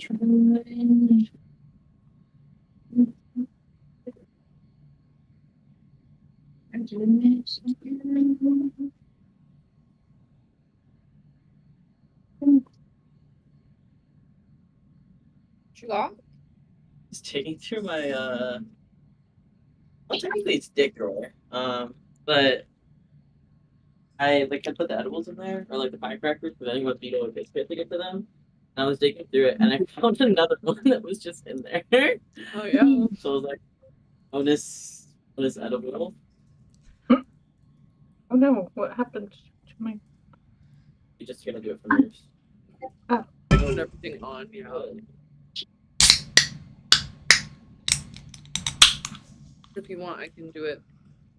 You got? Just taking through my well, technically it's dick drawer. But I put the edibles in there or like the firecrackers, but then you want to go with biscuit to get to them. And I was digging through it and I found another one that was just in there. Oh yeah. So I was like, bonus edible. Oh no, what happened to my... You're just gonna do it from yours. I put everything on, yeah. If you want, I can do it.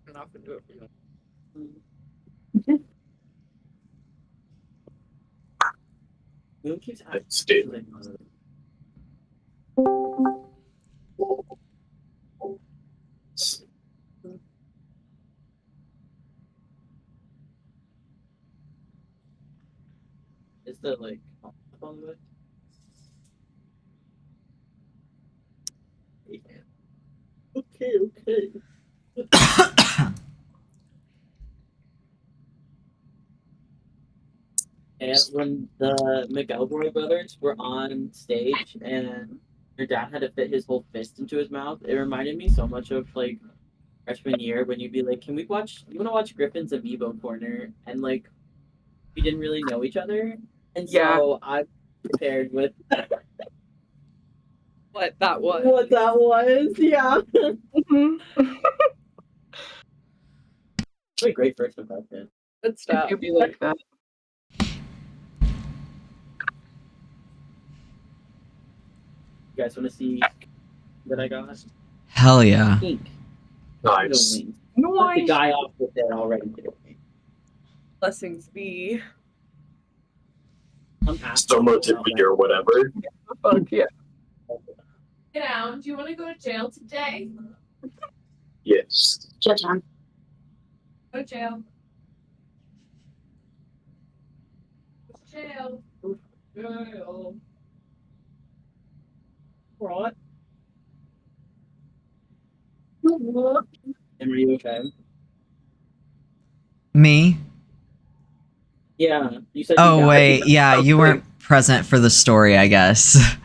And I can do it for you. Who keeps Stealing. Is that like on the way? Okay. And when the McElroy brothers were on stage and your dad had to fit his whole fist into his mouth, it reminded me so much of like freshman year when you'd be like, "Can we watch? You want to watch Griffin's Amiibo Corner?" And like we didn't really know each other, and so I prepared with What that was. what that was. Yeah. What a great first impression. Good stuff. You'd be like that. You guys want to see what I got? Hell yeah. Pink. Nice. Put the guy off with it already. Blessings be. I'm happy. Summer tippy or whatever. Fuck yeah. Get down. Do you want to go to jail today? Yes. Jail time. Go to jail. Go to jail. Jail. What? Am you okay? Me? Yeah, you said. Oh, you wait. Yeah, you weren't present for the story, I guess.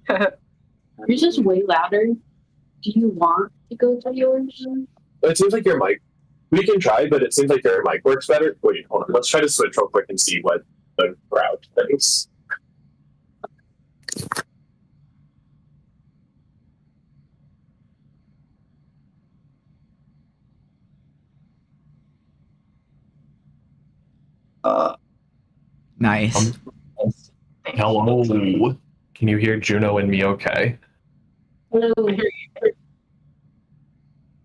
You're just way louder. Do you want to go to yours? It seems like your mic. We can try, but it seems like your mic works better. Wait, hold on. Let's try to switch real quick and see what the crowd thinks. Nice. Hello. Can you hear Juno and me okay? Hello. Can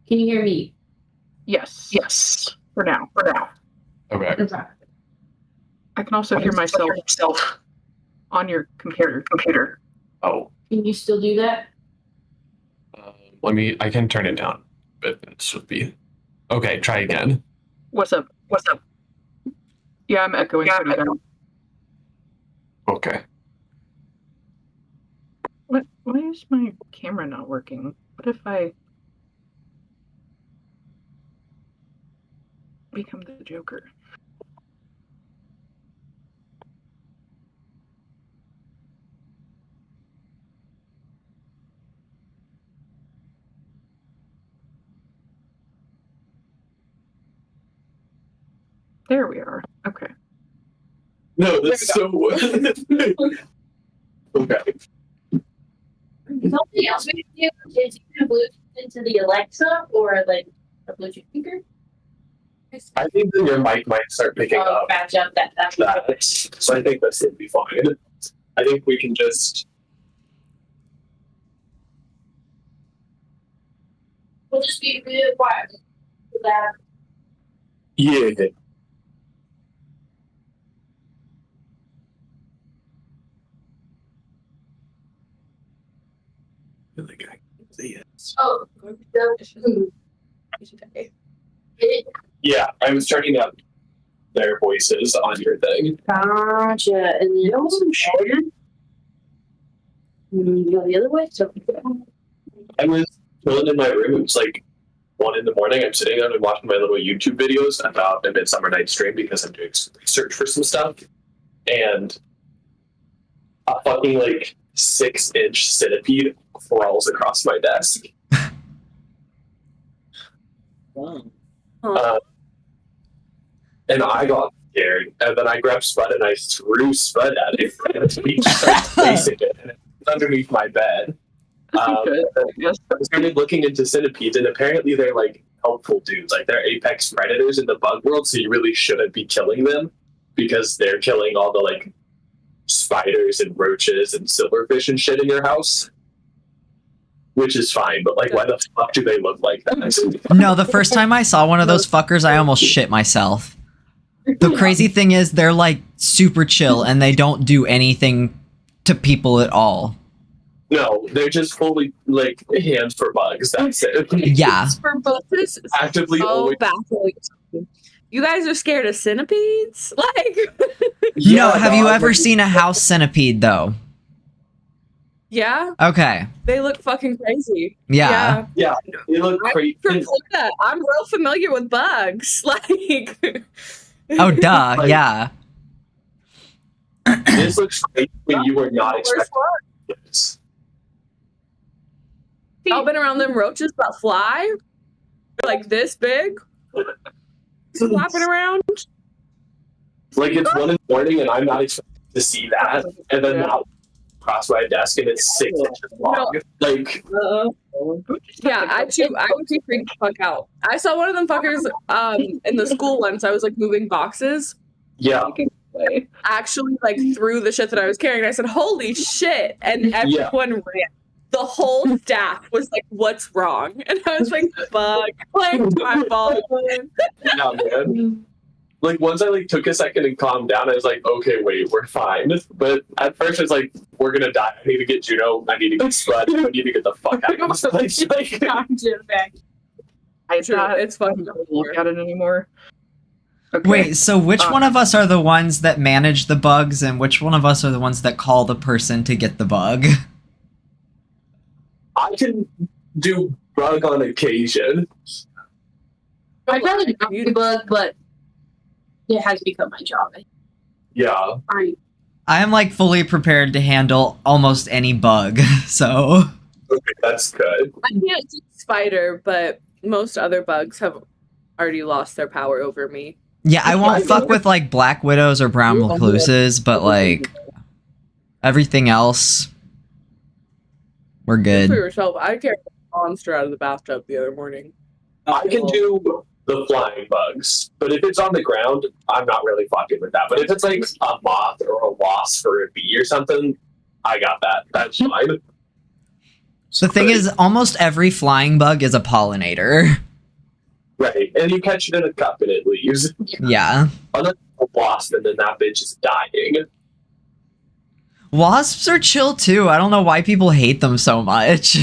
you hear me? Yes. Yes. For now. Okay. I can also hear myself on your computer. Oh. Can you still do that? I can turn it down. But it should be. Okay, try again. What's up? Yeah, I'm echoing pretty bad. Okay. Why is my camera not working? What if I become the Joker? There we are. Okay. No, that's so. Okay. Something else we can do is you can Bluetooth into the Alexa or like a Bluetooth speaker. I think that your mic might start picking up. Match up that. So I think this should be fine. I think we can just. We'll just be really quiet. That. Yeah. I think I can see it. Oh, Yeah, I was turning up their voices on your thing. gotcha. And then You go the other way. So I was chilling in my room. It was like 1 in the morning. I'm sitting there and watching my little YouTube videos about a Midsummer Night's Dream because I'm doing some research for some stuff. And a fucking like 6-inch centipede crawls across my desk. Wow. And I got scared. And then I grabbed Spud and I threw Spud at it. And he started facing it. And it's underneath my bed. Yes. I started looking into centipedes, and apparently they're like helpful dudes. Like they're apex predators in the bug world, so you really shouldn't be killing them because they're killing all the like spiders and roaches and silverfish and shit in your house. Which is fine, but like, why the fuck do they look like that? No, the first time I saw one of those fuckers, I almost shit myself. The crazy thing is, they're like super chill and they don't do anything to people at all. No, they're just fully like hands for bugs. That's it. Yeah. For both this is Actively so always. baffling. You guys are scared of centipedes? Like, No, have you dog, ever like- seen a house centipede though? yeah, Okay. they look fucking crazy. Yeah. Yeah, they look I'm crazy. from Florida. I'm real familiar with bugs. Like, Oh, duh. Like- Yeah. This looks crazy when you were not Worst expecting one. this. Y'all been around them roaches that fly? They're like this big? Flapping around? Like it's 1 in the morning and I'm not expecting to see that, and then Yeah. now across my desk and it's 6 inches long. Like, Yeah, I would be freaked the fuck out. I saw one of them fuckers in the school once. I was like moving boxes. yeah, Actually, like threw the shit that I was carrying. I said, "Holy shit!" And everyone ran. The whole staff was like, "What's wrong?" And I was like, "Fuck!" Like my fault. yeah, man. Like once I like took a second and calmed down, I was like, okay, wait, we're fine. But at first it's like, we're gonna die. I need to get Juno. I need to get Spud. I need to get the fuck out of this place. Like, I True, not it's fun. look at it anymore. Okay. Wait, so which one of us are the ones that manage the bugs and which one of us are the ones that call the person to get the bug? I can do bug on occasion. I'd rather not be bug, but it has become my job. Yeah. I I am like fully prepared to handle almost any bug, so Okay, that's good. I can't do spider, but most other bugs have already lost their power over me. yeah, I won't fuck with like black widows or brown recluses, but like everything else, we're Good for good. yourself. I carried a monster out of the bathtub the other morning. I can do the flying bugs, but if it's on the ground, I'm not really fucking with that. But if it's like a moth or a wasp or a bee or something, I got that. That's fine. The thing is, almost every flying bug is a pollinator. Right, and you catch it in a cup and it leaves. Yeah. Unless it's a wasp, and then that bitch is dying. Wasps are chill too. I don't know why people hate them so much.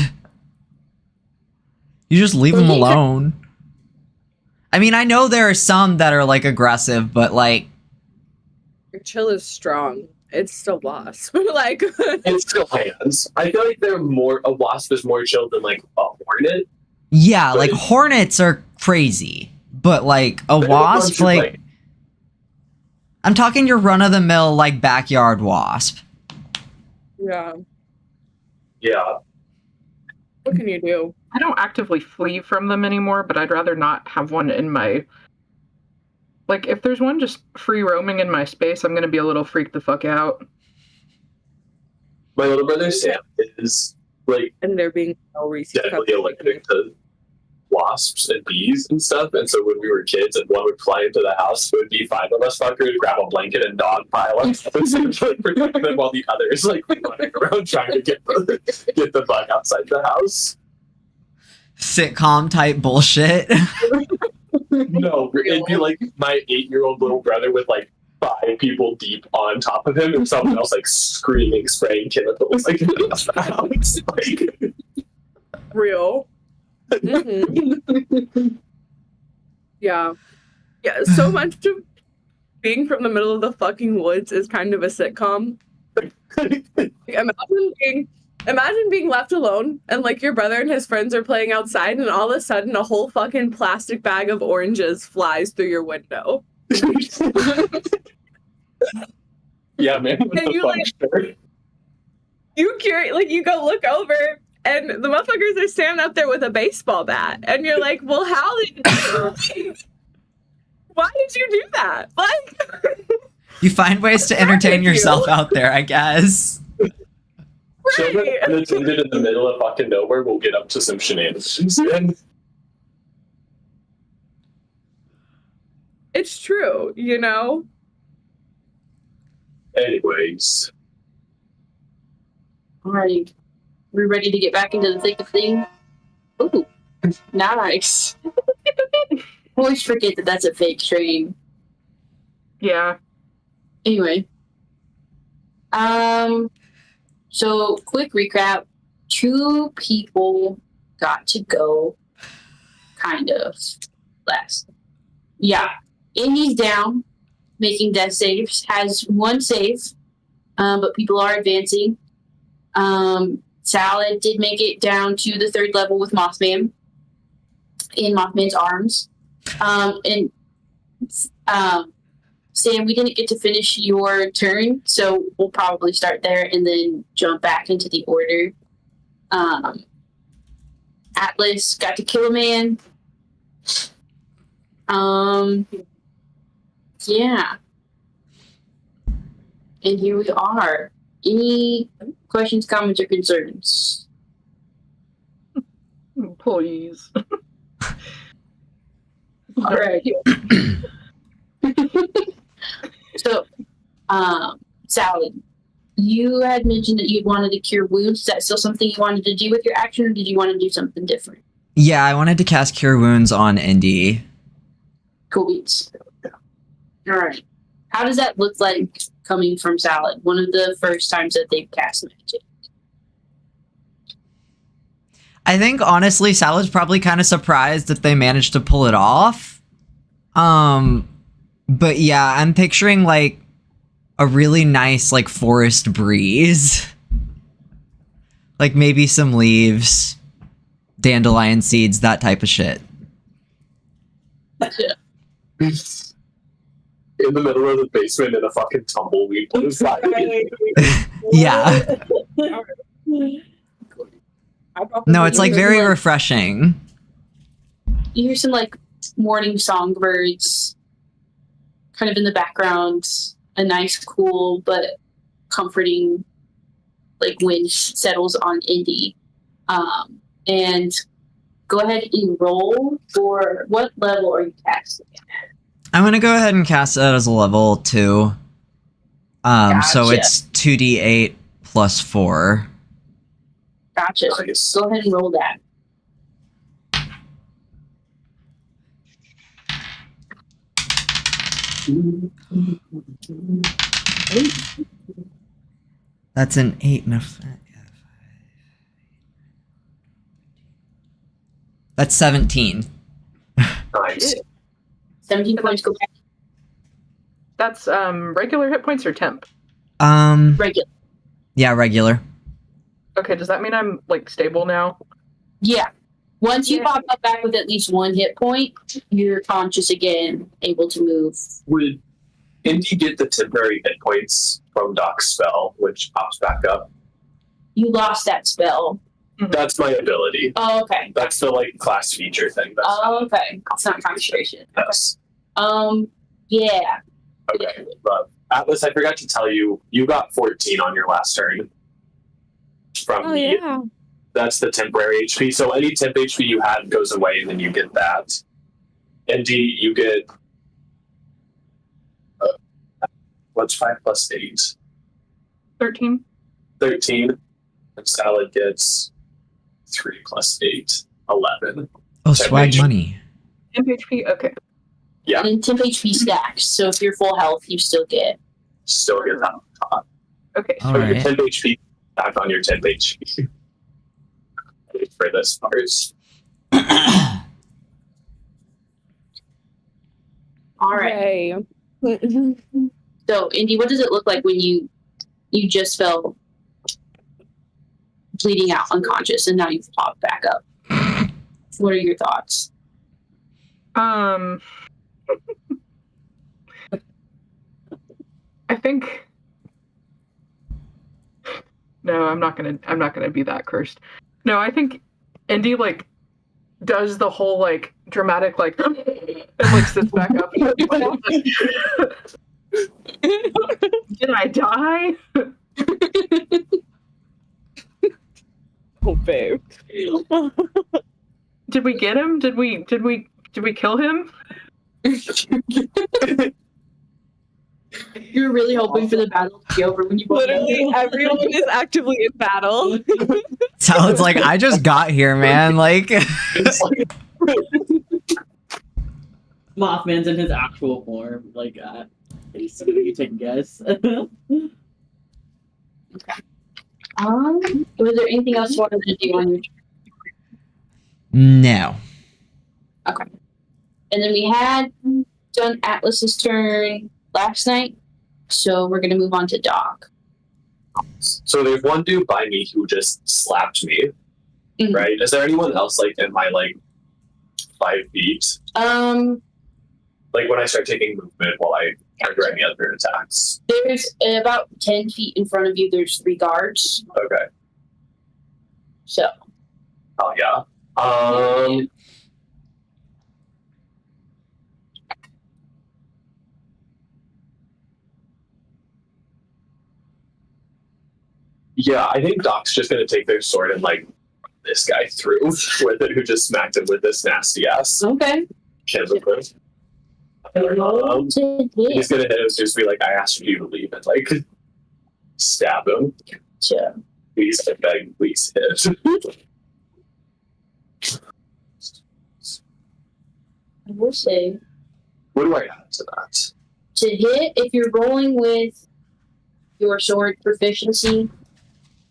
You just leave them alone. I mean, I know there are some that are like aggressive, but like, Your chill is strong. It's still wasp. Like, It's still hands. I feel like they're more. A wasp is more chill than like a hornet. yeah, like hornets are crazy, but like a They're the ones wasp, who, like, I'm talking your run of the mill like backyard wasp. yeah. Yeah. What can you do? I don't actively flee from them anymore, but I'd rather not have one in my. Like, if there's one just free roaming in my space, I'm gonna be a little freaked the fuck out. My little brother Sam is like And they're being so Reese's deadly cups. allergic to wasps and bees and stuff. And so when we were kids and one would fly into the house, it would be 5 of us fuckers grab a blanket and dog pile up and protect them while the others like running around trying to get the bug outside the house. Sitcom type bullshit. No, it'd be like my 8-year-old little brother with like 5 people deep on top of him and someone else like screaming, spraying chemicals like in the house. Like, Real. Yeah. Yeah, so much of being from the middle of the fucking woods is kind of a sitcom. Like, imagine being Imagine being left alone and like your brother and his friends are playing outside and all of a sudden a whole fucking plastic bag of oranges flies through your window. Yeah, man. And you like you go look over and the motherfuckers are standing up there with a baseball bat and you're like, well, how did why did you do that? Like You find ways to entertain yourself out there, I guess. Children unattended in the middle of fucking nowhere will get up to some shenanigans. It's true, you know? Anyways. Alright. We're ready to get back into the thick of things. Ooh. Nice. Always forget that that's a fake stream. Yeah. Anyway. So quick recap. 2 people got to go kind of last. Yeah. Indy's down, making death saves, has 1 save, but people are advancing. Salad did make it down to the 3rd level with Mothman in Mothman's arms. And Sam, we didn't get to finish your turn, so we'll probably start there and then jump back into the order. Atlas got to kill a man. Yeah. And here we are. Any questions, comments, or concerns? Please. All right. So, Sally, you had mentioned that you wanted to cure wounds. Is that still something you wanted to do with your action, or did you want to do something different? Yeah, I wanted to cast Cure Wounds on Indy. Cool beats. All right. How does that look like coming from Salad? One of the first times that they've cast magic. I think honestly, Salad's probably kind of surprised that they managed to pull it off. But yeah, I'm picturing like a really nice like forest breeze. Like maybe some leaves, dandelion seeds, that type of shit. Yeah. In the middle of the basement in a fucking tumbleweed. Yeah. No, it's like very refreshing. You hear some like morning songbirds kind of in the background, a nice, cool, but comforting like wind settles on Indy. And go ahead and roll for what level are you casting? I'm gonna go ahead and cast it as a level 2. So Gotcha. it's 2d8 plus 4. Gotcha. Nice. Go ahead and roll that. That's an 8 and a 5. That's 17. Nice. 17 points go back. That's regular hit points or temp? Regular. Yeah, regular. Okay, does that mean I'm like stable now? Yeah. Once you pop up back with at least 1 hit point, you're conscious again, able to move. Would Indy get the temporary hit points from Doc's spell, which pops back up? You lost that spell. That's my ability. Oh, okay. That's the like class feature thing. That's Oh, okay. It's not concentration. yes. Yeah. Okay. But Atlas, I forgot to tell you, you got 14 on your last turn. From me. yeah. That's the temporary HP. So any temp HP you had goes away, and then you get that. Indy, you get what's 5 plus 8? 13. 13. And Salad gets 3 plus 8, 11. Oh, Temp swag HP. money. Temp HP? Okay. Yeah. And temp HP stacks, so if you're full health, you still get. Still get that on top. Okay. All So your right. temp HP back on your temp HP. For this part. All right. Okay. So, Indy, what does it look like when you just fell bleeding out unconscious, and now you've popped back up. What are your thoughts? I think. No, I'm not gonna be that cursed. No, I think Indy like does the whole like dramatic like and like sits back up. Did I die? Oh, babe. Did we get him? Did we kill him? You're really hoping for the battle to be over when you Literally, everyone is actively in battle. Sounds like I just got here, man. Like, It's like, Mothman's in his actual form. Like, basically, you take a guess. Was there anything else you wanted to do on your no. Okay. And then we had done Atlas's turn last night, so we're gonna move on to Doc. so there's one dude by me who just slapped me, Mhm. right? Is there anyone else like in my like 5 feet? Like when I start taking movement while I trigger any other attacks. There's about 10 feet in front of you. There's 3 guards. Okay. So Oh yeah. Yeah, I think Doc's just gonna take their sword and like run this guy through with it, who just smacked him with this nasty ass okay. cannon. Roll to hit. He's gonna hit him, just be like, "I asked you to leave," and like stab him. Gotcha. Please, I beg, please hit. I will say What do I add to that? to hit if you're rolling with your sword proficiency,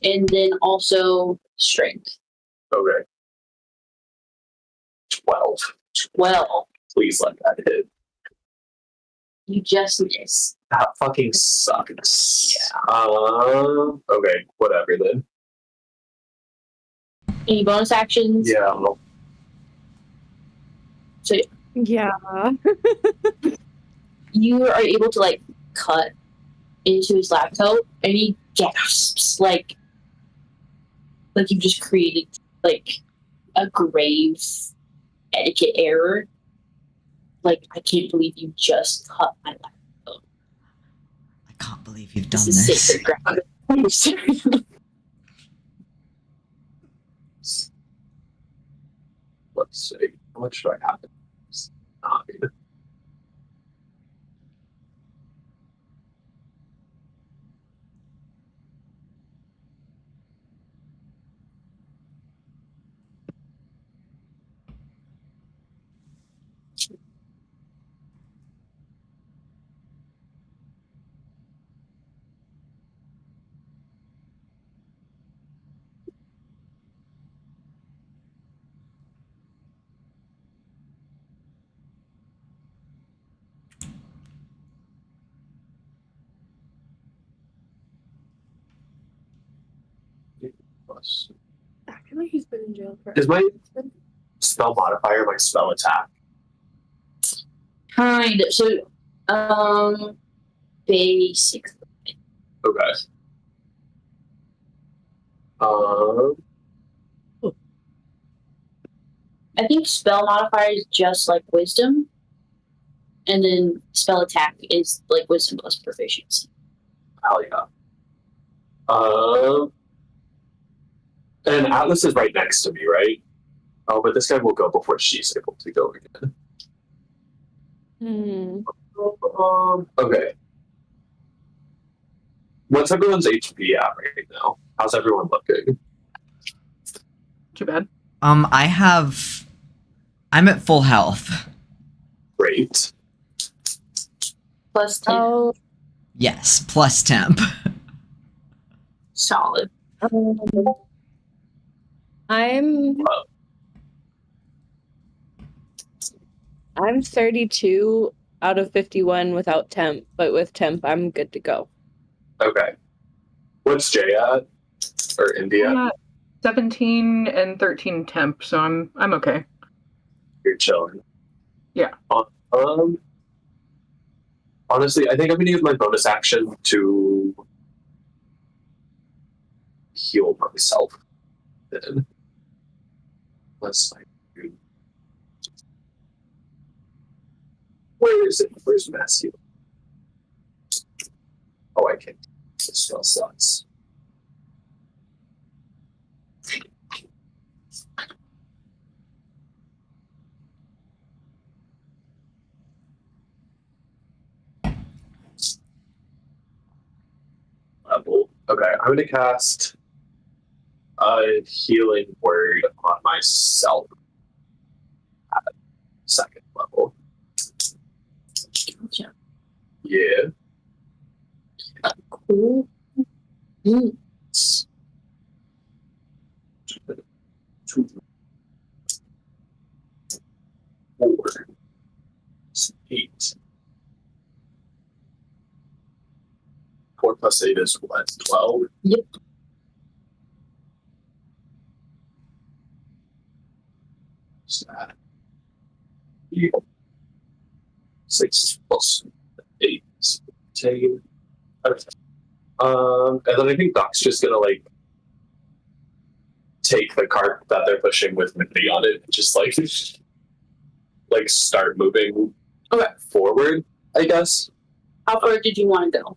and then also strength. Okay. 12. 12. Please let that hit. You just miss. That fucking sucks. Yeah. Okay, whatever then. Any bonus actions? Yeah. Well, So Yeah. you are able to like cut into his lab coat, and he gasps like you just created like a grave etiquette error. Like, I can't believe you just cut my lab coat. I can't believe you've done This is this. sacred ground. let's see. How much do I have? Nine. Plus. I feel like he's been in jail for. Is my spell modifier my spell attack? Kind of. So, basically. Okay. I think spell modifier is just like wisdom, and then spell attack is like wisdom plus proficiency. Hell yeah. And Atlas is right next to me, right? Oh, but this guy will go before she's able to go again. Okay. What's everyone's HP at right now? How's everyone looking? Too bad. I'm at full health. Great. Plus 10. Oh, Yes, plus temp. Solid. I'm 32 out of 51 without temp, but with temp, I'm good to go. Okay. What's Jay at? Or India? 17 and 13 temp, so I'm okay. You're chilling. Yeah. Honestly, I think I'm gonna use my bonus action to heal myself. Then let's do. Where is it? Where's mass heal? Oh, I can't. This spell sucks. Level. Okay, I'm gonna cast a healing word on myself at second level. Gotcha. Yeah. Cool. Mm. 2, 4, 8. 4 plus 8 is what? 12? Yep. What's that? 6 plus 8 is 10. Okay. And then I think Doc's just gonna like take the cart that they're pushing with Mindy on it and just like start moving forward, I guess. How far did you want to go?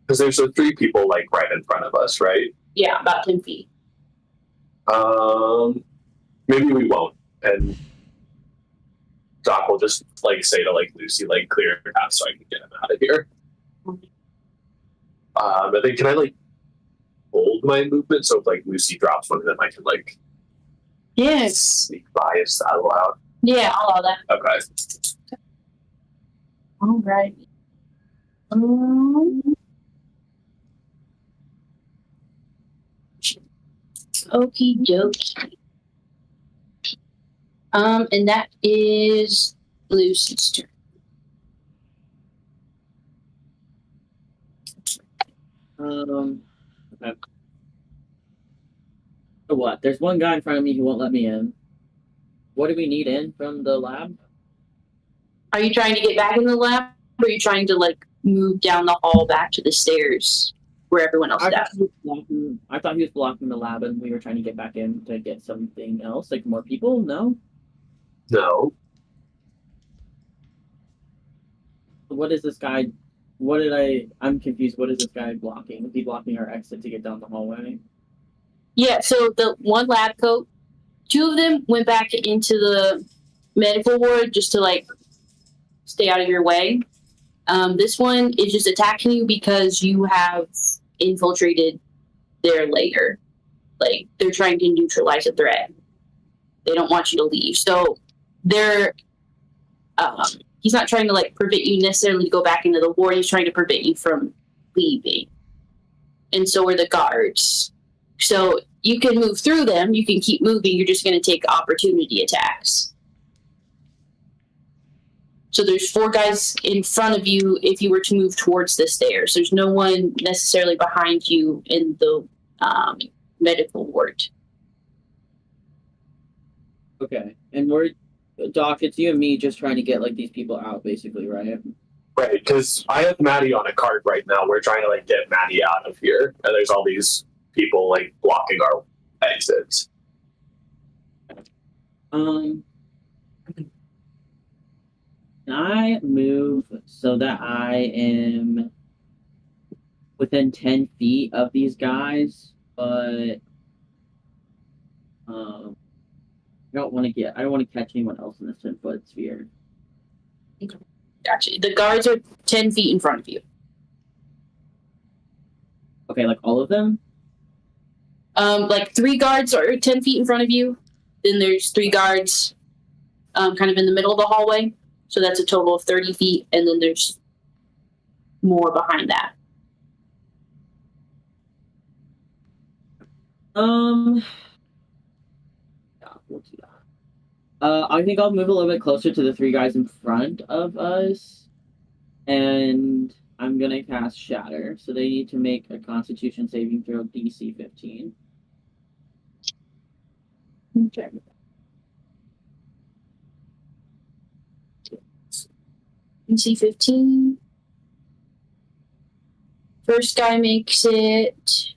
Because there's 3 people like right in front of us, right? Yeah, about 10 feet. Maybe we won't, and Doc will just like say to like Lucy, like clear your path so I can get him out of here. But then can I like hold my movement so if like Lucy drops one of them, I can like Yes. sneak by? Is that allowed? Yeah, I'll allow that. Okay. All right. Okie dokie. And that is Lucy's turn. Okay. So what? There's one guy in front of me who won't let me in. What do we need in from the lab? Are you trying to get back in the lab, or are you trying to like move down the hall back to the stairs where everyone else is at? I thought he was blocking the lab, and we were trying to get back in to get something else, like more people. No. No. What is this guy? I'm confused. What is this guy blocking? Is he blocking our exit to get down the hallway? Yeah, so the one lab coat, 2 of them went back into the medical ward just to like stay out of your way. This one is just attacking you because you have infiltrated their lair. Like they're trying to neutralize a threat. They don't want you to leave. So they're he's not trying to like prevent you necessarily to go back into the ward. He's trying to prevent you from leaving. And so are the guards. So you can move through them. You can keep moving. You're just going to take opportunity attacks. So there's 4 guys in front of you if you were to move towards the stairs. There's no one necessarily behind you in the medical ward. Okay, and Doc, it's you and me just trying to get like these people out, basically, right? Right, because I have Maddie on a cart right now. We're trying to like get Maddie out of here, and there's all these people like blocking our exits. Can I move so that I am within 10 feet of these guys, but I don't want to catch anyone else in this 10-foot sphere. Gotcha. The guards are 10 feet in front of you. Okay, like all of them? Like 3 guards are 10 feet in front of you. Then there's 3 guards kind of in the middle of the hallway. So that's a total of 30 feet. And then there's more behind that. Yeah, we'll do that. I think I'll move a little bit closer to the 3 guys in front of us. And I'm going to cast Shatter. So they need to make a Constitution saving throw DC 15. Okay. NC 15. First guy makes it.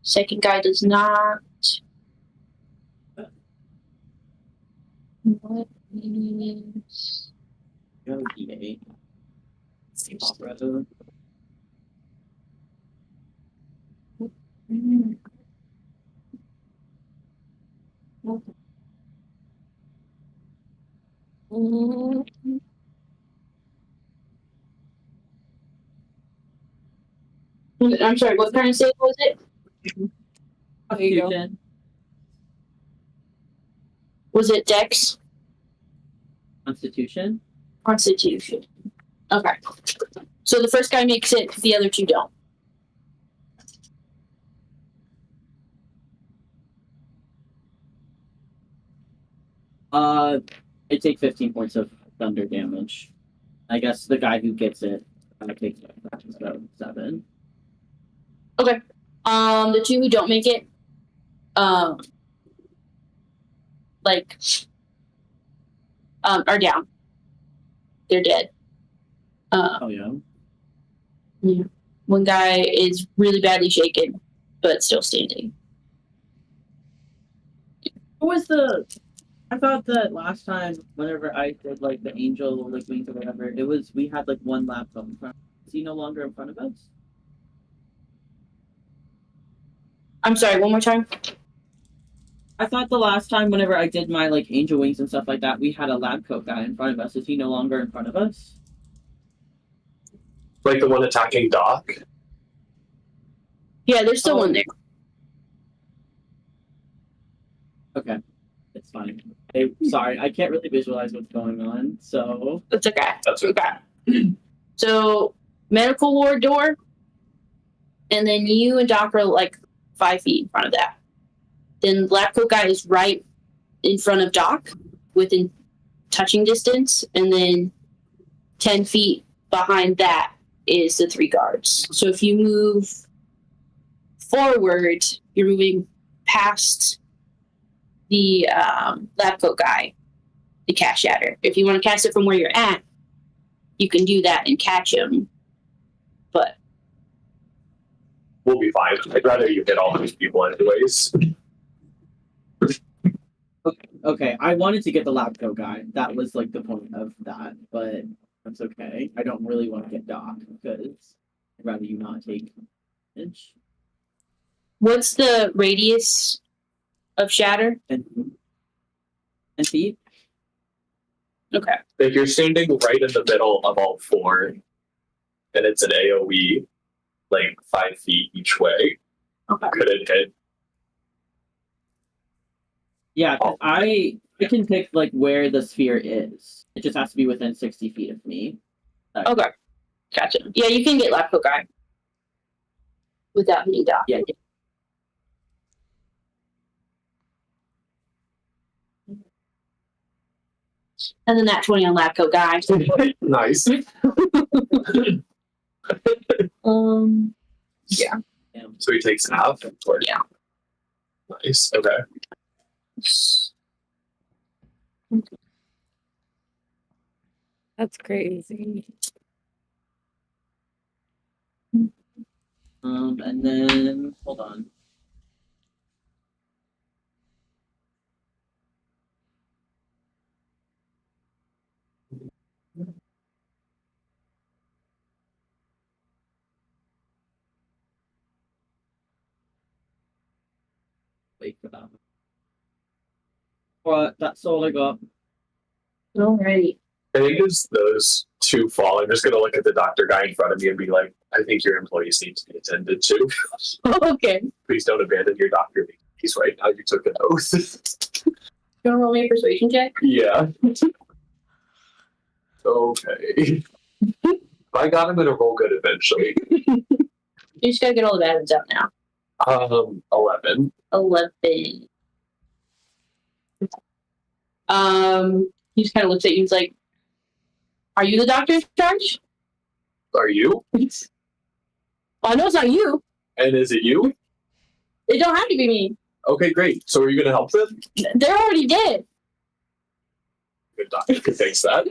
Second guy does not. What is... Go D8. Opera. Though. I'm sorry, what kind of save was it? There you go. Constitution. Was it Dex? Constitution. Constitution. Okay. So the first guy makes it, the other two don't. I take 15 points of thunder damage. I guess the guy who gets it takes about 7. Okay. The two who don't make it, are down. They're dead. Oh yeah. Yeah. One guy is really badly shaken, but still standing. Who was the? I thought that last time, whenever I did like the angel like wings or whatever, it was we had like one laptop in front. Is he no longer in front of us? I'm sorry, one more time. I thought the last time, whenever I did my like angel wings and stuff like that, we had a lab coat guy in front of us. Is he no longer in front of us? Like the one attacking Doc? Yeah, there's still Oh. one there. Okay, it's fine. Hey, sorry, I can't really visualize what's going on, so That's okay. That's okay. So, medical ward door, and then you and Doc are like 5 feet in front of that. Then lab coat guy is right in front of Doc, within touching distance, and then 10 feet behind that is the 3 guards. So if you move forward, you're moving past the lab coat guy, the cast shatter. If you want to cast it from where you're at, you can do that and catch him. But We'll be fine. I'd rather you hit all these people anyways. okay. I wanted to get the lab coat guy. That was like the point of that, but that's okay. I don't really want to get Doc because I'd rather you not take damage. what's the radius of shatter? And feet. Okay. If you're standing right in the middle of all 4, and it's an AoE, like 5 feet each way, Okay. could it hit? Yeah, 'cause I can pick like where the sphere is. It just has to be within 60 feet of me. Okay. Gotcha. Yeah, you can get lab coat guy without hitting Doc. Yeah. And then that 20 on lab coat guy. Nice. Yeah. So he takes half? Or... Yeah. Nice. Okay. That's crazy. And then hold on. Wait for that. Alright, that's all I got. Alrighty. I think as those 2 fall, I'm just going to look at the doctor guy in front of me and be like, I think your employees need to be attended to. Okay. Please don't abandon your doctor. He's right now. You took an oath. You want to roll me a persuasion check? Yeah. Okay. If I got him, gonna roll good eventually. You just gotta get all the bad ones out now. 11. 11. He just kind of looks at you and he's like, are you the doctor in charge? Are you? Well, I know it's not you. And is it you? It don't have to be me. Okay, great. So are you going to help them? They're already dead. Good doctor can fix that.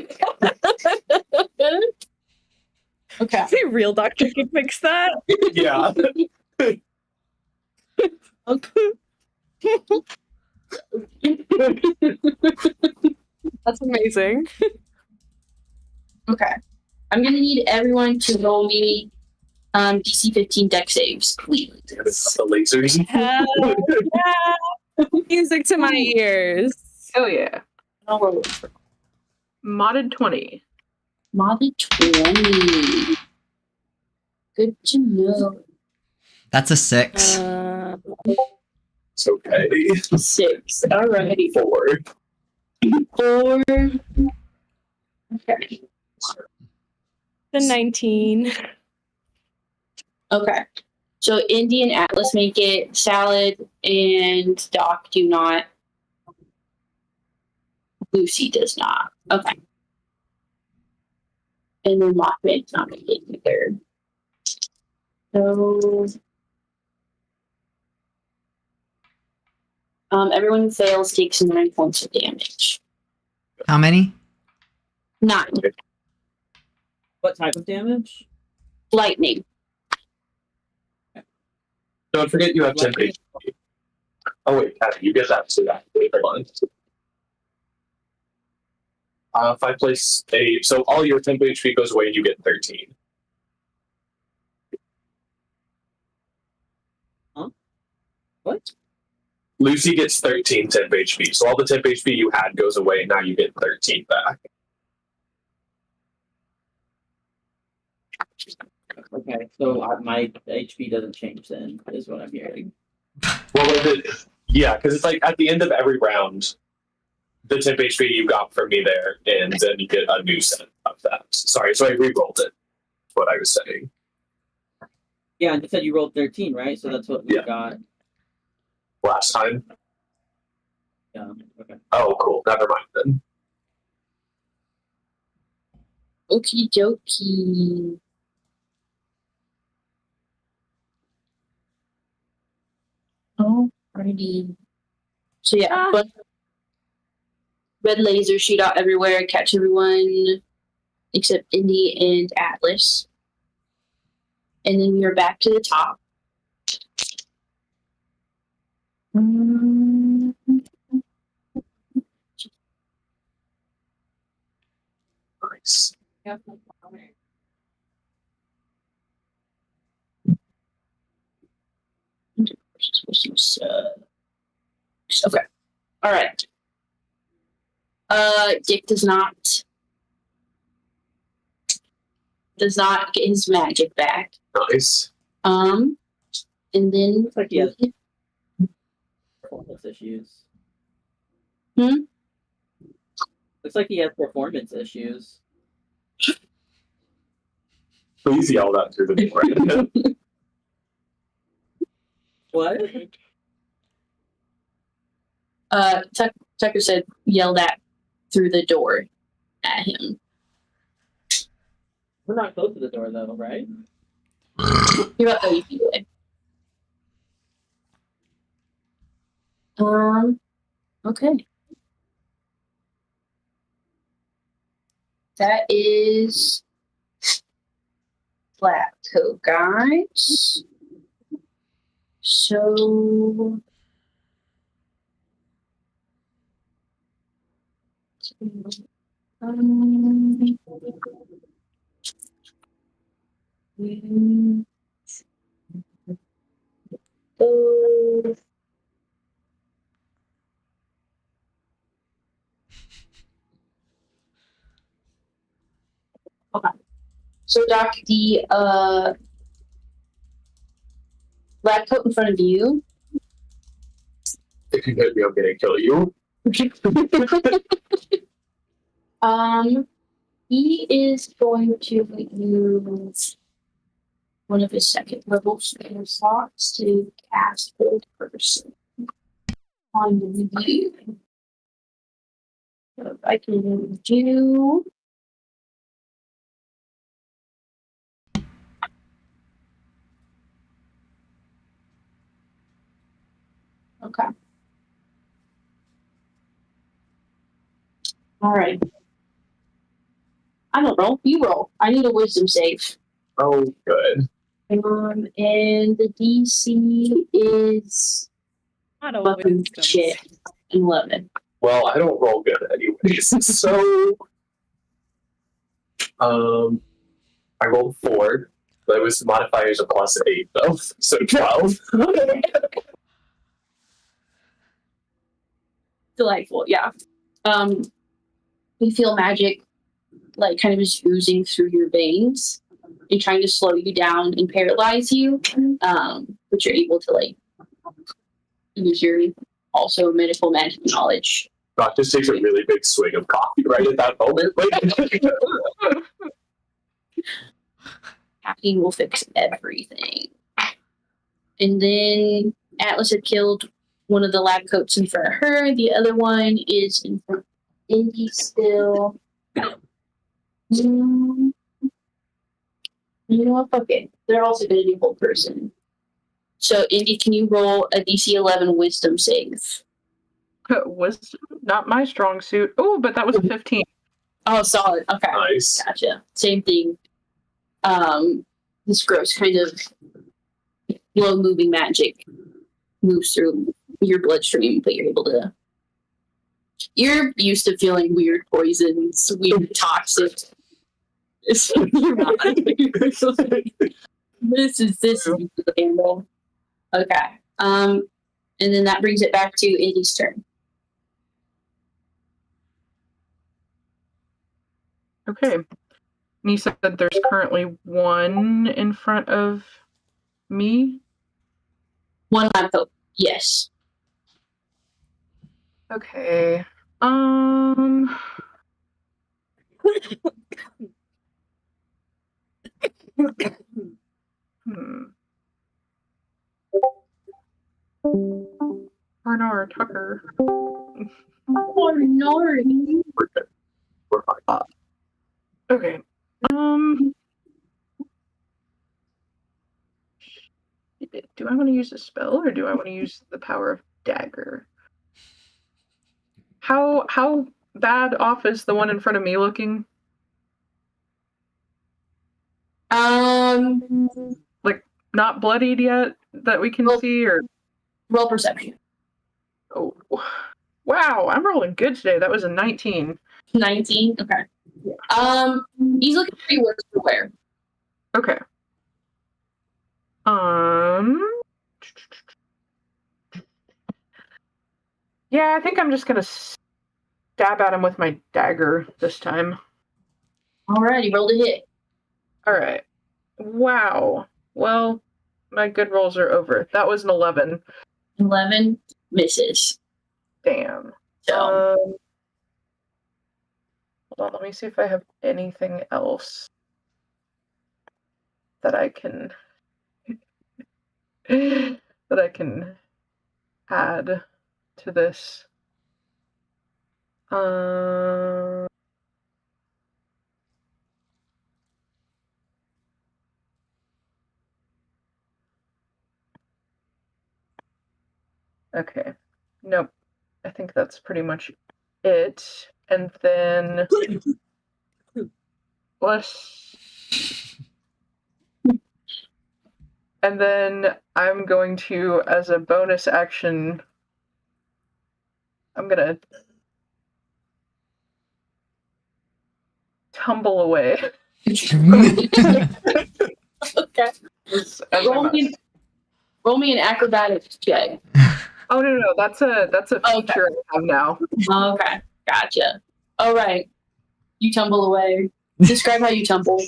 Okay. A real doctor can fix that. Yeah. That's amazing. Okay. I'm gonna need everyone to roll me DC 15 deck saves, please. Damn it, the lasers. Hell yeah. Music to my ears. Oh yeah. I'll roll it for Modded 20. Modded 20. Good to know. That's a 6. It's okay. 6. Alrighty. 4. 4. Okay. The 19. Okay. So Indy and Atlas make it. Salad and Doc do not. Lucy does not. Okay. And then Mothman's not make it either. So everyone who fails takes 9 points of damage. How many? 9. What type of damage? Lightning. Don't forget you have 10 HP. Oh wait, Kathy, you get that so that. Wait, hold on. 5 plus 8. So all your 10 HP goes away and you get 13. Huh? What? Lucy gets 13 temp HP. So all the temp HP you had goes away and now you get 13 back. Okay, so my HP doesn't change then, is what I'm hearing. Well, yeah, because it's like at the end of every round, the temp HP you got from me there, and then you get a new set of that. Sorry, so I re-rolled it. That's what I was saying. Yeah, and you said you rolled 13, right? So that's what we Yeah. got. Last time. Yeah, okay. Oh, cool. Never mind then. Okie dokie. Alrighty. So yeah, but red laser shoot out everywhere, catch everyone except Indy and Atlas. And then we're back to the top. Nice. Okay. All right. Dick does not get his magic back. Nice. And then Looks like he has performance issues. Hmm? Looks like he has performance issues. Please yell that through the door. What? Tucker said yell that through the door at him. We're not close to the door though, right? You're about 30 feet away. Okay. That is Plateau, guys. So okay. So Doc, the black coat in front of you. If you hit me, I'm gonna kill you. He is going to use one of his second level spell slots to cast Hold Person on you. So I can do. Okay. All right. I don't roll. You roll. I need a wisdom save. Oh, good. And the DC is Not a fucking wisdom shit. 11. Well, I don't roll good anyways. So, I rolled 4. But it was the modifier is a +8 though, so 12. Delightful, yeah. You feel magic like kind of just oozing through your veins and trying to slow you down and paralyze you. But you're able to like use your also medical magic knowledge. Doc just takes a really big swig of coffee right at that moment. Like, Caffeine will fix everything. And then Atlas had killed one of the lab coats in front of her. The other one is in front of Indy still. You know what? Fuck it. They're also going to do whole person. So, Indy, can you roll a DC 11 wisdom save? Wisdom, not my strong suit. Oh, but that was a 15. Oh, solid. Okay. nice. Gotcha. Same thing. This gross kind of slow-moving magic moves through your bloodstream, but you're able to. You're used to feeling weird poisons, weird toxic. You're not. This is the handle. Okay. And then that brings it back to Indy's turn. Okay. And you said that there's currently one in front of me? One lab coat. Yes. Okay. Arnar Tucker. Oh no. We're good. We're fine. Okay. Do I want to use a spell or do I want to use the power of dagger? How bad off is the one in front of me looking? Like not bloodied yet that we can see, or Roll perception. oh wow, I'm rolling good today. That was a 19. 19. Okay. He's looking pretty worse for wear. Okay. Yeah, I think I'm just gonna stab at him with my dagger this time. Alright, he rolled a hit. Alright. Wow. Well, my good rolls are over. That was an 11. 11 misses. Damn. So Hold on, let me see if I have anything else that I can add to this. Okay. Nope. I think that's pretty much it. And then and then I'm going to, as a bonus action, I'm gonna tumble away. okay. Roll me an acrobatics check. Oh no, that's a feature I have now. Okay, gotcha. All right, you tumble away. Describe how you tumble.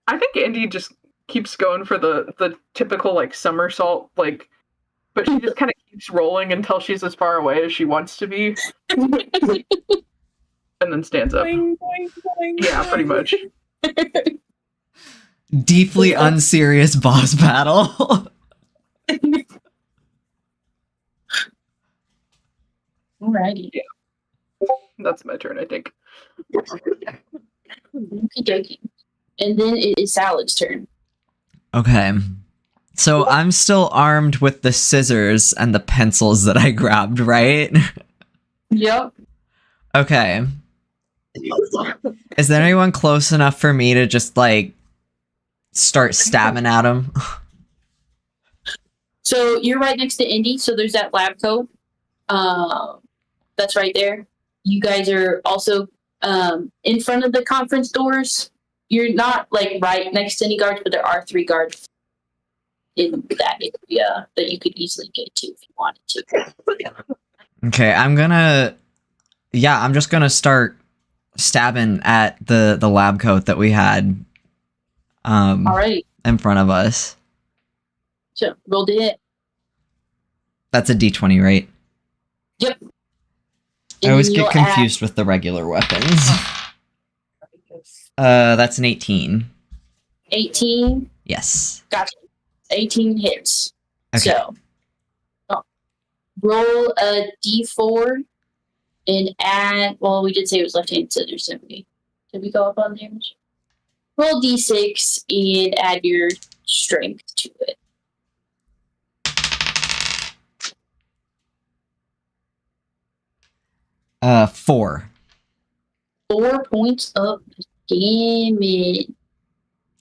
I think Indy just keeps going for the typical like somersault, like, but she just kind of keeps rolling until she's as far away as she wants to be, and then stands up. Boing, boing, boing, Yeah, pretty much. Deeply unserious boss battle. Alrighty. Yeah. That's my turn, I think. Okie dokie. And then it is Salad's turn. Okay. So I'm still armed with the scissors and the pencils that I grabbed, right? Yep. Okay. Is there anyone close enough for me to just, like, start stabbing at him? So you're right next to Indy, so there's that lab coat. That's right there. You guys are also in front of the conference doors. You're not, like, right next to any guards, but there are 3 guards in that area that you could easily get to if you wanted to. Okay, I'm just gonna start stabbing at the lab coat that we had All right. in front of us. So roll to hit. That's a d20, right? Yep. I always get confused with the regular weapons. That's an 18. 18. Yes. Gotcha. 18 hits. Okay. So roll a d4 and add. Well, we did say it was left-handed scissors, didn't we? Did we go up on damage? Roll d6 and add your strength to it. Four. 4 points of damage.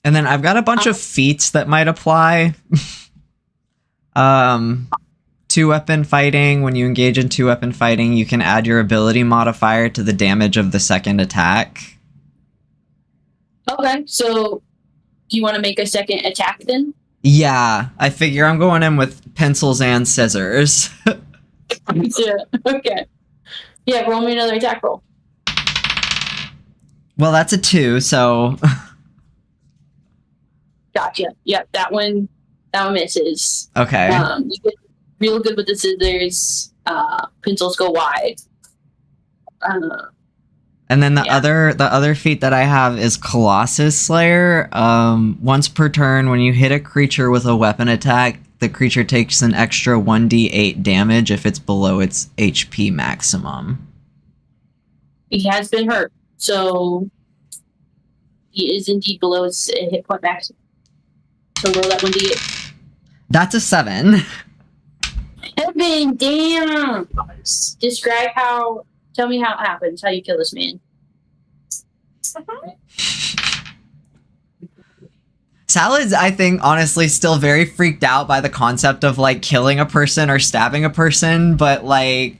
And then I've got a bunch of feats that might apply. 2-weapon fighting. When you engage in 2-weapon fighting, you can add your ability modifier to the damage of the second attack. Okay, so do you want to make a second attack then? Yeah, I figure I'm going in with pencils and scissors. Yeah, okay. Yeah, roll me another attack roll. Well, that's a 2, so... Gotcha. Yep, that one misses. Okay. You get real good with the scissors. Pencils go wide. And then the yeah. other feat that I have is Colossus Slayer. Once per turn, when you hit a creature with a weapon attack, the creature takes an extra 1d8 damage if it's below its HP maximum. He has been hurt, so he is indeed below his hit point maximum. So roll that 1d8. That's a 7. 7, damn! Nice. Describe how. Tell me how it happens. How you kill this man. Salad's, I think, honestly, still very freaked out by the concept of, like, killing a person or stabbing a person, but, like,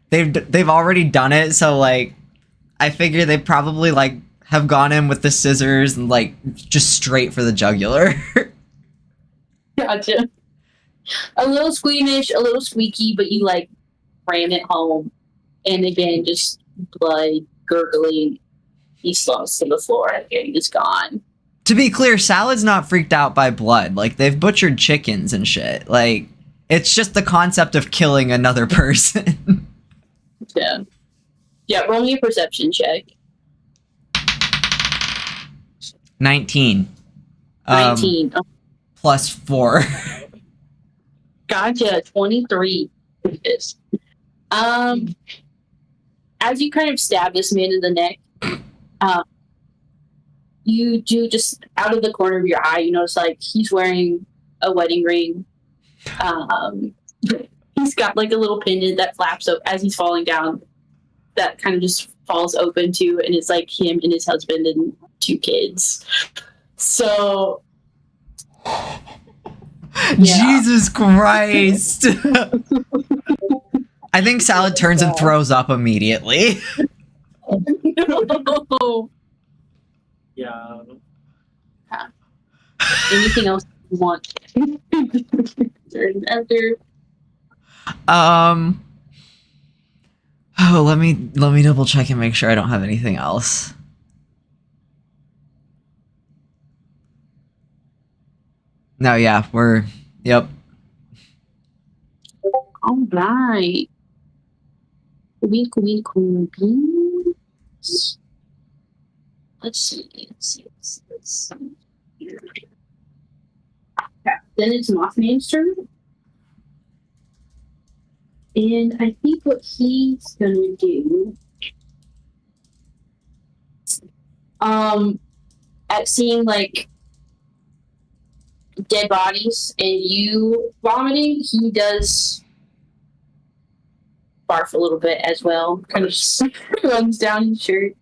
they've already done it, so, like, I figure they probably, like, have gone in with the scissors and, like, just straight for the jugular. Gotcha. A little squeamish, a little squeaky, but you, like, ram it home. And again, just blood gurgling. He slumps to the floor and he's gone. To be clear, Salad's not freaked out by blood. Like, they've butchered chickens and shit. Like, it's just the concept of killing another person. Yeah. Yeah, roll me a perception check. 19. 19. Plus 4. Gotcha. 23. Yes. As you kind of stab this man in the neck, you do just out of the corner of your eye, you notice like he's wearing a wedding ring. He's got like a little pendant that flaps up as he's falling down. That kind of just falls open too, and it's like him and his husband and 2 kids. So. Yeah. Jesus Christ! I think Salad turns and throws up immediately. No. Yeah. Anything else you want? After. Oh, let me double check and make sure I don't have anything else. No, yeah, yep. All right. Cool. Let's see. Okay. Then it's Mothman's turn. And I think what he's gonna do, at seeing like dead bodies and you vomiting, he does barf a little bit as well. Kind of just runs down his shirt.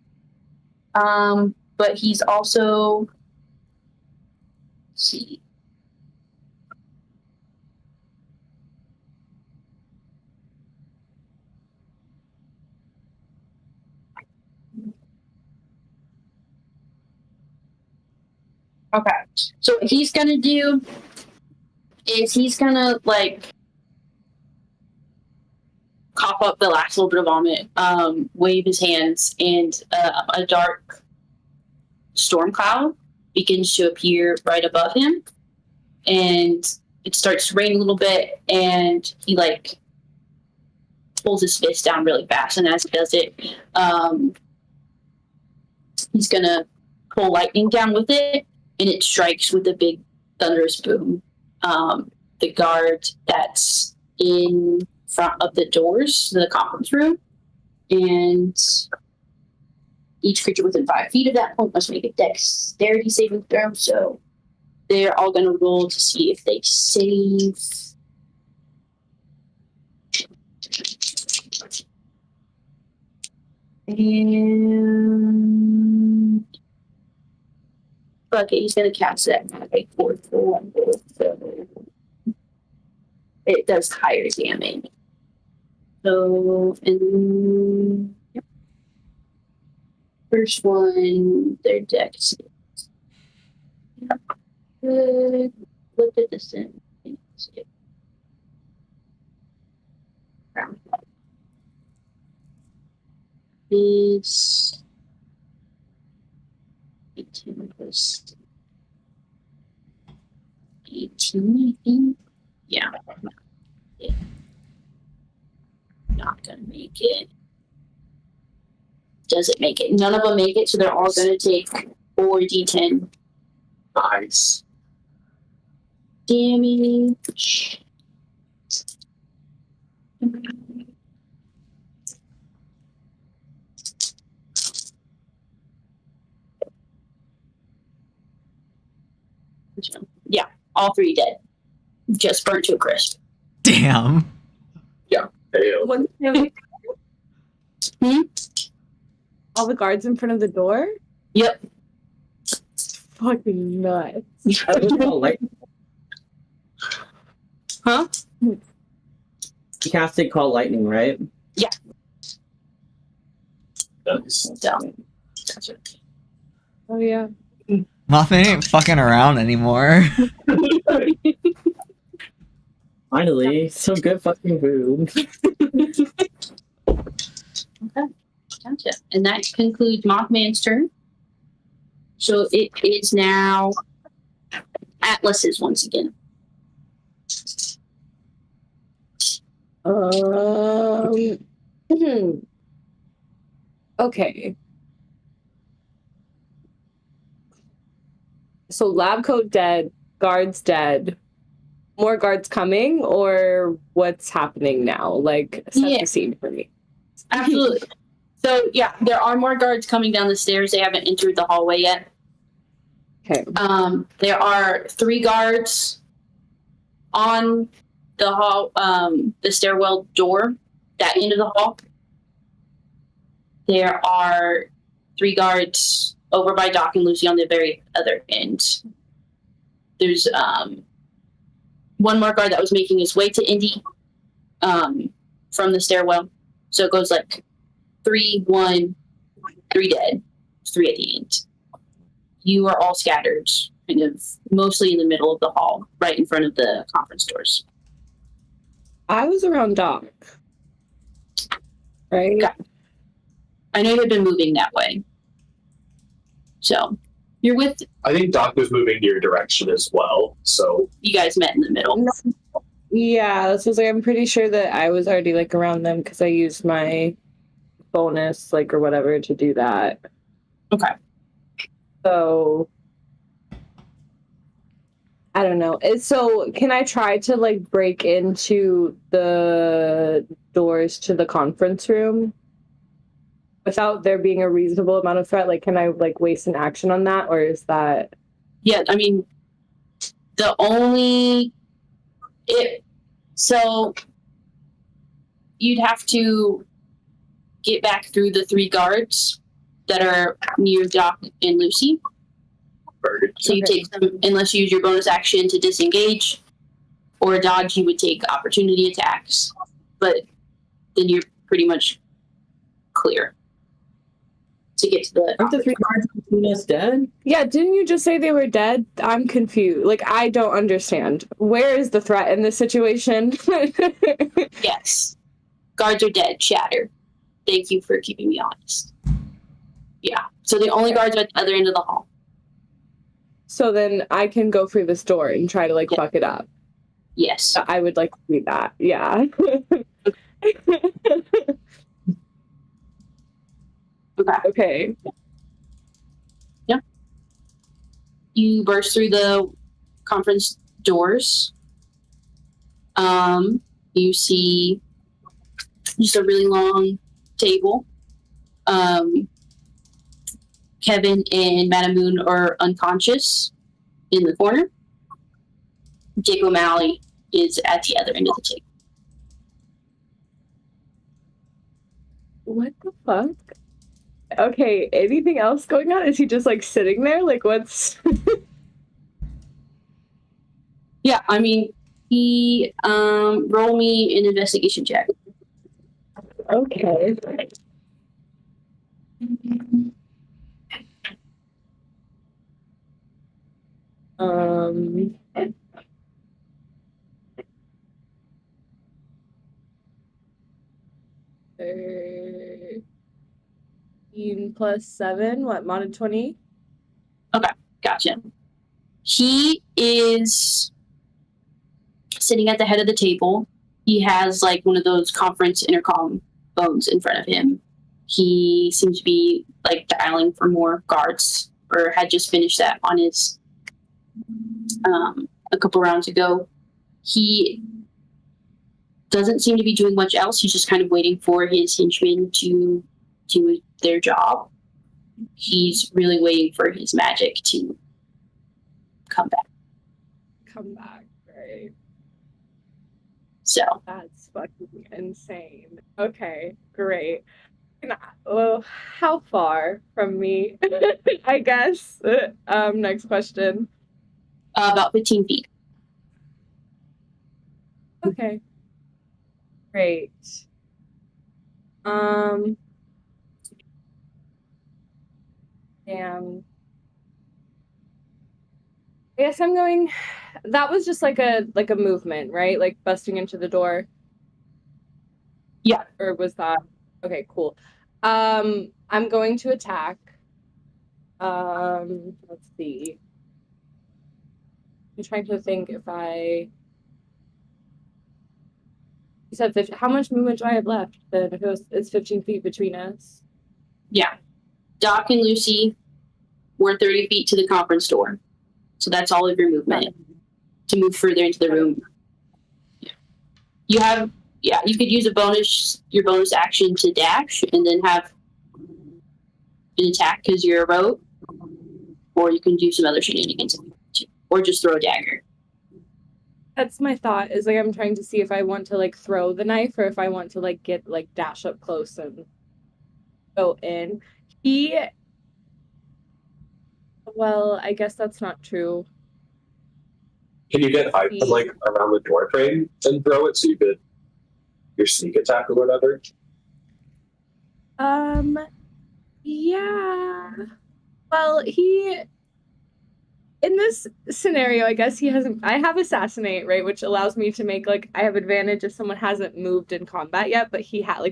But he's also, let's see. Okay, so what he's gonna do is he's gonna like cough up the last little bit of vomit, wave his hands, and a dark storm cloud begins to appear right above him, and it starts to rain a little bit, and he like pulls his fist down really fast, and as he does it, he's gonna pull lightning down with it, and it strikes with a big thunderous boom. The guard that's in front of the doors to the conference room, and each creature within 5 feet of that point must make a dexterity saving throw. So they're all going to roll to see if they save. And okay, he's going to cast that. Okay, 4 for 1. So it does higher damage. So, and yep. First one, their dex. Yep. Good. Look at this in. Is 18 plus 18, I think. Yeah. Not gonna make it. Does it make it? None of them make it, so they're all gonna take 4d10 Nice. damage. Yeah, all 3 dead. Just burnt to a crisp. Damn. Damn. One all the guards in front of the door? Yep. It's fucking nuts. That was called lightning. Huh? You casted Call Lightning, right? Nice. Dumb. Oh yeah. Mothman ain't fucking around anymore. Finally, some good fucking food. Okay, gotcha. And that concludes Mothman's turn. So it is now Atlas's once again. Okay. So lab coat dead, guards dead. More guards coming, or what's happening now? Like, set Yeah. the scene for me. Absolutely. So yeah, there are more guards coming down the stairs. They haven't entered the hallway yet. Okay. There are 3 guards on the hall, the stairwell door, that end of the hall. There are 3 guards over by Doc and Lucy on the very other end. There's one more guard that was making his way to Indy from the stairwell. So it goes like 3, 1, 3 dead, 3 at the end. You are all scattered, kind of mostly in the middle of the hall, right in front of the conference doors. I was around Doc. Right? Okay. I know you've been moving that way. So you're with, I think Doc was moving your direction as well, so you guys met in the middle. Yeah, so like I'm pretty sure that I was already like around them because I used my bonus, like or whatever, to do that. Okay. So I don't know. So can I try to like break into the doors to the conference room without there being a reasonable amount of threat? Like, can I like waste an action on that, or is that? Yeah, I mean, So you'd have to get back through the 3 guards that are near Doc and Lucy. So you take them, unless you use your bonus action to disengage or dodge, you would take opportunity attacks. But then you're pretty much clear to get to the. Aren't the 3 guards between us dead? Yeah, didn't you just say they were dead? I'm confused. Like, I don't understand. Where is the threat in this situation? Yes. Guards are dead. Shatter. Thank you for keeping me honest. Yeah. So the only guards are at the other end of the hall. So then I can go through this door and try to, like, fuck it up. Yes. I would like to do that. Yeah. Okay. Yeah. You burst through the conference doors. You see just a really long table. Kevin and Madam Moon are unconscious in the corner. Dick O'Malley is at the other end of the table. What the fuck? Okay, anything else going on? Is he just, like, sitting there? Like, what's... Yeah, I mean, he, roll me an investigation check. Okay. Um... 13 plus 7, what, modded 20? Gotcha. He is sitting at the head of the table. He has like one of those conference intercom phones in front of him. He seems to be like dialing for more guards, or had just finished that on his a couple rounds ago. He doesn't seem to be doing much else. He's just kind of waiting for his henchmen to do their job. He's really waiting for his magic to come back. Right. So That's fucking insane. Okay, great. Well, how far from me? I guess. Next question. about 15 feet. Okay. Great. Damn. I guess I'm going. That was just like a movement, right? Like busting into the door. Yeah. Or was that okay? Cool. I'm going to attack. Let's see. I'm trying to think if I. You said 50, how much movement do I have left? Then if it's 15 feet between us. Yeah. Doc and Lucy were 30 feet to the conference door. So that's all of your movement to move further into the room. You have, you could use your bonus action to dash and then have an attack because you're a rogue. Or you can do some other shenanigans. Or just throw a dagger. That's my thought, is like I'm trying to see if I want to like throw the knife or if I want to like get like dash up close and go in. Well, I guess that's not true. Can you get height from like around the door frame and throw it so you could your sneak attack or whatever? Yeah. Well, in this scenario, I guess I have assassinate, right, which allows me to make like I have advantage if someone hasn't moved in combat yet, but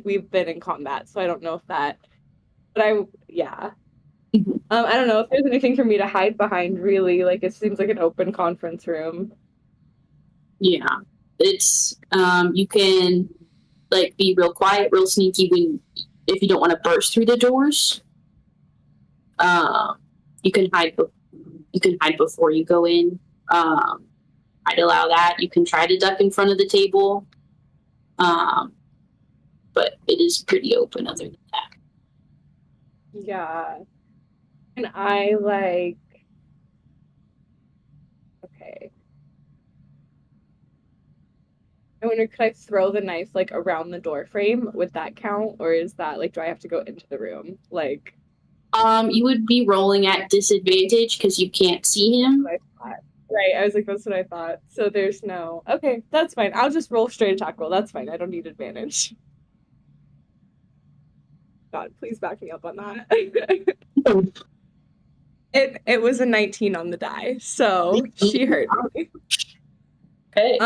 we've been in combat, so I don't know if that. But I don't know if there's anything for me to hide behind. Really, like it seems like an open conference room. Yeah, it's you can like be real quiet, real sneaky if you don't want to burst through the doors. You can hide. You can hide before you go in. I'd allow that. You can try to duck in front of the table, but it is pretty open. Other than that, yeah. And I like. Okay. I wonder, could I throw the knife like around the door frame? Would that count, or is that like, do I have to go into the room? Like, You would be rolling at disadvantage because you can't see him. what I thought. Right, I was like, that's what I thought. So there's no. Okay, that's fine. I'll just roll straight attack roll. That's fine. I don't need advantage. God, please back me up on that. It was a 19 on the die, so she hurt me. Okay.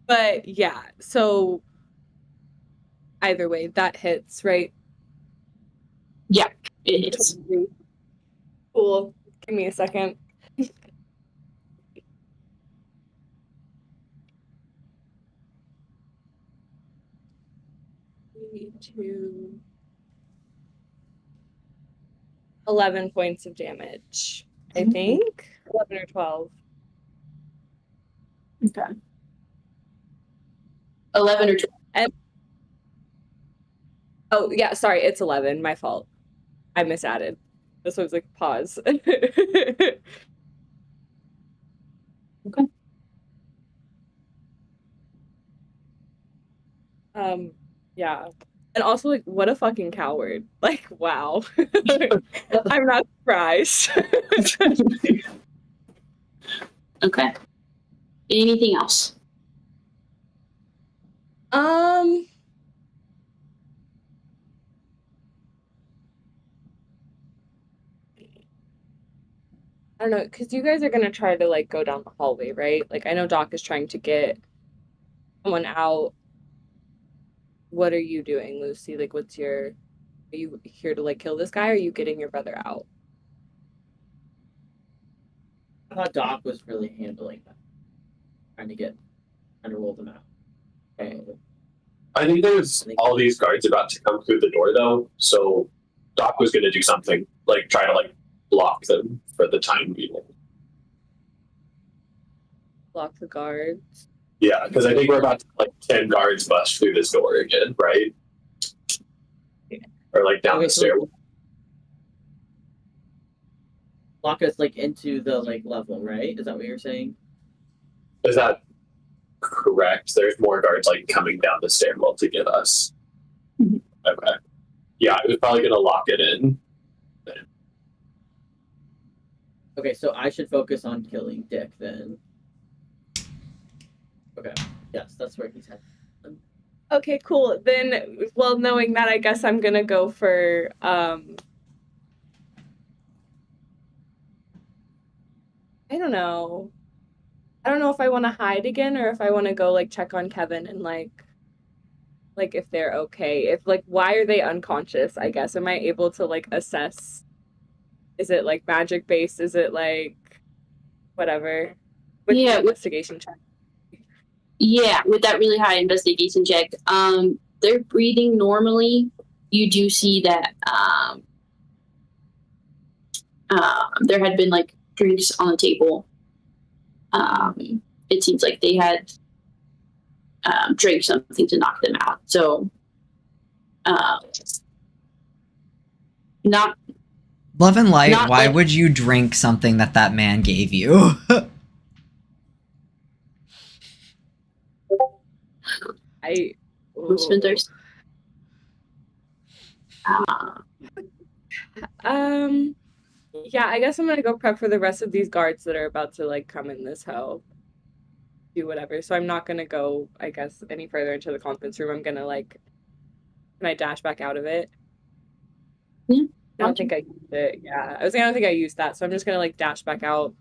But yeah, so either way, that hits, right? Yeah, it is. Cool. Give me a second. To 11 points of damage, I think. 11 or 12. Okay. 11 or 12. Oh, yeah, sorry, it's 11. My fault. I misadded. This was like pause. Okay. Yeah. And also, like, what a fucking coward. Like, wow. I'm not surprised. Okay. Anything else? I don't know, because you guys are gonna try to like go down the hallway, right? Like, I know Doc is trying to get someone out. What are you doing, Lucy? Like, are you here to like kill this guy, or are you getting your brother out? I thought Doc was really handling that, trying to roll them out. Okay. I think there's all these guards about to come through the door, though. So Doc was going to do something, like try to like block them for the time being. Block the guards. Yeah, because I think we're about to like 10 guards bust through this door again, right? Or like down the stairwell. Block us like into the like level, right? Is that what you're saying? Is that correct? There's more guards like coming down the stairwell to get us. Mhm. Okay. Yeah, I was probably gonna lock it in. Okay, so I should focus on killing Dick then. Okay. Yes, that's where he's at. Okay, cool. Then, well, knowing that, I guess I'm gonna go for I don't know. I don't know if I want to hide again or if I want to go like check on Kevin and like if they're okay. If like why are they unconscious, I guess. Am I able to like assess, is it like magic based? Is it like whatever? With the investigation check. Yeah, with that really high investigation check. They're breathing normally. You do see that there had been like drinks on the table. It seems like they had drank something to knock them out. So, not Love and light, Not why like- would you drink something that man gave you? Spinders. Yeah, I guess I'm gonna go prep for the rest of these guards that are about to like come in this hell. Do whatever. So I'm not gonna go, I guess, any further into the conference room. I'm gonna like, can I dash back out of it? Yeah. I don't think I used it. Yeah. I was like, I don't think I used that. So I'm just gonna like dash back out.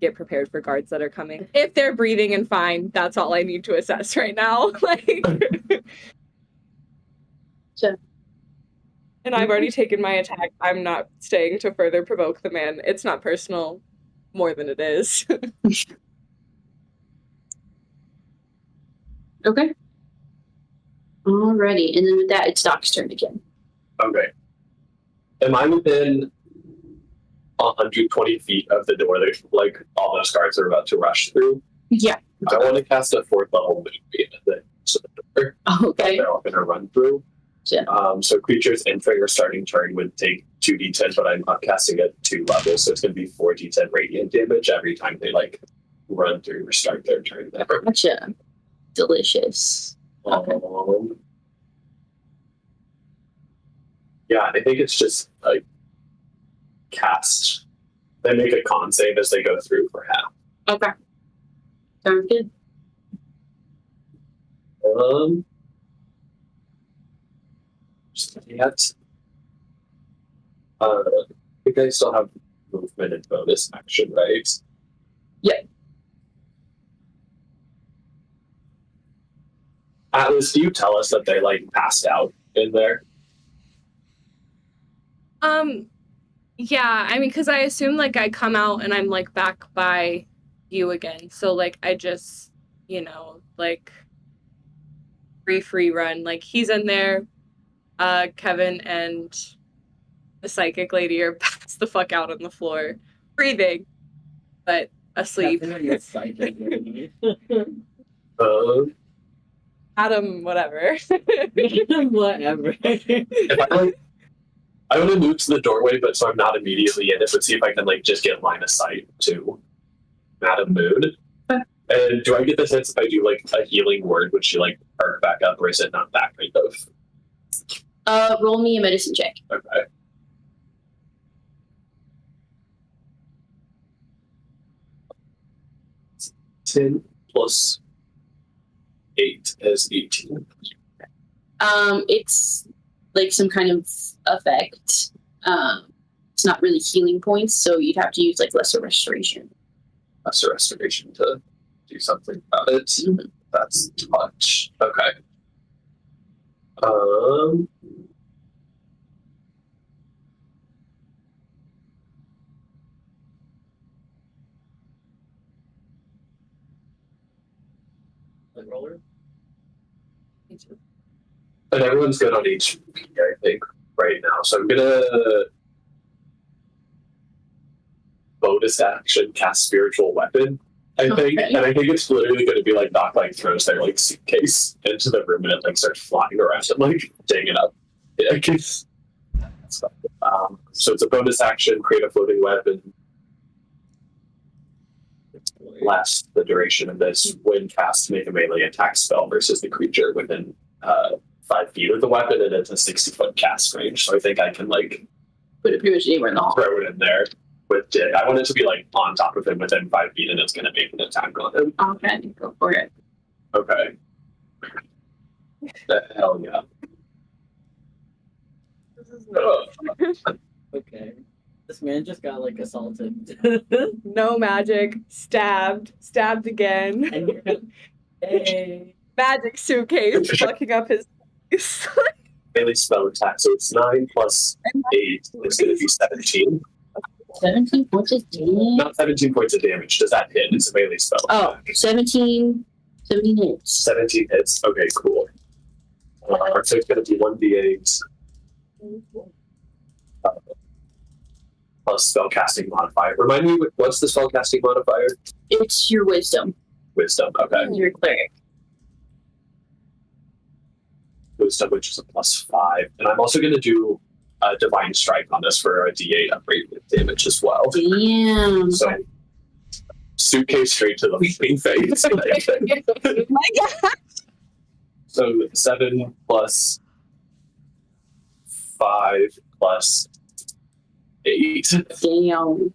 Get prepared for guards that are coming. If they're breathing and fine, that's all I need to assess right now. Like Sure. And I've already taken my attack. I'm not staying to further provoke the man. It's not personal more than it is. Okay. Alrighty, and then with that, it's Doc's turn again. Okay. Am I within 120 feet of the door that like all those guards are about to rush through? Yeah. I want to cast a 4th level movement at the door Okay. they're all going to run through. Yeah. So creatures entering or starting turn would take 2d10, but I'm casting at 2 levels, so it's going to be 4d10 radiant damage every time they like run through or start their turn there. Gotcha. Delicious. Yeah, I think it's just like cast. They make a con save as they go through for half. Okay. Sounds good. Just yet. I think I still have movement and bonus action, right? Yeah. Atlas, do you tell us that they like passed out in there? Yeah, I mean, because I assume like I come out and I'm like back by you again. So like I just, like free run. Like he's in there. Kevin and the psychic lady are passed the fuck out on the floor, breathing, but asleep. Psychic lady. Adam, whatever. Whatever. I want to move to the doorway, but so I'm not immediately in it, but see if I can like just get line of sight to Madam Moon. And do I get the sense if I do like a healing word, would she like perk back up, or is it not that kind of? Roll me a medicine check. Okay. +10 +8 is 18. It's like some kind of effect. It's not really healing points, so you'd have to use like lesser restoration. Lesser restoration to do something about it. Mhm. That's touch. Okay. Roller? And everyone's good on HP, I think, right now. So I'm gonna bonus action cast spiritual weapon, I think. Okay. And I think it's literally gonna be like Doc like throws their like suitcase into the room and it like starts flying around and like dang it up. Yeah, so it's a bonus action, create a floating weapon. Lasts the duration of this. When cast, make a melee attack spell versus the creature within 5 feet of the weapon, and it's a 60-foot cast range. So I think I can like Put it pretty much anywhere in the hall. throw it in there with Dig. I want it to be like on top of him within 5 feet, and it's going to make an attack on him. Okay, go for it. Okay. The hell yeah. Okay. This man just got like assaulted. No magic. Stabbed again. And you're hey. Magic suitcase fucking up his face. Melee spell attack. So it's 9 plus 8 is going to be 17. 17 points of damage. Not 17 points of damage. Does that hit? It's a melee spell. Oh, attack. 17 hits. 17 hits. Okay, cool. So it's going to be 1d8 plus spellcasting modifier. Remind me, what's the spellcasting modifier? It's your wisdom. Wisdom. Okay. Your cleric. Wisdom, which is a +5. And I'm also going to do a divine strike on this for a d8 upgrade with damage as well. Damn. So suitcase straight to the leaping face. My God. So 7 plus 5 plus 8. Damn.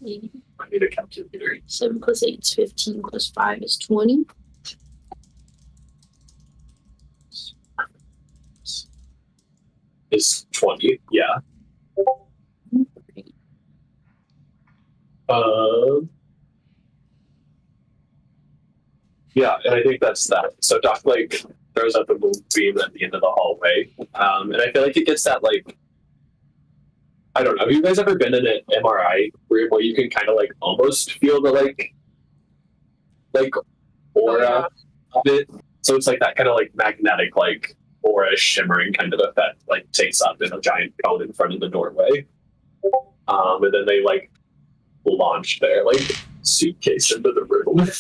I need a calculator. 7 plus 8 is 15 plus 5 is 20. Is 20, yeah. Yeah, and I think that's that. So Doc like throws up a moonbeam at the end of the hallway, and I feel like it gets that like, I don't know. Have you guys ever been in an MRI room where you can kind of like almost feel the like aura of it? So it's like that kind of like magnetic like aura shimmering kind of effect like takes up in a giant cone in front of the doorway, and then they like launch their like suitcase into the room, and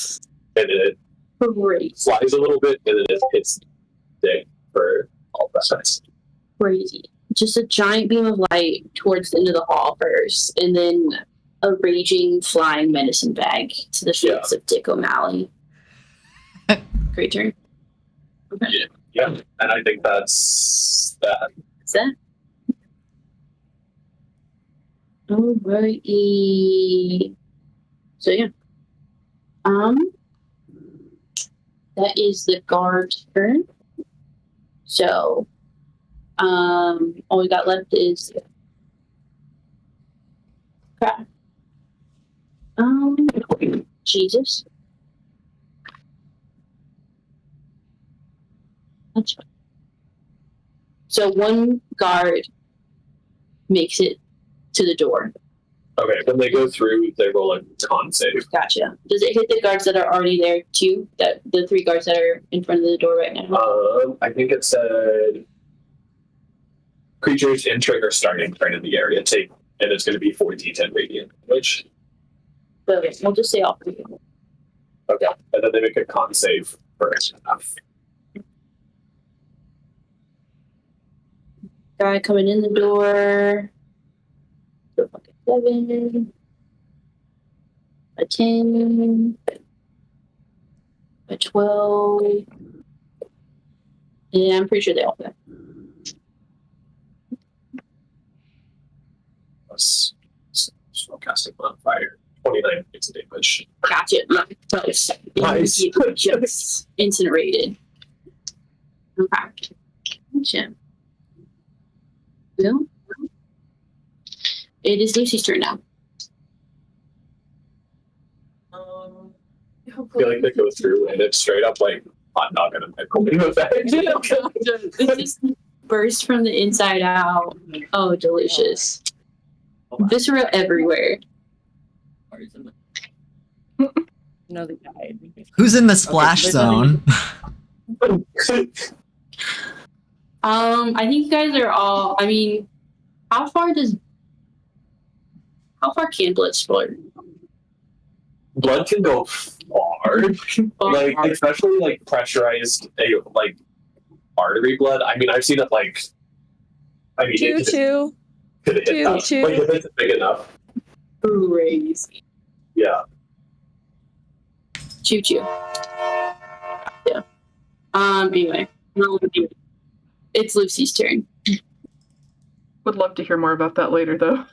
it Great. flies a little bit, and then it hits Dick for all the sides. Crazy. Just a giant beam of light towards the end of the hall first, and then a raging flying medicine bag to the face of Dick O'Malley. Great turn. Okay. Yeah, and I think that's that. Is that? Alrighty. So yeah. That is the guard's turn. So all we got left is crap. Jesus. That's fine. So one guard makes it to the door. Okay, when they go through, they roll a con save. Gotcha. Does it hit the guards that are already there too? That the 3 guards that are in front of the door right now? I think it said creatures entering or starting right in the area take, and it's going to be 4d10 radiant damage. Okay, we'll just say all 3. Okay, and then they make a con save first. Guy coming in the door. 7. A 10. A 12. Yeah, I'm pretty sure they all fail. Plus spellcasting modifier. 29 points of damage. Gotcha. Nice. Nice. Just incinerated. Okay. Gotcha. Well, it is Lucy's turn now. I feel like they go through and it's straight up like hot dog and a pickle effect. It just burst from the inside out. Oh, delicious. Viscera everywhere. No, they died. Who's in the splash zone? I think you guys are all. I mean, how far can blood splurt? Blood can go far, like especially like pressurized like artery blood. I mean, I've seen it like. I mean, Choo choo. Like if it's big enough. Crazy. Yeah. Choo choo. Yeah. Anyway, it's Lucy's turn. Would love to hear more about that later, though.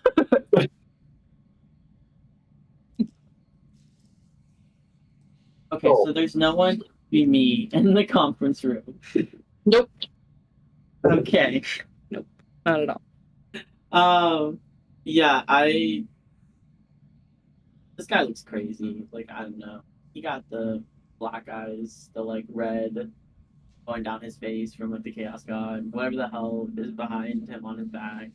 Okay, so there's no one be me in the conference room. Nope. Okay. Nope. Not at all. Yeah, this guy looks crazy. Like, I don't know. He got the black eyes, the like red going down his face from like the Chaos God, whatever the hell is behind him on his back.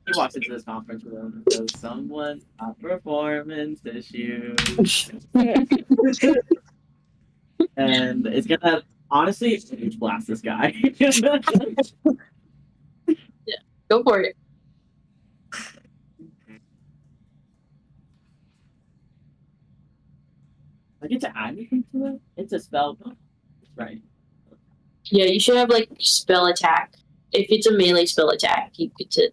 He walks into this conference room and goes, "Someone's got performance issues." And it's gonna honestly huge blast this guy. Go for it. I get to add anything to it? It's a spell. Right. Yeah, you should have like spell attack. If it's a melee spell attack, you get to.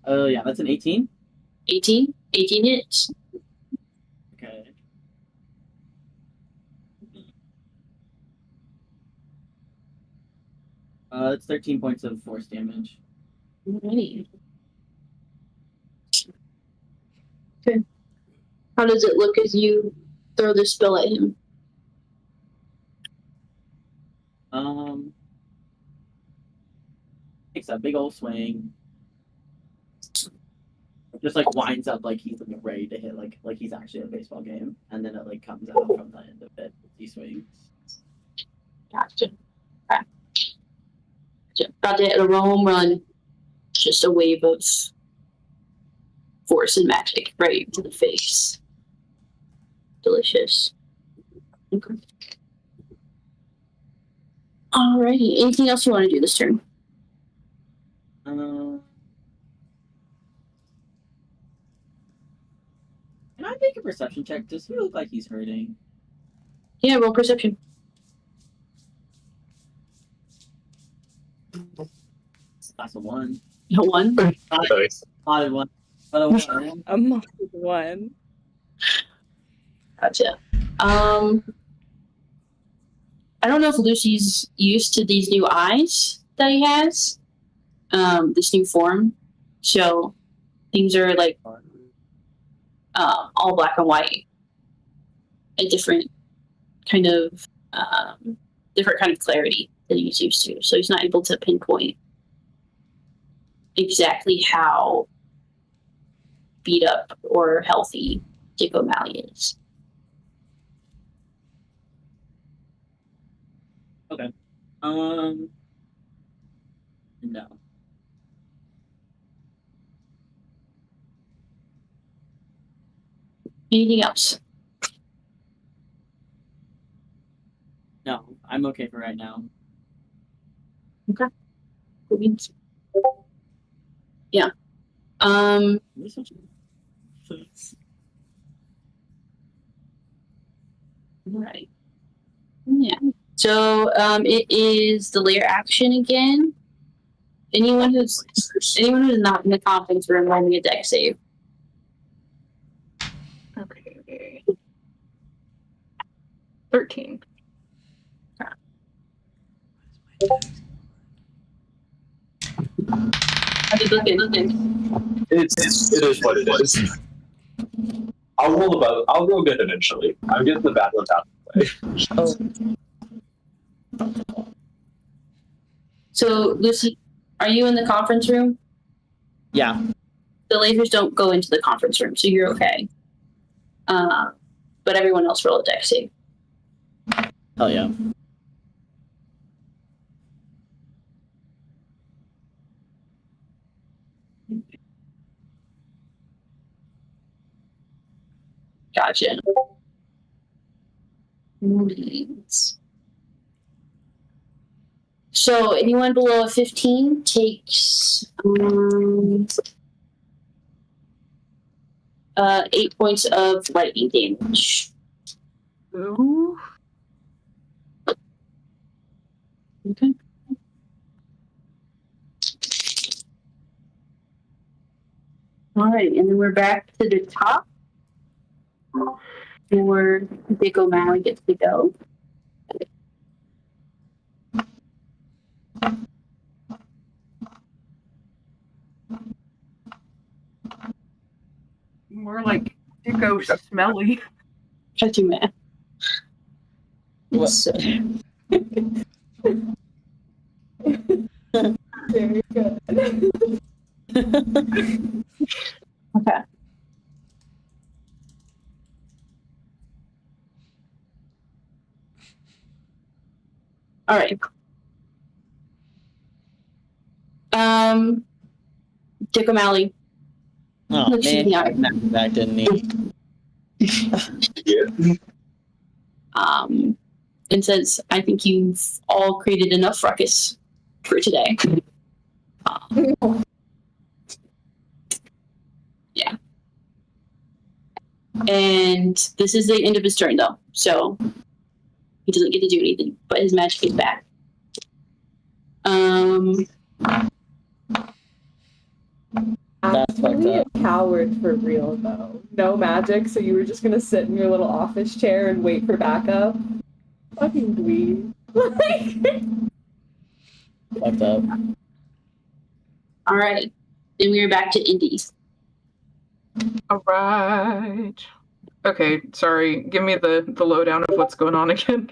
Oh yeah, that's an 18. 18? 18 hits. Okay. It's 13 points of force damage. Alrighty. Okay. How does it look as you throw the spell at him? Takes a big old swing. Just like winds up like he's like ready to hit like he's actually at a baseball game, and then it like comes out from the end of it. He swings. Gotcha. Okay. Gotcha. About to hit a home run. Just a wave of force and magic right to the face. Delicious. Okay. Alrighty. Anything else you want to do this turn? Can I make a perception check? Does he look like he's hurting? Yeah, roll perception. That's a 1. A 1? Nice. Modded one. But a one. A modded one. Gotcha. I don't know if Lucy's used to these new eyes that he has. This new form. So things are like all black and white. A different kind of clarity than he's used to. So he's not able to pinpoint exactly how beat up or healthy Dick O'Malley is. Okay. No. Anything else? No, I'm okay for right now. Yeah. Right. Yeah. So it is the layer action again. Anyone who's not in the conference room, roll me a deck save. Okay. 13. How did you look in? It is what it is. I'll roll good eventually. I'm getting the bad ones out of the way. So Lucy, are you in the conference room? Yeah. The lasers don't go into the conference room, so you're okay. But everyone else roll a deck save. Hell yeah. Gotcha. Needs. So anyone below a 15 takes 8 points of lightning damage. Ooh. Okay. All right, and then we're back to the top. Before Dick O'Malley gets to go. More like Dicko smelly. Shut you, man. What? Very good. Okay. All right. Dick O'Malley. Oh Looks you in the eye. man, back didn't he? Yeah. And says, I think you've all created enough ruckus for today. Yeah. And this is the end of his turn, though. So he doesn't get to do anything, but his magic is back. That's fucked Actually, a up. coward for real, though. No magic, so you were just gonna sit in your little office chair and wait for backup. Fucking dweeb. Fucked up. All right. Then we are back to Indies. All right. Okay, sorry. Give me the lowdown of what's going on again.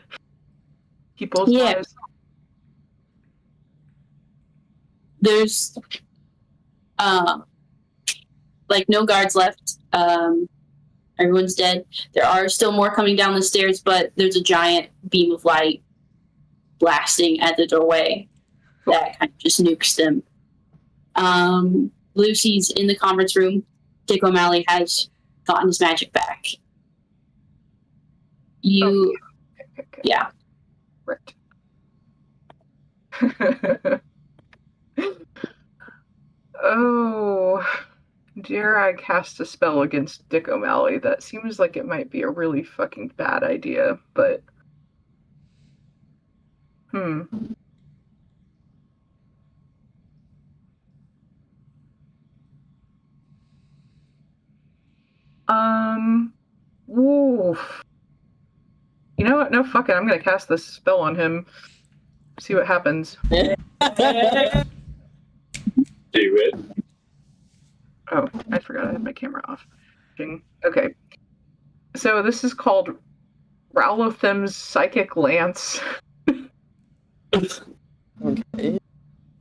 People's Yeah. eyes. There's like no guards left. Everyone's dead. There are still more coming down the stairs, but there's a giant beam of light blasting at the doorway that kind of just nukes them. Lucy's in the conference room. Dick O'Malley has gotten his magic back. You, Okay. yeah. Right. Oh, dare I cast a spell against Dick O'Malley? That seems like it might be a really fucking bad idea, but... what? No, fuck it. I'm gonna cast this spell on him. See what happens. Do it. Oh, I forgot I had my camera off. Okay. So this is called Rowlothim's Psychic Lance. Okay.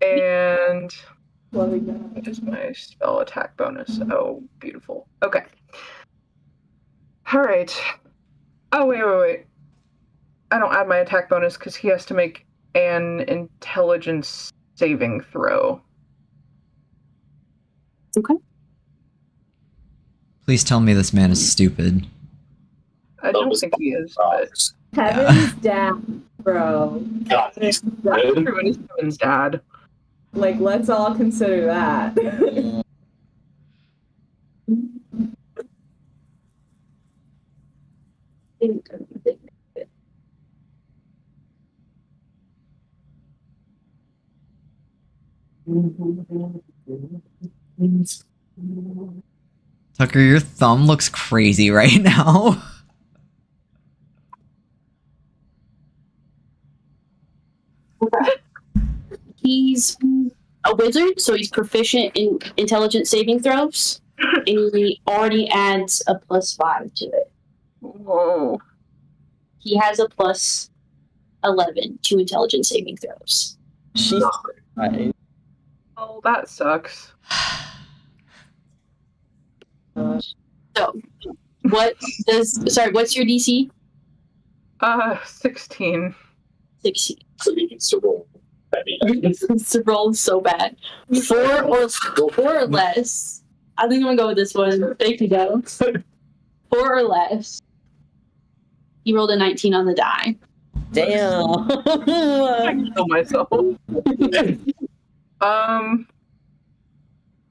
And what is my spell attack bonus? Oh, beautiful. Okay. Alright. Oh, wait. I don't add my attack bonus because he has to make an intelligence saving throw. Okay. Please tell me this man is stupid. I don't think he is, but Kevin's dad, bro. God, he's that's good. true. It is Kevin's dad. Like, let's all consider that. Tucker, your thumb looks crazy right now. He's a wizard, so he's proficient in intelligence saving throws, and he already adds a +5 to it. Whoa. He has a +11 to intelligence saving throws. She's fine. Oh, that sucks. So, what's your DC? 16. 16. So he needs to roll. The roll is so bad. 4 or less. I think I'm gonna go with this one. Thank you, though. 4 or less. He rolled a 19 on the die. Damn. I kill myself.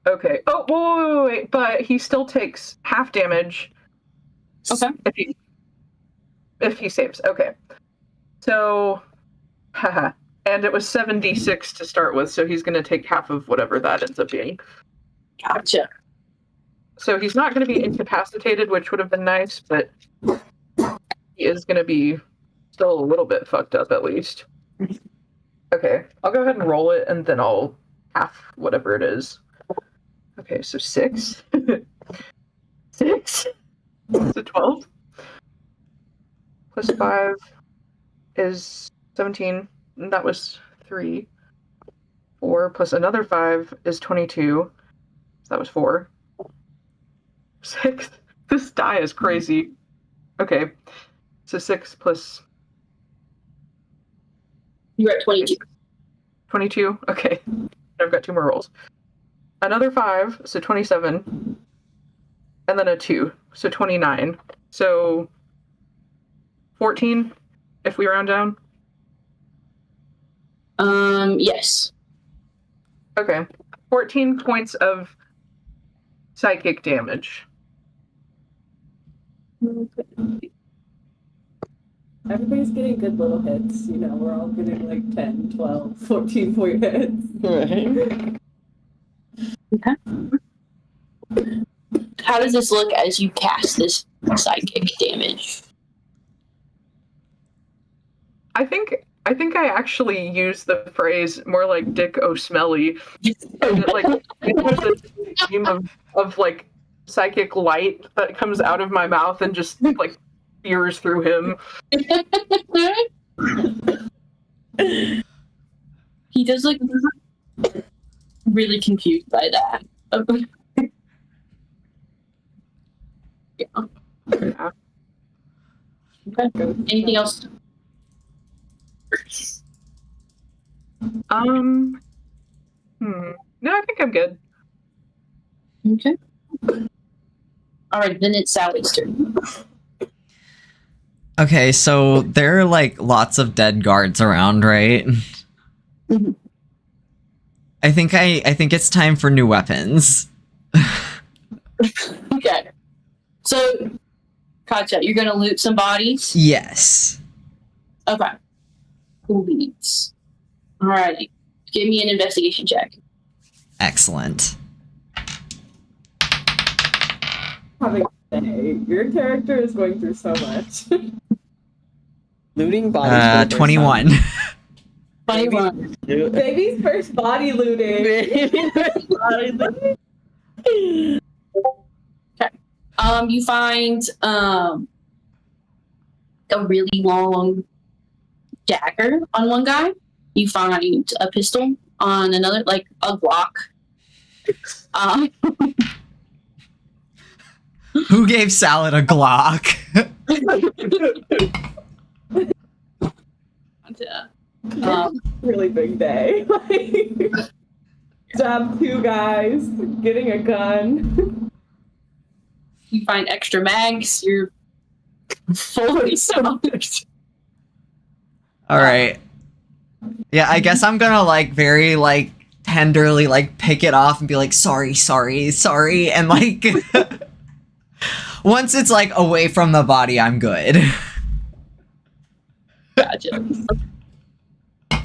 Okay. Oh, wait. But he still takes half damage. Okay. If he saves. Okay. So, haha. And it was 7d6 to start with, so he's going to take half of whatever that ends up being. Gotcha. So he's not going to be incapacitated, which would have been nice, but he is going to be still a little bit fucked up at least. Okay, I'll go ahead and roll it, and then I'll half whatever it is. Okay, so 6. 6? So 12. Plus 5 is 17. And that was 3. 4 plus another 5 is 22. So that was 4. 6. This die is crazy. Okay. So 6 plus... You're at 22. 22? Okay. I've got 2 more rolls. Another 5, so 27. And then a 2, so 29. So 14, if we round down. Yes. Okay. 14 points of psychic damage. Everybody's getting good little hits, you know, we're all getting like 10, 12, 14 point hits. Right. Okay. How does this look as you cast this psychic damage? I think I actually use the phrase more like Dick O'Smelly. Like there's a beam of like psychic light that comes out of my mouth and just like spears through him. He does look really confused by that. Yeah. Yeah. Okay. Anything else? No, I think I'm good. Okay. All right, then it's Sally's turn. Okay, so there are like lots of dead guards around, right? Mhm. I think it's time for new weapons. Okay. So, Katja, you're gonna loot some bodies? Yes. Okay. Cool beats. Alrighty. Give me an investigation check. Excellent. Having a day. Your character is going through so much. Looting bodies. For the first 21. time. 21. Baby's first body looting. You find a really long dagger on one guy. You find a pistol on another, like a Glock. Who gave Salad a Glock? Really big day. Like, stab 2 guys, getting a gun. You find extra mags. You're fully smoked. All right. Yeah, I guess I'm gonna like very like tenderly like pick it off and be like sorry, and like once it's like away from the body, I'm good. Gotcha.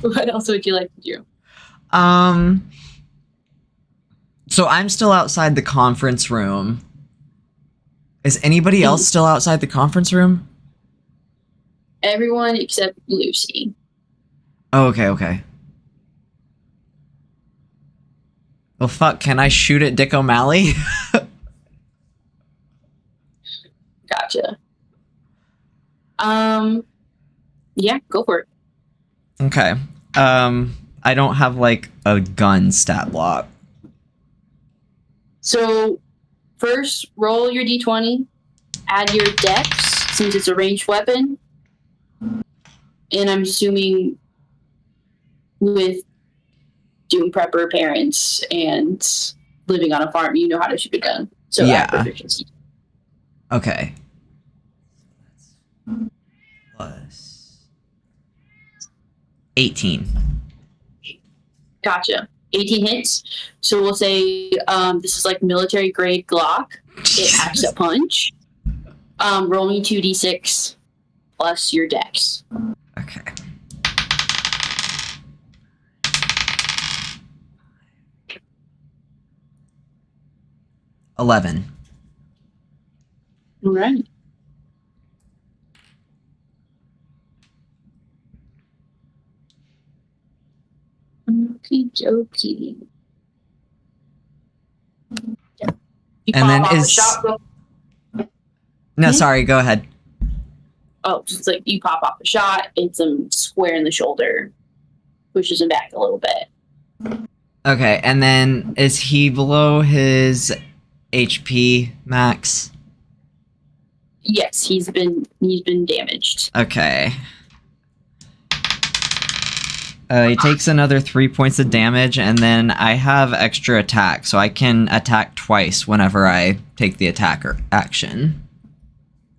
What else would you like to do? So I'm still outside the conference room. Is anybody else still outside the conference room? Everyone except Lucy. Oh, okay. Well, fuck, can I shoot at Dick O'Malley? Gotcha. Yeah, go for it. Okay. I don't have like a gun stat block. So, first, roll your d20, add your dex, since it's a ranged weapon. And I'm assuming with doing prepper parents and living on a farm, you know how to shoot a gun. So, Yeah. add proficiency. Okay. Plus 18. Gotcha. 18 hits. So, we'll say this is like military grade Glock. It packs a punch. Roll me 2d6 plus your dex. Okay. $11. All right. Okie dokie. And then is- No, sorry, go ahead. Oh, just like you pop off a shot, hits him square in the shoulder, pushes him back a little bit. Okay, and then is he below his HP max? Yes, he's been damaged. Okay. He takes another 3 points of damage, and then I have extra attack, so I can attack twice whenever I take the attacker action.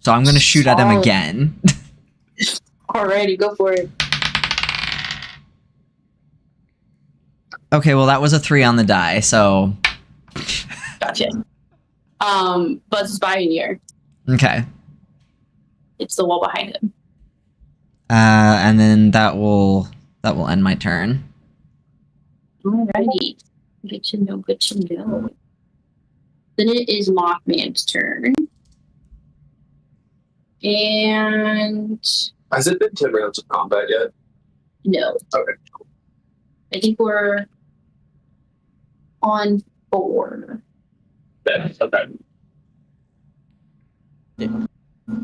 So I'm gonna shoot at him again. Alrighty, go for it. Okay, well that was a 3 on the die, so... Gotcha. Buzz is by in here. Okay. It's the wall behind him. And then that will end my turn. Alrighty. Good to know, good to know. Then it is Mothman's turn. And Has it been 10 rounds of combat yet? no. Okay. I think we're on 4 Then, okay.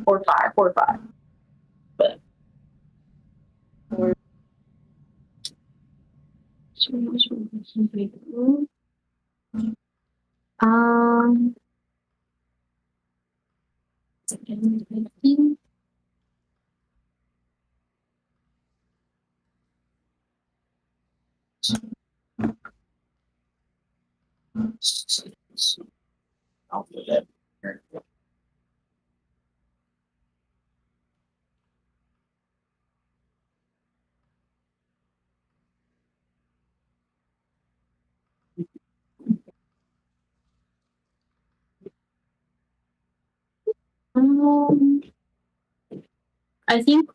or 5. 4 or 5. But I'll do that. I think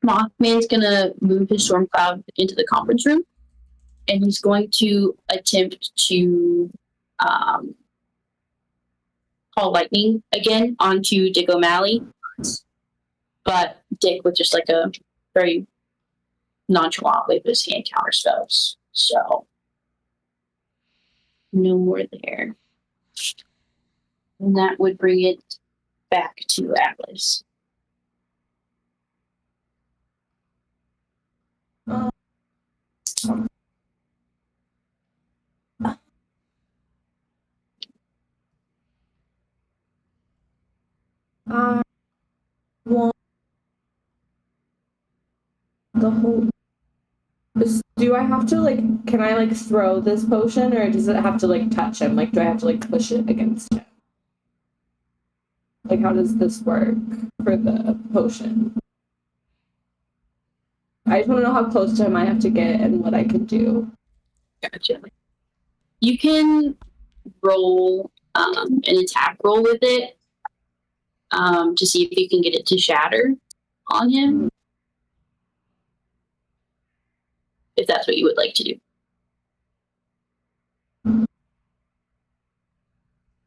Mothman's gonna move his storm cloud into the conference room, and he's going to attempt to call lightning again onto Dick O'Malley. But Dick with just like a very nonchalant way with his hand counter spells. So no more there. And that would bring it back to Atlas. Want the whole. Do I have to like? Can I like throw this potion, or does it have to like touch him? Like, do I have to like push it against him? Like, how does this work for the potion? I just want to know how close to him I have to get and what I can do. Gotcha. You can roll an attack roll with it to see if you can get it to shatter on him. If that's what you would like to do.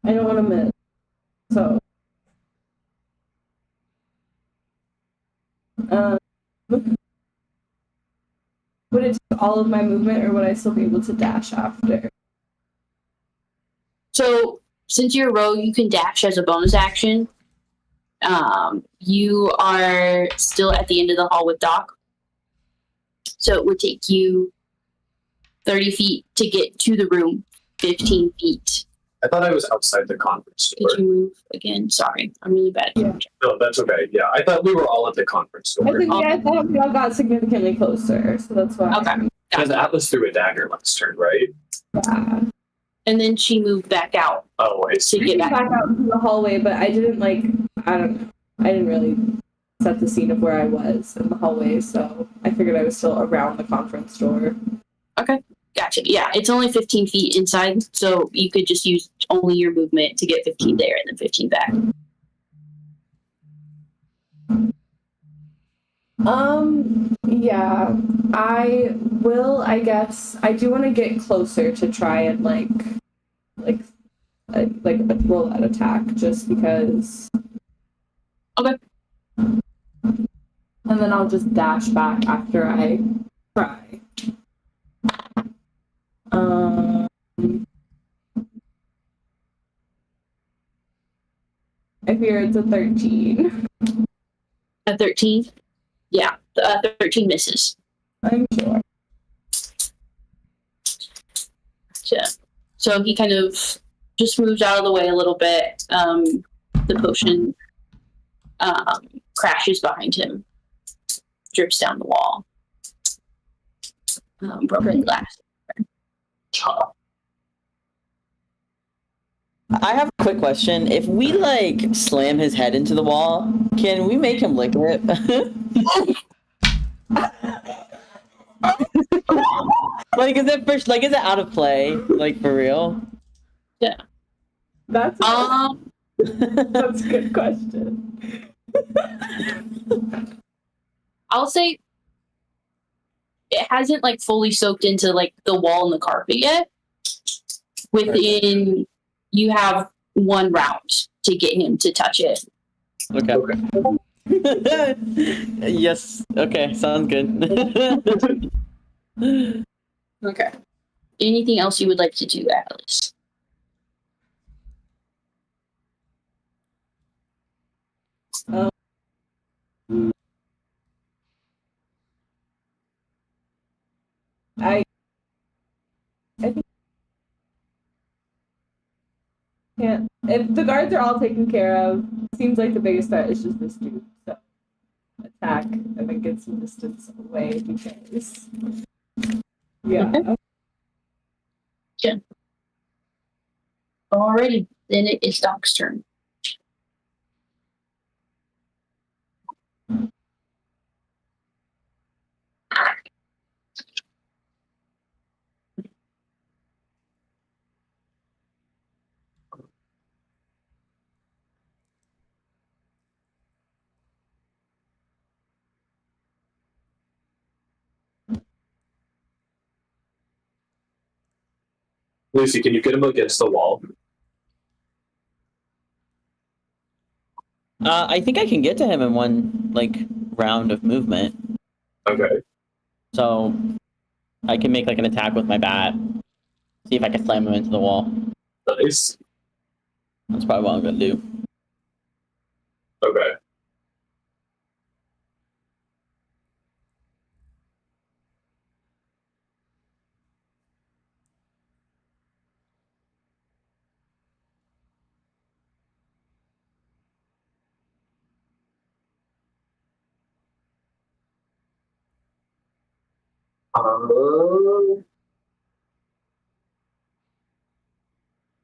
I don't want to miss. So. Would it take all of my movement, or would I still be able to dash after? So, since you're a rogue, you can dash as a bonus action. You are still at the end of the hall with Doc. So it would take you 30 feet to get to the room, 15 feet. I thought I was outside the conference door. Did you move again? Sorry, I'm really bad. Yeah. No, that's okay. Yeah, I thought we were all at the conference door. I thought we all got significantly closer, so that's why. Okay. Because Atlas threw a dagger last turn, right? Yeah. And then she moved back out Oh, I to see. get Back back. out into the hallway, but I didn't like. I don't know. I didn't really set the scene of where I was in the hallway, so I figured I was still around the conference door. Okay. Gotcha. Yeah, it's only 15 feet inside, so you could just use only your movement to get 15 there and then 15 back. Yeah, I will. I guess I do want to get closer to try and like roll that attack, just because. Okay. And then I'll just dash back after I try. I fear it's a 13. A 13? Yeah, 13 misses. I'm sure. Gotcha. So he kind of just moves out of the way a little bit. The potion crashes behind him, drips down the wall. Broken glass. I have a quick question. If we like slam his head into the wall, can we make him lick it? Like, is it out of play? Like, for real? Yeah. That's that's a good question. I'll say it hasn't like fully soaked into like the wall and the carpet yet. Within, you have one route to get him to touch it. Okay. Yes. Okay. Sounds good. Okay. Anything else you would like to do, Alice? I think can't. If the guards are all taken care of, seems like the biggest threat is just this dude. So attack and then get some distance away because yeah. Okay. Yeah. Alrighty, then it is Doc's turn. Lucy, can you get him against the wall? I think I can get to him in one round of movement. Okay. So I can make an attack with my bat. See if I can slam him into the wall. Nice. That's probably what I'm gonna do. Okay.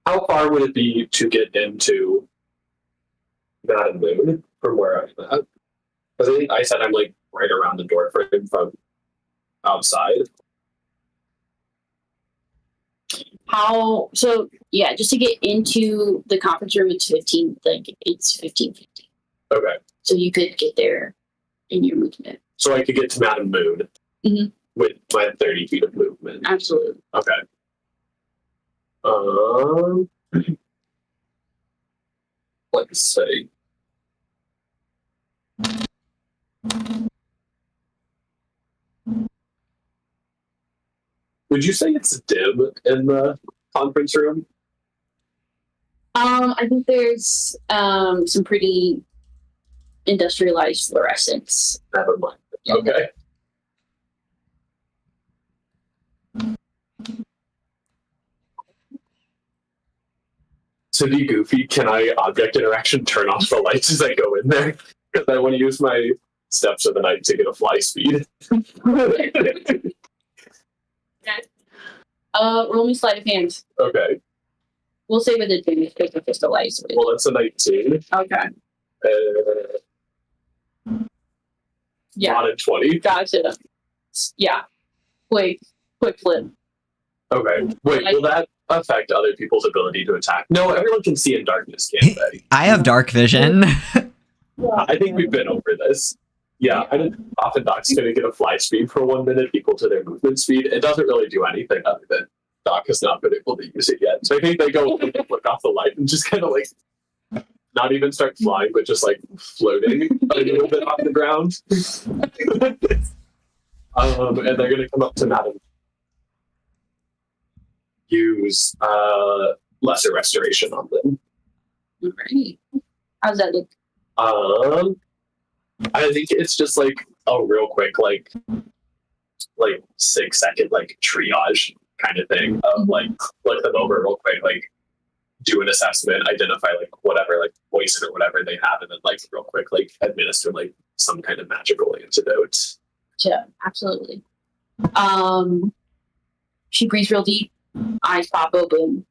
How far would it be to get into Mad Moon from where I'm at? Because I think I said I'm right around the door frame from outside. Just to get into the conference room, it's 15. It's 15:50. Okay. So you could get there in your movement. So I could get to Mad Moon with my 30 feet of movement. Absolutely. Okay. Let's see. Would you say it's dim in the conference room? I think there's some pretty industrialized fluorescence. Never mind. Okay. To be goofy, can I object interaction turn off the lights as I go in there? Because I want to use my steps of the night to get a fly speed. Roll me sleight of hand. Okay. We'll say with advantage because it's just a light. Well, that's a 19. Okay. Yeah. Not a 20. Gotcha. Yeah. Quick flip. Okay. Wait, will that affect other people's ability to attack? No, everyone can see in darkness, can't they? I have dark vision. I think we've been over this. Yeah, I didn't. Often Doc's going to get a fly speed for 1 minute equal to their movement speed. It doesn't really do anything other than Doc has not been able to use it yet. So I think they go flick off the light and just kind of not even start flying, but just floating a little bit off the ground. And they're going to come up to Madam. Use lesser restoration on them. Alright. How's that look? I think it's just a real quick 6 second triage kind of thing of look them over real quick, do an assessment, identify whatever poison or whatever they have, and then real quick administer some kind of magical antidote. Yeah, absolutely. She breathes real deep, eyes pop open.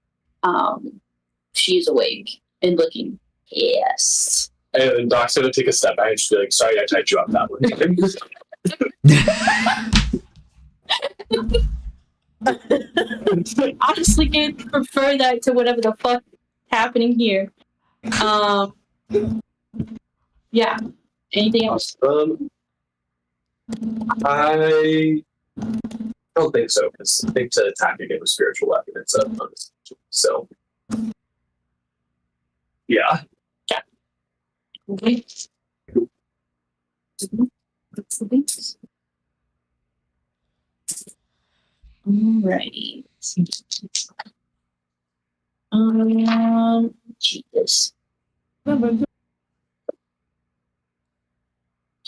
She is awake and looking pissed. And Doc's gonna take a step back and just be sorry I tied you up that way. Honestly, kid, prefer that to whatever the fuck happening here. Yeah. Anything else? I don't think so, because I think to attack again with spiritual weapon, it's a bonus. So, yeah. Okay. Alrighty. Jesus. Do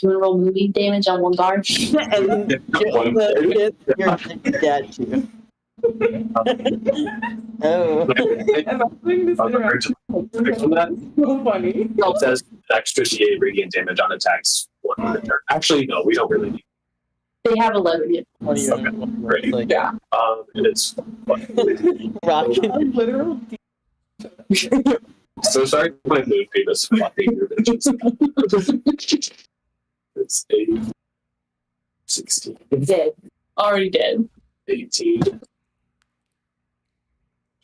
you want to roll moving damage on one guard? I'm doing this interaction. So funny. It says extra D8 radiant damage on attacks 1 per turn. Actually, no, we don't really need. They have 11 hit. Okay, great. Yeah. And it's Literal. so sorry for my mood famous fucking bitches. It's 8, 16, Dead. Already dead. 18,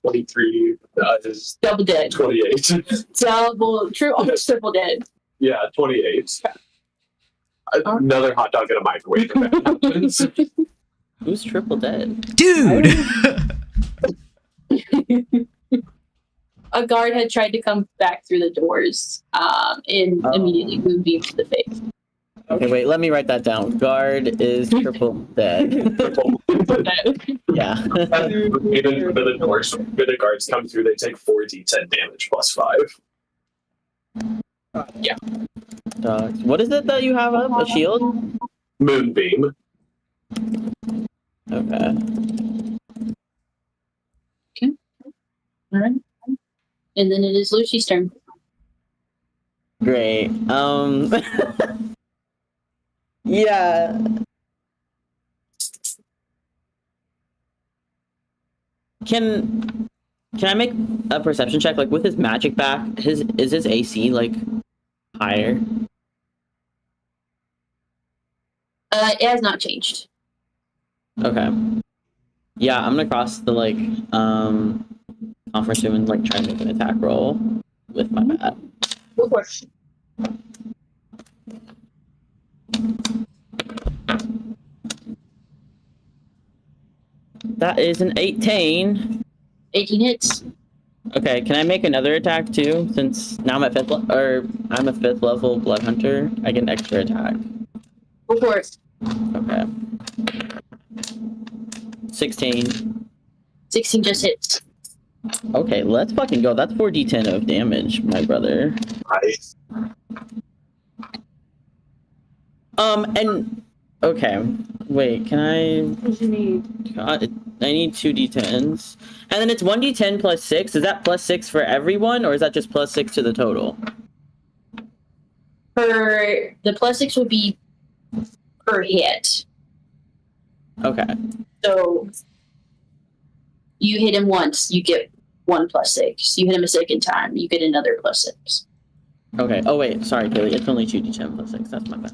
23, is Double dead. 28. Almost triple dead. Yeah, 28. Another hot dog in a microwave. If that happens. Who's triple dead? Dude! a guard had tried to come back through the doors and immediately moved you to the face. Okay, wait, let me write that down. Guard is triple dead. Yeah. Even for the guards come through, they take 4d10 damage plus 5. What is it that you have up? A shield? Moonbeam. Okay. All right. And then it is Lucy's turn. Great. Yeah. Can I make a perception check? Like with his magic back, is his AC like higher? It has not changed. Okay. Yeah, I'm gonna cross the like conference room and like try and make an attack roll with my bat. Of course. That is an 18. 18 hits. Okay, can I make another attack too? Since now I'm at I'm a 5th level blood hunter, I get an extra attack. Of course. Okay. 16. 16 just hits. Okay, let's fucking go. That's 4d10 of damage, my brother. Nice. And okay, wait. Can I? What do you need? God, I need 2d10s, and then it's 1d10 plus 6. Is that plus 6 for everyone, or is that just plus 6 to the total? For the plus 6 would be per hit. Okay. So you hit him once, you get 1 plus 6. You hit him a second time, you get another plus 6. Okay. Oh wait, sorry, Kaylee. It's only 2d10 plus 6. That's my bad.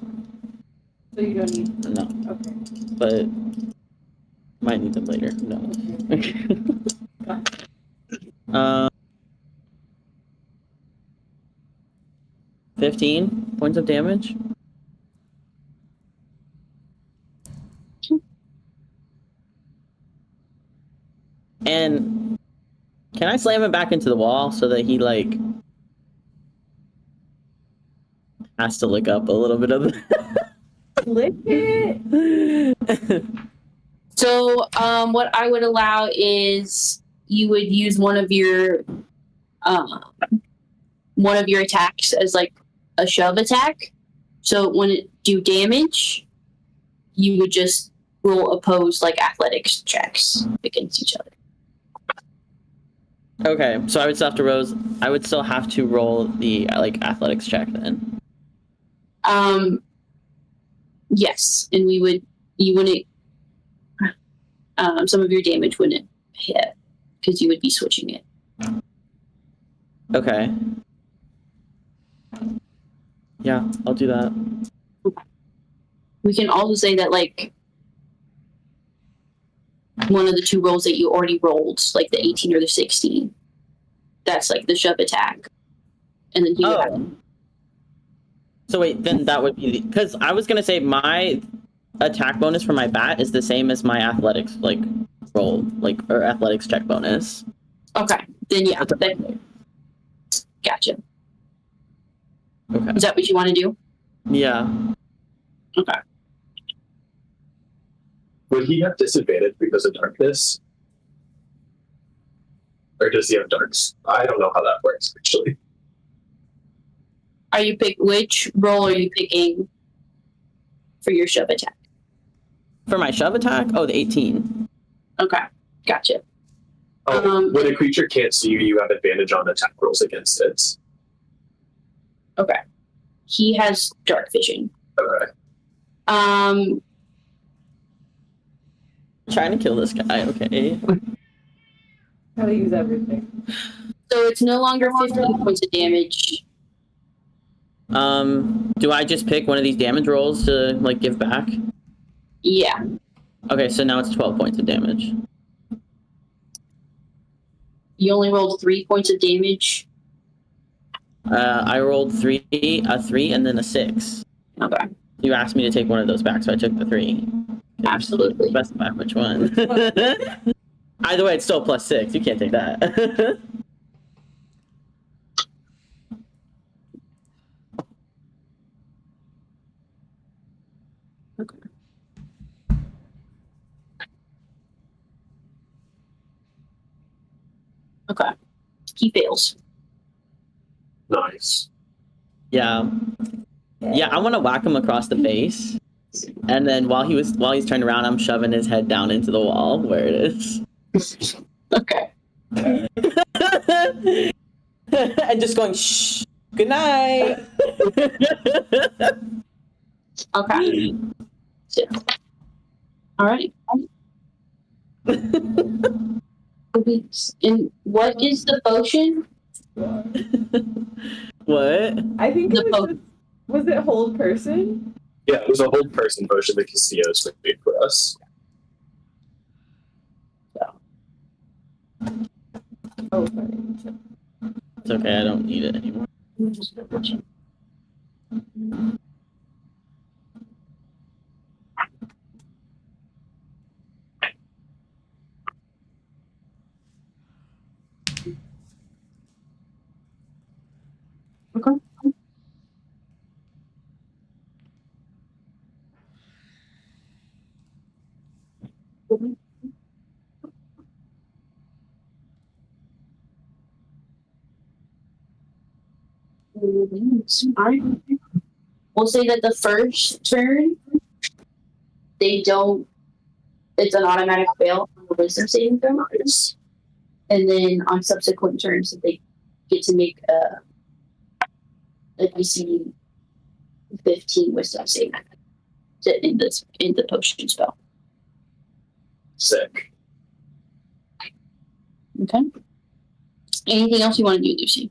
So you don't need. No, Okay. but might need them later. No. Okay. 15 points of damage. And can I slam him back into the wall so that he like has to lick up a little bit of it? Lick it. So what I would allow is you would use one of your attacks as like a shove attack. So when it do damage, you would just roll opposed like athletics checks against each other. Okay, so I would still have to roll the like athletics check then. Yes, and you wouldn't. Some of your damage wouldn't hit because you would be switching it. Okay. Yeah, I'll do that. We can also say that like one of the 2 rolls that you already rolled, like the 18 or the 16, that's like the shove attack, and then he would have. So wait, then that would be because I was gonna say my attack bonus for my bat is the same as my athletics like roll, like or athletics check bonus. Okay, then yeah, gotcha. Okay. Is that what you want to do? Yeah. Okay. Would he have disadvantage because of darkness? Or does he have darks? I don't know how that works, actually. Are you which roll are you picking for your shove attack? For my shove attack? Oh, the 18. Okay, gotcha. When a creature can't see you, you have advantage on attack rolls against it. Okay. He has dark vision. Okay. Trying to kill this guy, okay. Gotta use everything. So it's no longer 15 points of damage. Do I just pick one of these damage rolls to like give back? Yeah. Okay, so now it's 12 points of damage. You only rolled 3 points of damage. I rolled a 3, and then a 6. Okay. You asked me to take one of those back, so I took the 3. Absolutely. Specify which one. Either way, it's still plus 6. You can't take that. Okay. He fails. Nice. Yeah. Yeah, I want to whack him across the face. And then while he's turned around, I'm shoving his head down into the wall where it is. Okay. And just going, shh, good night. Okay. So, all right. And what is the potion? What? I think The it was it hold person? Yeah, it was a whole person potion that Castillo's made for us. Oh, sorry. It's okay, I don't need it anymore. Okay. Alright. We'll say that the first turn, they don't. It's an automatic fail on the wisdom saving throw. Nice. And then on subsequent turns, they get to make a DC 15 wisdom save to end the potion spell. Sick. Okay. Anything else you want to do, Lucy?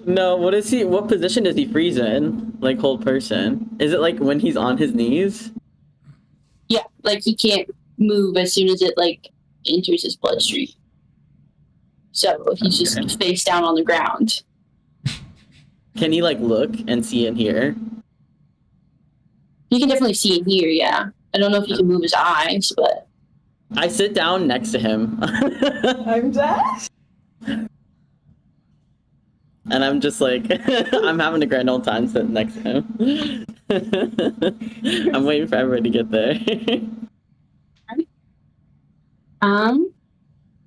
No, what position does he freeze in? Like hold person? Is it like when he's on his knees? Yeah, like he can't move as soon as it like enters his bloodstream. So he's just face down on the ground. Can he like look and see and hear? You can definitely see and hear, yeah. I don't know if he can move his eyes, but I sit down next to him. I'm dead. And I'm just like, I'm having a grand old time sitting next to him. I'm waiting for everybody to get there.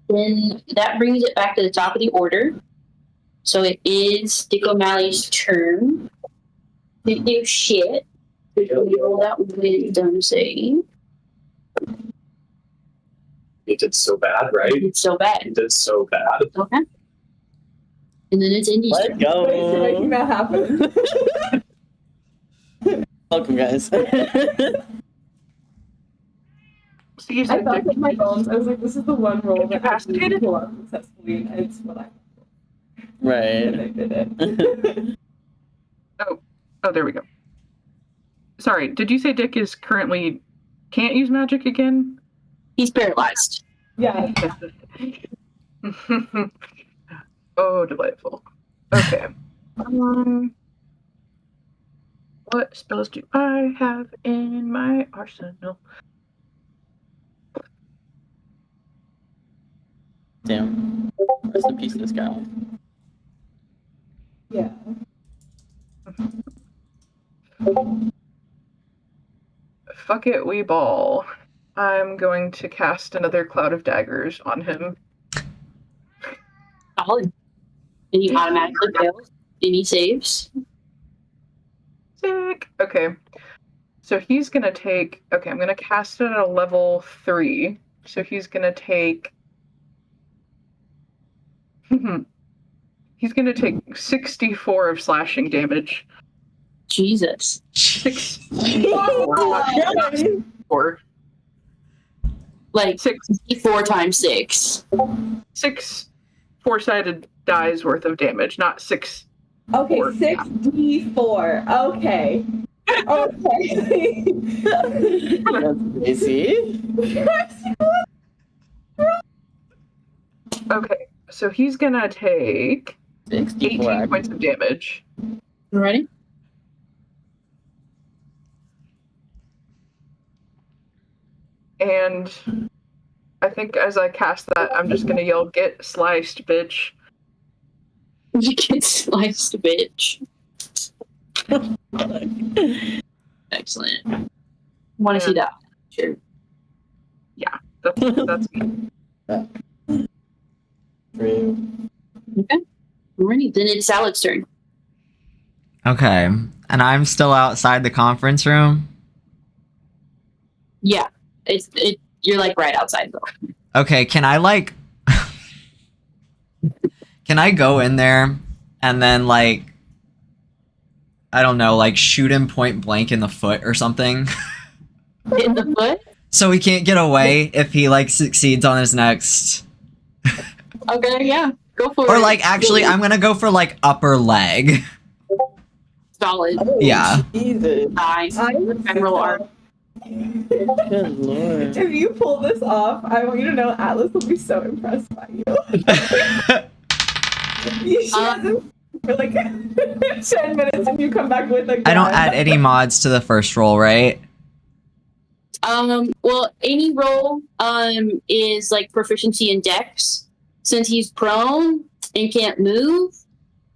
Then that brings it back to the top of the order. So it is Dick O'Malley's turn. Didn't do shit. We roll that wisdom save. He did so bad, right? It's so bad. He did so bad. Okay. And then it's Indy's Let's turn. Thanks for making go. that happen. Welcome, guys. So you I said thought Dick, with my bones, I was like, this is the one roll that I Incapacitated? didn't pull off successfully, and it's what I and Right. I did it. oh, there we go. Sorry, did you say Dick is currently can't use magic again? He's paralyzed. Yeah. Oh, delightful. Okay. What spells do I have in my arsenal? Damn. Rest in peace, this guy. Yeah. Fuck it, we ball. I'm going to cast another cloud of daggers on him. Solid. And he automatically fails any saves. Sick. Okay. So he's gonna take. Okay, I'm gonna cast it at a level 3. So he's gonna take. He's gonna take 64 of slashing damage. Jesus. 64. Like 6 4 times 6. 6 4-sided dice worth of damage, not 6. Okay, 4. 6d4. Okay. Okay. That's crazy. Okay, so he's gonna take 64. 18 points of damage. You ready? And I think as I cast that, I'm just gonna yell, "Get sliced, bitch!" You get sliced, bitch. Excellent. Want to see that? Sure. That's me. True. Okay. Alrighty, then it's Alec's turn. Okay. And I'm still outside the conference room? Yeah, you're like right outside though. Okay, can I like... Can I go in there and then like... I don't know, like shoot him point blank in the foot or something? In the foot? So he can't get away if he like succeeds on his next... Okay, yeah. Go for it. Or like, actually, I'm gonna go for like upper leg. Solid. Yeah. Jesus. Nice. Femoral arm. Good lord. If you pull this off, I want you to know Atlas will be so impressed by you. You should for like 10 minutes and you come back with a gun. I don't add any mods to the first roll, right? Well, any roll is like proficiency in dex. Since he's prone and can't move,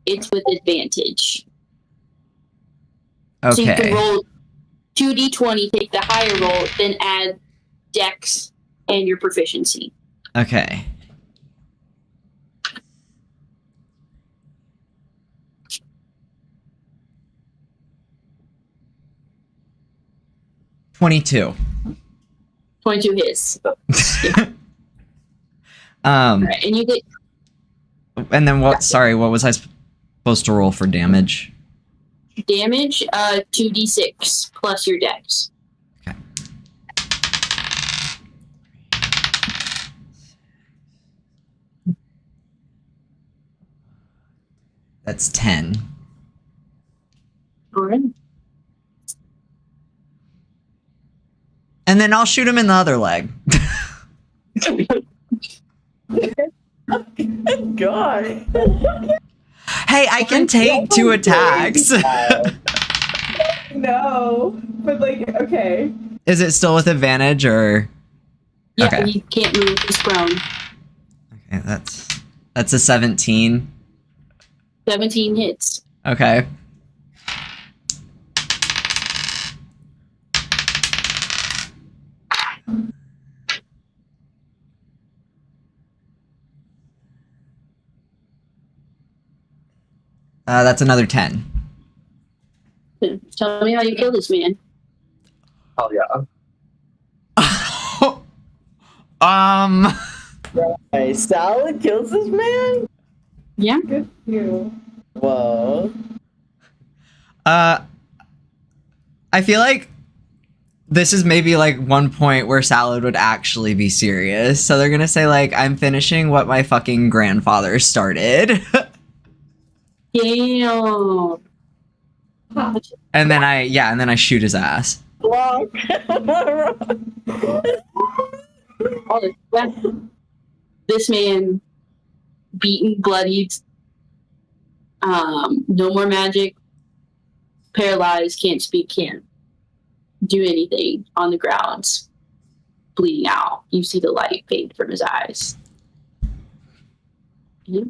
it's with advantage. So you can Okay. roll 2d20, take the higher roll, then add dex and your proficiency. Okay. $22. 22 hits. Alright, and you get and then what? Sorry, what was I supposed to roll for damage? damage, 2d6 plus your dex. Okay. That's 10. Alright. And then I'll shoot him in the other leg. God. Hey, I can take 2 attacks. No, but like, okay. Is it still with advantage or? Yeah, Okay. he can't move, he's prone. Okay, that's a 17. 17 hits. Okay. That's another 10. Tell me how you kill this man. Oh yeah. Hey, Salad kills this man? Yeah. Good for you. Whoa. I feel like this is maybe like one point where Salad would actually be serious. So they're gonna say like, I'm finishing what my fucking grandfather started. Damn. And then I shoot his ass. Block. This man, beaten, bloodied, no more magic, paralyzed, can't speak, can't do anything on the ground, bleeding out. You see the light fade from his eyes. Yeah.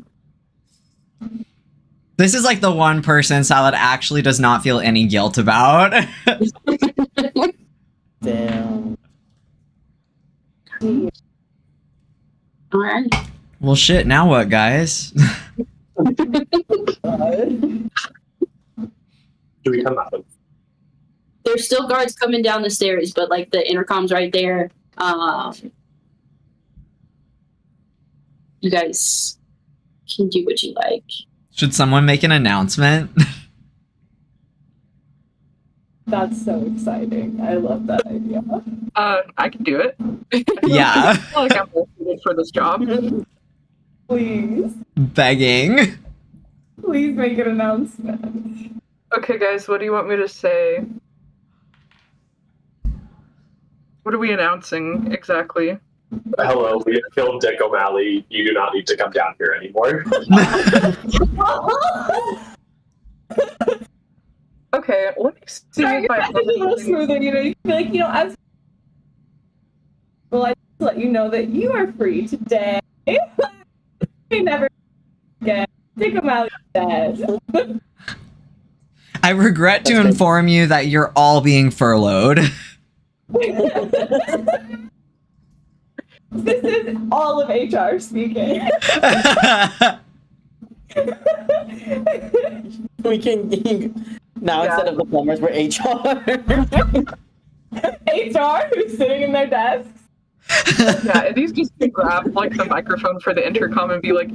This is like the one person Salad actually does not feel any guilt about. Damn. All right. Well, shit, now what, guys? Do we come out of? There's still guards coming down the stairs, but like the intercom's right there. You guys can do what you like. Should someone make an announcement? That's so exciting. I love that idea. I can do it. Yeah. I feel like I'm well suited for this job. Please. Begging. Please make an announcement. Okay, guys, what do you want me to say? What are we announcing exactly? Hello, we have killed Dick O'Malley. You do not need to come down here anymore. Okay, let me see Sorry, if I a little smoother, you know, you feel like, as well, I just let you know that you are free today. You never forget. Dick O'Malley's dead. I regret to That's good. inform you that you're all being furloughed. This is all of HR speaking. We can now Yeah. instead of the plumbers, we're HR. HR who's sitting in their desks. Yeah, and these just grab like the microphone for the intercom and be like,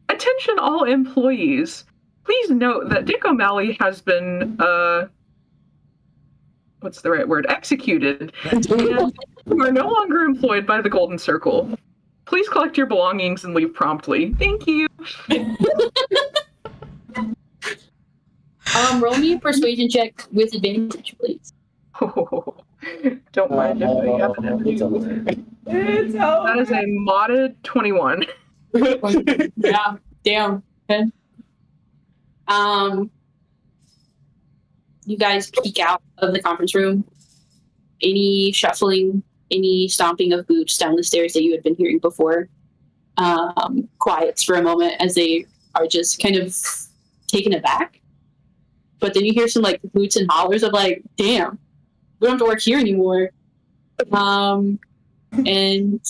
"Attention, all employees! Please note that Dick O'Malley has been what's the right word? Executed, and you are no longer employed by the Golden Circle. Please collect your belongings and leave promptly. Thank you." Roll me a persuasion check with advantage, please. Don't mind if I have an It's over. It's That is over. a modded 21. Yeah, damn. Okay. You guys peek out of the conference room. Any shuffling, any stomping of boots down the stairs that you had been hearing before quiets for a moment as they are just kind of taken aback. But then you hear some like hoots and hollers of like, damn, we don't have to work here anymore. And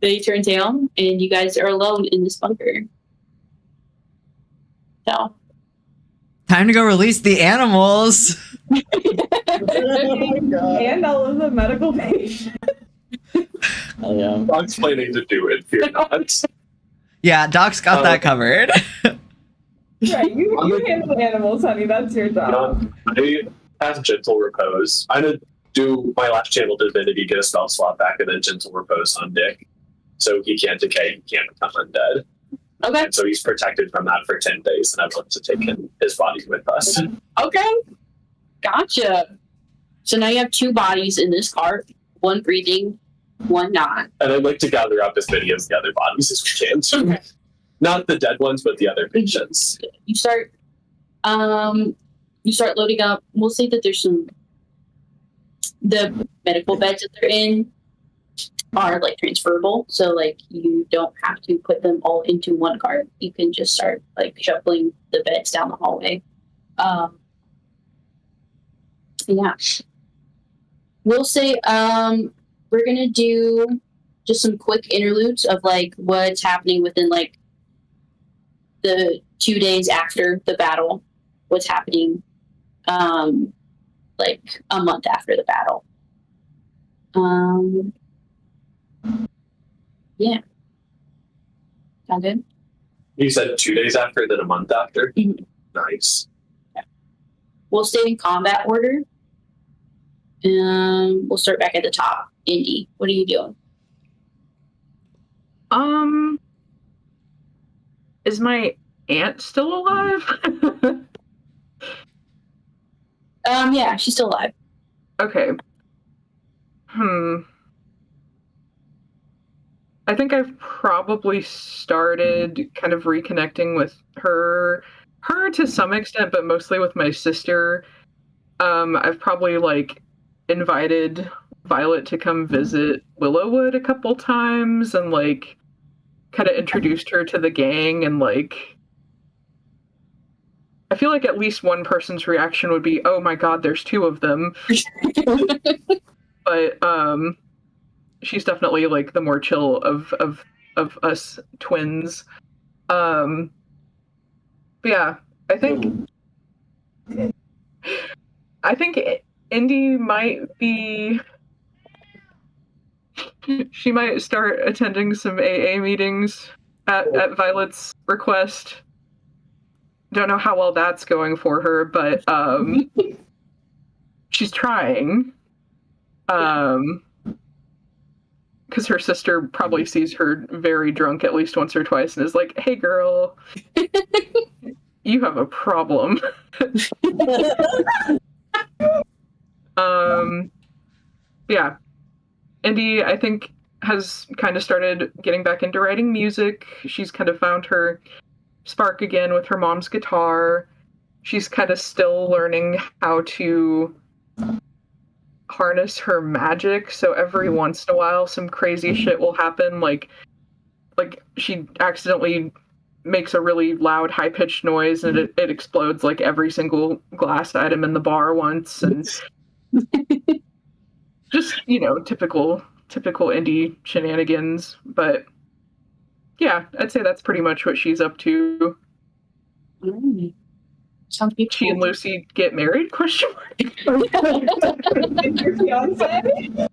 they turn tail and you guys are alone in this bunker. So Time to go release the animals. And all of the medical patients. Oh yeah. Dog's planning to do it. Fear not. Yeah, Doc's got that covered. Right, you handle animals, honey. That's your job. I have gentle repose. I'm gonna do my last channel divinity, get a spell slot back, and then gentle repose on Dick, so he can't decay, he can't become undead. okay, And so he's protected from that for 10 days, and I'd love to take his body with us. okay, gotcha. So now you have two bodies in this cart, one breathing, one not. And I'd like to gather up as many of the other bodies as we can. So not the dead ones, but the other patients. You start loading up. We'll say that there's the medical beds that they're in are like transferable, so like you don't have to put them all into one cart. You can just start like shuffling the beds down the hallway. Yeah, we'll say we're gonna do just some quick interludes of like what's happening within like the 2 days after the battle, what's happening like a month after the battle. Yeah. Sound good? You said 2 days after, then a month after? Mhm. Nice. We'll stay in combat order. We'll start back at the top. Indy, what are you doing? Is my aunt still alive? Yeah, she's still alive. Okay. I think I've probably started kind of reconnecting with her to some extent, but mostly with my sister. I've probably like invited Violet to come visit Willow Wood a couple times and like kind of introduced her to the gang, and like I feel like at least one person's reaction would be, "Oh my god, there's two of them." But she's definitely like the more chill of us twins. But yeah, I think Indy might be. She might start attending some AA meetings at Violet's request. Don't know how well that's going for her, but she's trying. Because her sister probably sees her very drunk at least once or twice and is like, "Hey girl, you have a problem." Yeah. Indy, I think, has kind of started getting back into writing music. She's kind of found her spark again with her mom's guitar. She's kind of still learning how to harness her magic, so every once in a while some crazy shit will happen, like she accidentally makes a really loud, high-pitched noise, and it explodes like every single glass item in the bar once, and just, typical indie shenanigans. But yeah, I'd say that's pretty much what she's up to. Sounds beautiful. She and Lucy get married? Question mark. Your fiance?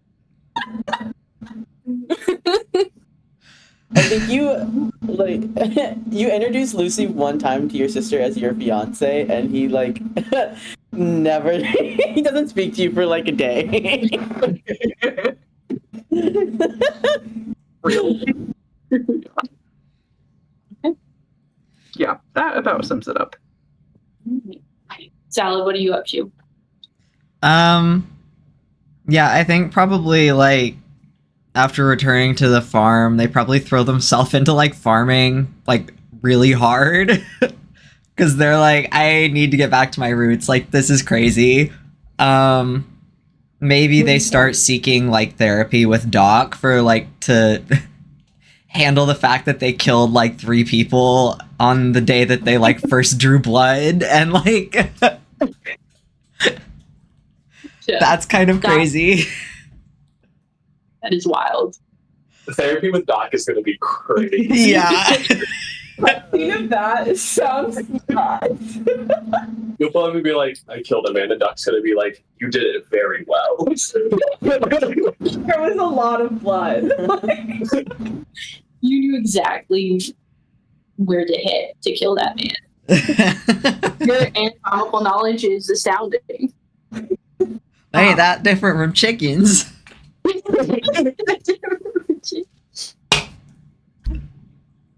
I think you you introduced Lucy one time to your sister as your fiance, and he never he doesn't speak to you for like a day. Yeah, that about sums it up. Salad, what are you up to? Yeah, I think probably after returning to the farm, they probably throw themselves into farming really hard because they're I need to get back to my roots. This is crazy. Maybe they start seeking therapy with Doc for to handle the fact that they killed 3 people on the day that they first drew blood, and that's kind of crazy. That is wild. The therapy with Doc is going to be crazy. Yeah. Scene of that sounds nuts. You'll probably be I killed him, and Doc's going to be you did it very well. There was a lot of blood. You knew exactly where to hit to kill that man. Your anatomical knowledge is astounding. Ain't that different from chickens?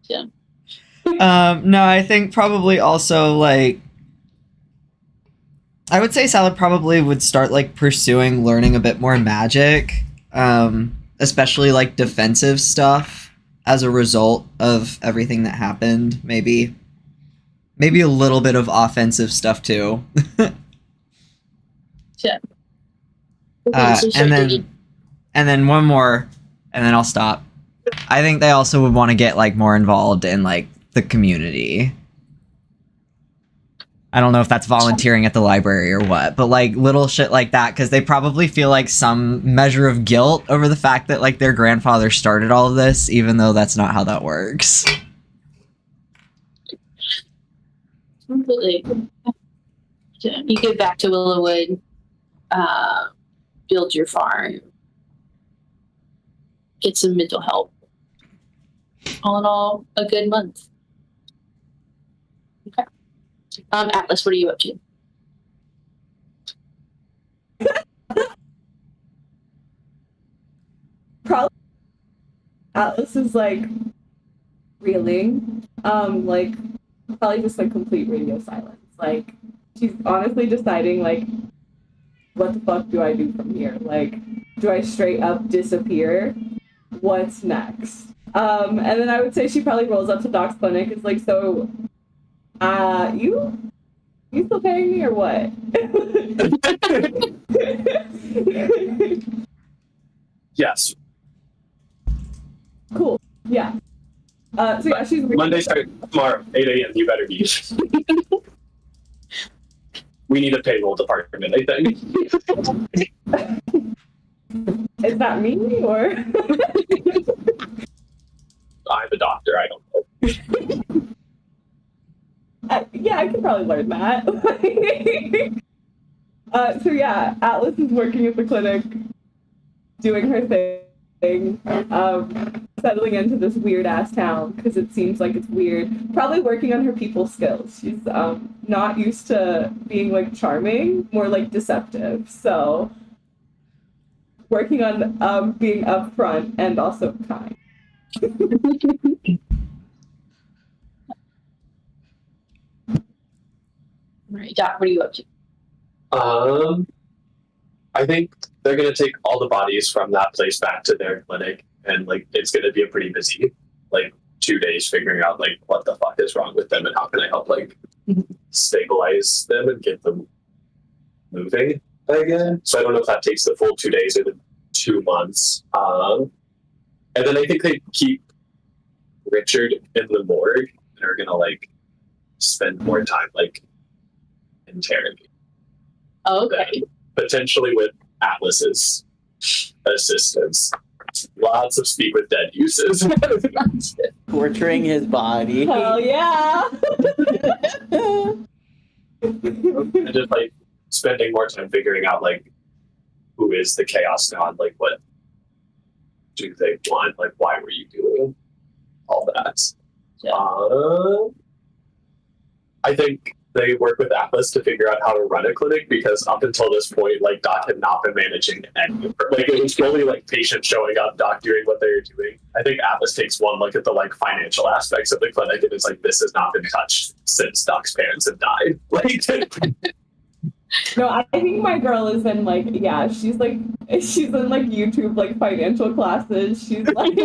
Yeah. No, I think probably also I would say Salad probably would start pursuing learning a bit more magic, especially defensive stuff as a result of everything that happened. Maybe a little bit of offensive stuff too. Yeah. And then one more, and then I'll stop. I think they also would want to get more involved in the community. I don't know if that's volunteering at the library or what, but little shit like that, because they probably feel some measure of guilt over the fact that their grandfather started all of this, even though that's not how that works. Completely. You get back to Willow Wood, build your farm, get some mental help. All in all, a good month. Okay. Atlas, what are you up to? Probably Atlas is reeling. Probably just complete radio silence. She's honestly deciding what the fuck do I do from here? Do I straight up disappear? What's next? And then I would say she probably rolls up to Doc's clinic. It's so, you still paying me or what? Yes. Cool. Yeah. So yeah, she's Monday start tomorrow, 8 a.m. You better be. We need a payroll department, I think. Is that me or? I'm a doctor. I don't know. Yeah, I can probably learn that. So yeah, Atlas is working at the clinic, doing her thing, settling into this weird ass town because it seems like it's weird. Probably working on her people skills. She's not used to being charming, more deceptive. So working on being upfront and also kind. Right, Doc, what are you up to? I think they're gonna take all the bodies from that place back to their clinic, and it's gonna be a pretty busy 2 days figuring out what the fuck is wrong with them and how can I help stabilize them and get them moving again. So I don't know if that takes the full 2 days or the 2 months. And then I think they keep Richard in the morgue and are gonna like spend more time like interrogating. Okay. Potentially with Atlas's assistance. Lots of speak with dead uses. Torturing his body. Hell yeah! And just like spending more time figuring out like who is the chaos god, like what do they want, like why were you doing all that. Yeah. I think they work with Atlas to figure out how to run a clinic, because up until this point, like Doc had not been managing any. Like it was really like patients showing up, Doc doing what they were doing. I think Atlas takes one look at the like financial aspects of the clinic and is like, this has not been touched since Doc's parents have died. Like No, I think my girl is in like, yeah, she's in like YouTube like financial classes. She's like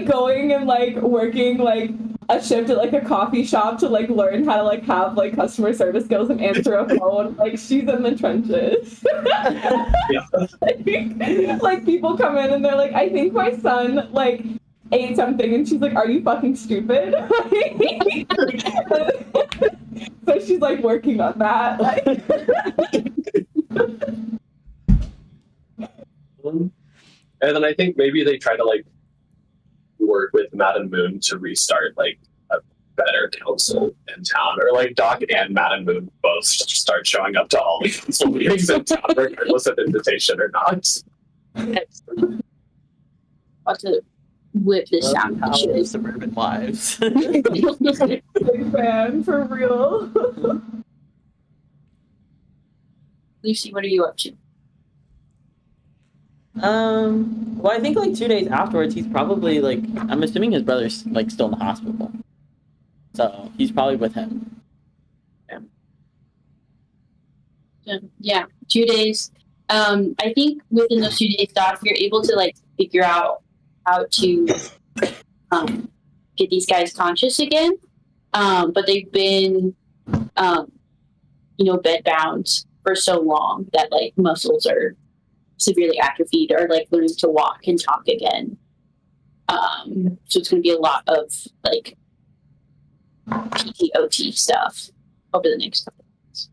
going and like working like a shift at like a coffee shop to like learn how to like have like customer service skills and answer a phone. Like she's in the trenches. Like people come in and they're like, I think my son like ate something, and she's like, are you fucking stupid? So she's like working on that. And then I think maybe they try to like work with Madame Moon to restart like a better council in town, or like Doc and Madame Moon both start showing up to all the council meetings in town, regardless of invitation or not. About to whip this sound. Suburban wives. Big fan, for real. Lucy, what are you up to? Well, I think like 2 days afterwards, he's probably like, I'm assuming his brother's like still in the hospital, so he's probably with him. Yeah, 2 days. I think within those 2 days, Doc, you're able to like figure out how to get these guys conscious again. But they've been, bed bound for so long that like muscles are severely atrophied, or like learning to walk and talk again. So it's going to be a lot of like PTOT stuff over the next couple of months.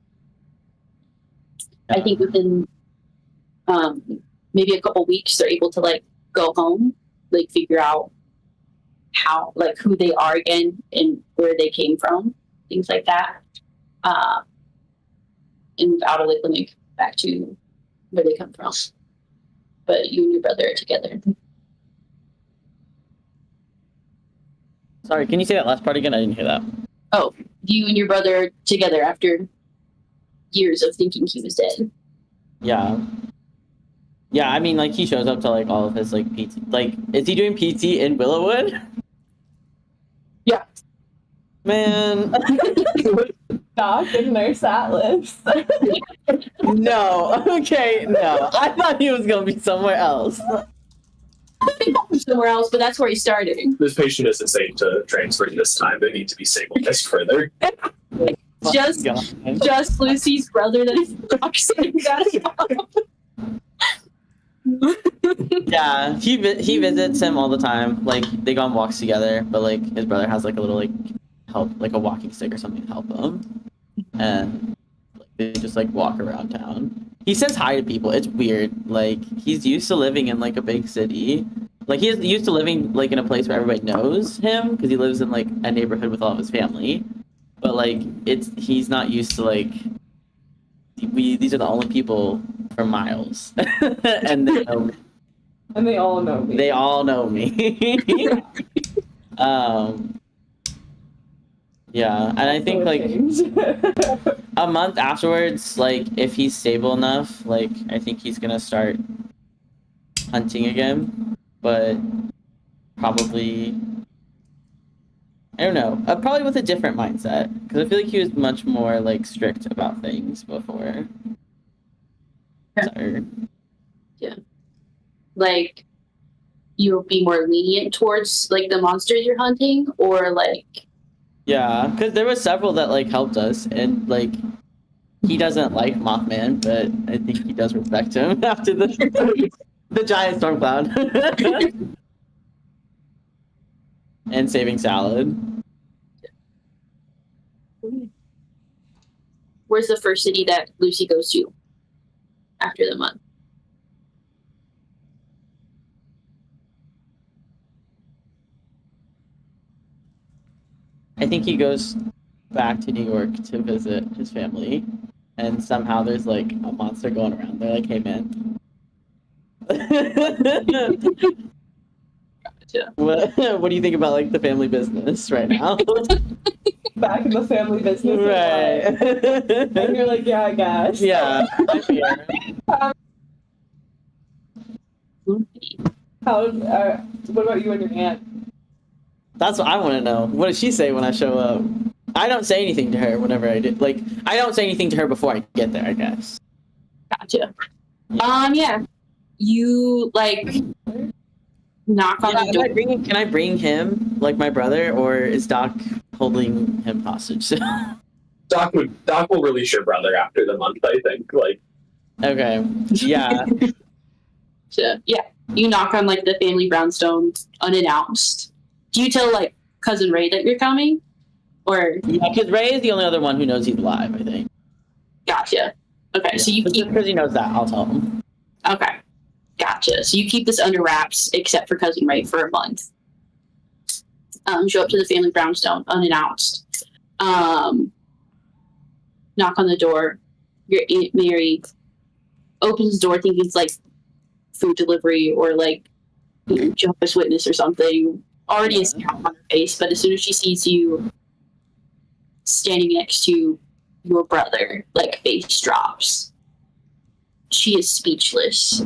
I think within maybe a couple weeks, they're able to like go home, like figure out how, like who they are again and where they came from, things like that. And move out of the clinic back to where they come from. But you and your brother are together. Sorry, can you say that last part again? I didn't hear that. Oh, you and your brother are together after years of thinking he was dead. Yeah. Yeah, I mean, like, he shows up to, like, all of his, like, PT. Like, is he doing PT in Willow Wood? Yeah. Man. Doc and Nurse Atlas. No. Okay, no. I thought he was going to be somewhere else. Somewhere else, but that's where he started. This patient isn't safe to transfer this time. They need to be stabilized further. Just Lucy's brother that is saying that. Yeah, he visits him all the time. Like, they go on walks together, but like his brother has like a little like help, like a walking stick or something to help him, and like, they just like walk around town. He says hi to people. It's weird. Like, he's used to living in like a big city. Like, he's used to living like in a place where everybody knows him because he lives in like a neighborhood with all of his family. But like, he's not used to like these are the only people for miles, and they know me. And they all know me. They all know me. Yeah, and I think like a month afterwards, like if he's stable enough, like I think he's gonna start hunting again, but probably I don't know, probably with a different mindset, because I feel like he was much more like strict about things before. So, Yeah. Like, you'll be more lenient towards like the monsters you're hunting, or like. yeah, because there were several that like helped us, and like he doesn't like Mothman, but I think he does respect him after the giant storm cloud. and saving salad. Where's the first city that Lucy goes to after the month? I think he goes back to New York to visit his family, and somehow there's like a monster going around. They're like, "Hey, man." What do you think about like the family business right now? Back in the family business. Right. And you're like, yeah, I guess. Yeah. What about you and your aunt? That's what I want to know. What does she say when I show up? I don't say anything to her whenever I do. Like, I don't say anything to her before I get there, I guess. Gotcha. Yeah. You like knock on the door. Can I bring him, like my brother, or is Doc holding him hostage? Doc will release your brother after the month, I think. Like, okay. Yeah. So, yeah. You knock on like the family brownstone unannounced. Do you tell like cousin Ray that you're coming? Or Yeah, because Ray is the only other one who knows he's alive, I think. Gotcha. Okay, Yeah. so you keep Because he knows that, I'll tell him. Okay. Gotcha. So you keep this under wraps except for cousin Ray for a month. Show up to the family brownstone unannounced. Knock on the door. Your Aunt Mary opens the door thinking it's like food delivery or like Jehovah's Witness or something. Already a scowl on her face, but as soon as she sees you standing next to your brother, like face drops. She is speechless.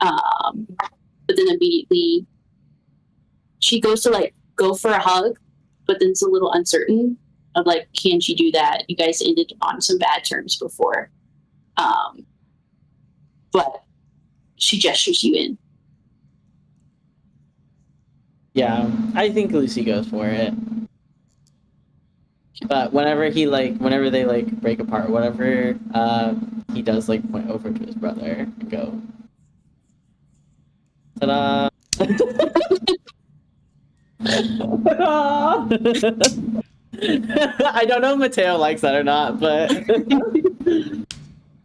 But then immediately she goes to like go for a hug, but then it's a little uncertain of like, can she do that? You guys ended on some bad terms before. But she gestures you in. Yeah, I think Lucy goes for it. But whenever they like break apart or whatever, he does like point over to his brother and go, ta-da! I don't know if Mateo likes that or not, but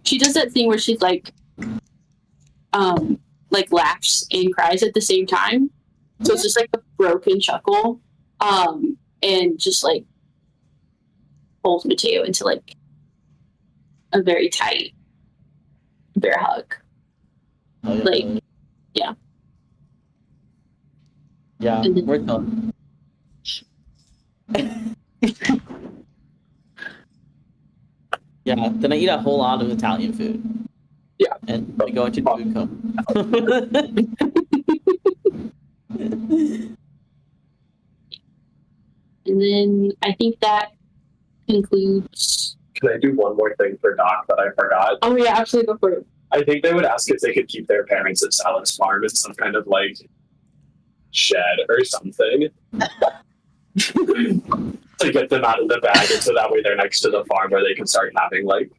She does that thing where she's like laughs and cries at the same time. So it's just like a broken chuckle. And just like pulls Mateo into like a very tight bear hug. oh, yeah, Like, yeah. yeah, and then- we're done. Yeah, then I eat a whole lot of Italian food. Yeah. And we go into the food coma. And then I think that concludes. can I do one more thing for Doc that I forgot? Oh yeah, absolutely, go for it. I think they would ask if they could keep their parents at Sal's farm in some kind of like shed or something. To get them out of the bag, and so that way they're next to the farm where they can start having like.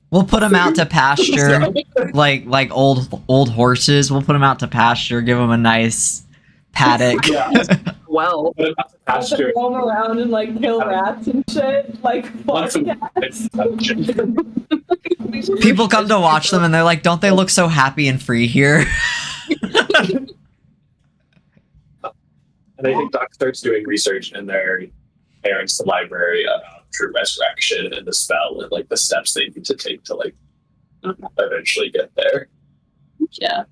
We'll put them out to pasture, like old horses. We'll put them out to pasture. Give them a nice paddock. Yeah. Well, Put them out to pasture. Roam around and like kill rats and shit. Like Want some- People come to watch them and they're like, "Don't they look so happy and free here?" And I think Doc starts doing research in their parents' library about true resurrection and the spell and like the steps they need to take to like eventually get there. Yeah.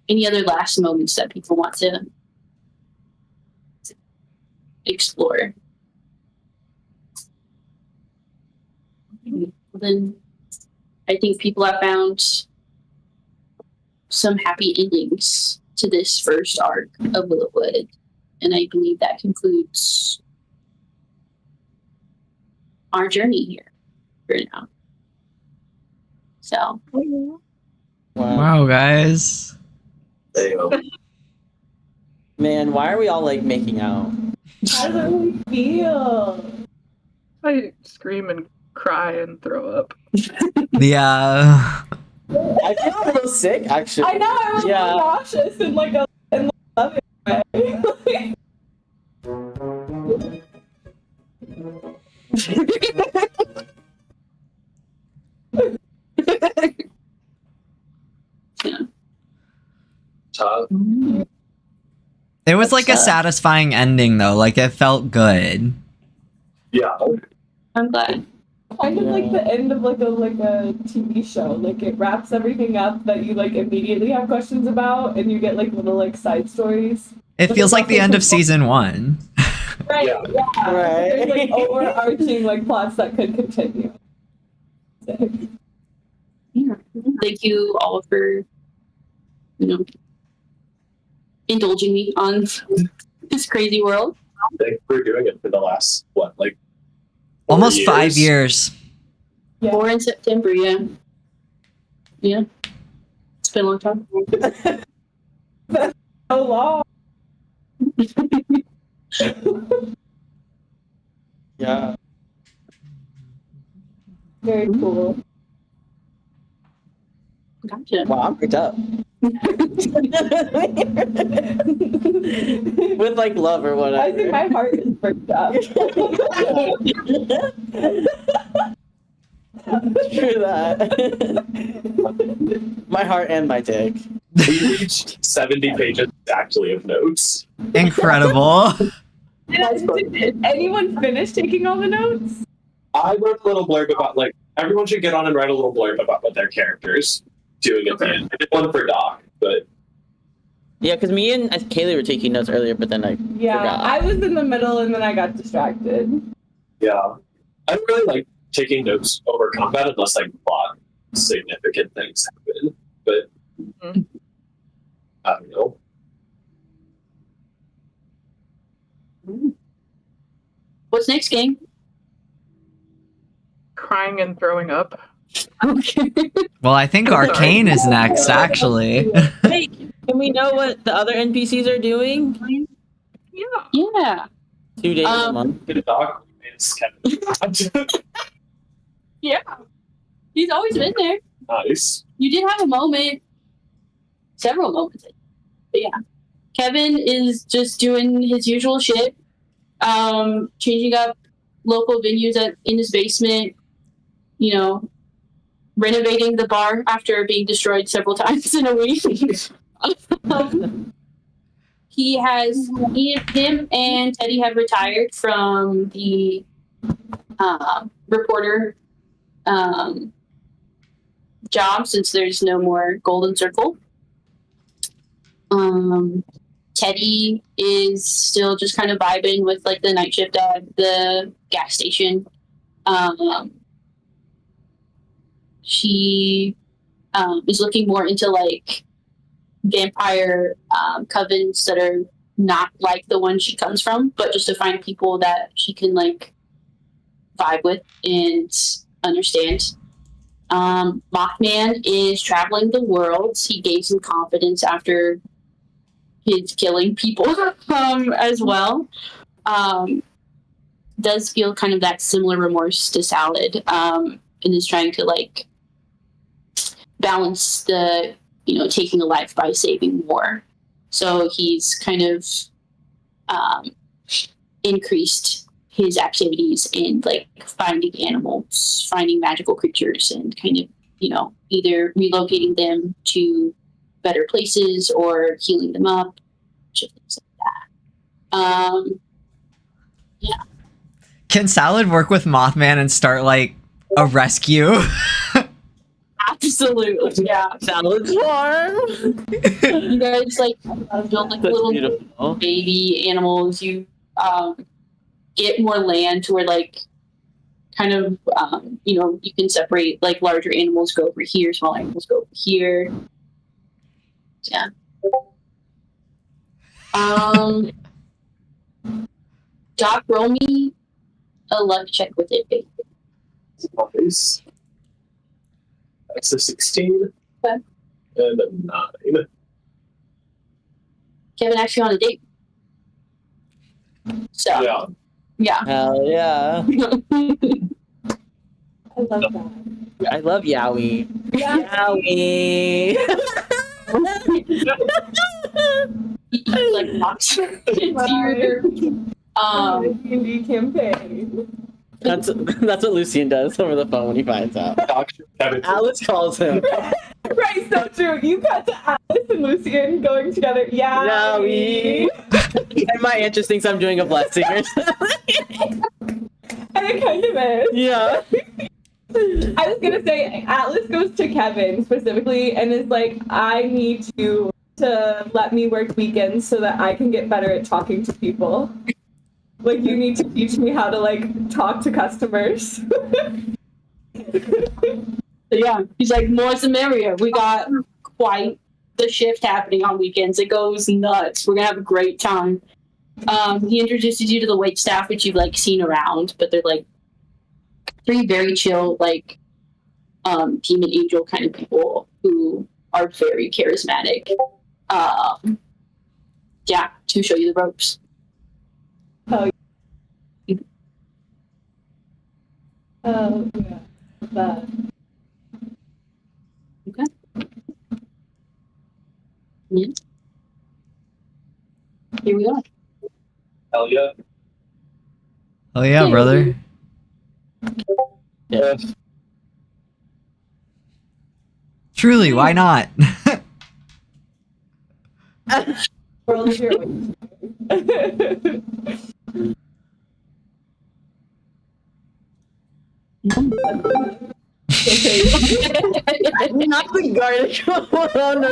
Any other last moments that people want to explore? Then I think people have found some happy endings to this first arc of Willow Wood. And I believe that concludes our journey here for now. So, Wow, guys. There you go. Man, why are we all like making out? how does it feel? I scream and cry and throw up. Yeah. I feel a little sick, actually. I know, I was a little nauseous in like a loving way. It was like a satisfying ending, though. Like, it felt good. Yeah. I'm glad. Kind of like the end of like a TV show. Like it wraps everything up that you like immediately have questions about, and you get like little like side stories. It feels like the end of season 1. Right. Yeah. Yeah. Right. There's like overarching like plots that could continue. Yeah. Thank you all for, indulging me on this crazy world. Thanks for doing it for the last, what, like, 4 Almost 5 years. Yeah. 4 in September, yeah. Yeah. It's been a long time. So long. Yeah. Very cool. Gotcha. Wow, I'm freaked up. With like love or whatever. I think my heart is burnt up. True that. My heart and my dick. we reached 70 pages actually of notes. Incredible. Did anyone finish taking all the notes? I wrote a little blurb about, like, everyone should get on and write a little blurb about what their character's doing at the end. I did one for Doc, but Yeah, because me and Kaylee were taking notes earlier, but then I Yeah, forgot. I was in the middle and then I got distracted. yeah. I don't really like taking notes over combat unless, like, plot significant things happen. But, Mhm. I don't know. What's next, gang? Crying and throwing up. Okay. Well, I think Arcane is next, actually. Hey, can we know what the other NPCs are doing? Yeah. Yeah. 2 days a month. Get a dog. It's Kevin. Yeah. He's always been there. Nice. You did have a moment. Several moments. But yeah. Kevin is just doing his usual shit. Changing up local venues in his basement. Renovating the bar after being destroyed several times in a week. Him and Teddy have retired from the reporter job since there's no more Golden Circle. Teddy is still just kind of vibing with like the night shift at the gas station. She is looking more into like vampire covens that are not like the one she comes from, but just to find people that she can like vibe with and understand. Mothman is traveling the world. He gained some confidence after his killing people as well. Does feel kind of that similar remorse to Salad, and is trying to like balance the taking a life by saving more. So he's kind of increased his activities in like finding animals, finding magical creatures, and kind of either relocating them to better places or healing them up, things like that. Yeah. Can Salad work with Mothman and start like a rescue? Absolutely, yeah. Salad's warm. You guys like build like That's little beautiful. baby animals. You get more land to where like kind of you can separate like larger animals go over here, small animals go over here. Yeah. Doc, roll me a luck check with it, baby. Nice. That's a 16. Okay. And a 9. Kevin actually on a date. So Yeah. yeah. Hell yeah. I love that. I love Yowie. Yowie. Like knocks into your D&D campaign. That's what Lucian does over the phone when he finds out. Alice calls him. Right, so true. You got to Alice and Lucian going together. Yowie. And my aunt just thinks I'm doing a blessing or something. And it kind of is. Yeah. I was gonna say Atlas goes to Kevin specifically and is like, I need you to let me work weekends so that I can get better at talking to people. Like, you need to teach me how to like talk to customers. Yeah, he's like, more the merrier. We got quite the shift happening on weekends. It goes nuts. We're gonna have a great time. He introduces you to the wait staff, which you've like seen around, but they're like 3 very chill, like demon angel kind of people who are very charismatic. Yeah, to show you the ropes. Oh, yeah. That. Okay. Yeah. Here we are. Hell yeah. Oh yeah, brother. Yeah. Truly, why not? World is your Not the garlic. Oh, no,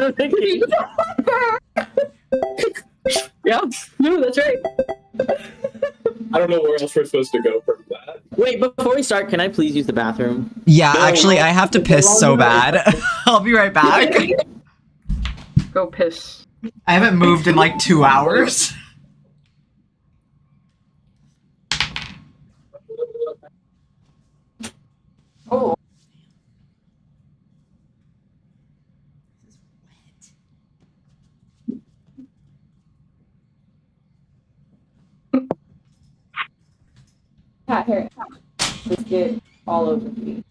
Yeah, no, that's right. I don't know where else we're supposed to go from that. Wait, before we start, can I please use the bathroom? Yeah, No, actually, no. I have to piss so bad. I'll be right back. Go piss. I haven't moved in like 2 hours. Oh. cat hair. Just get all over me.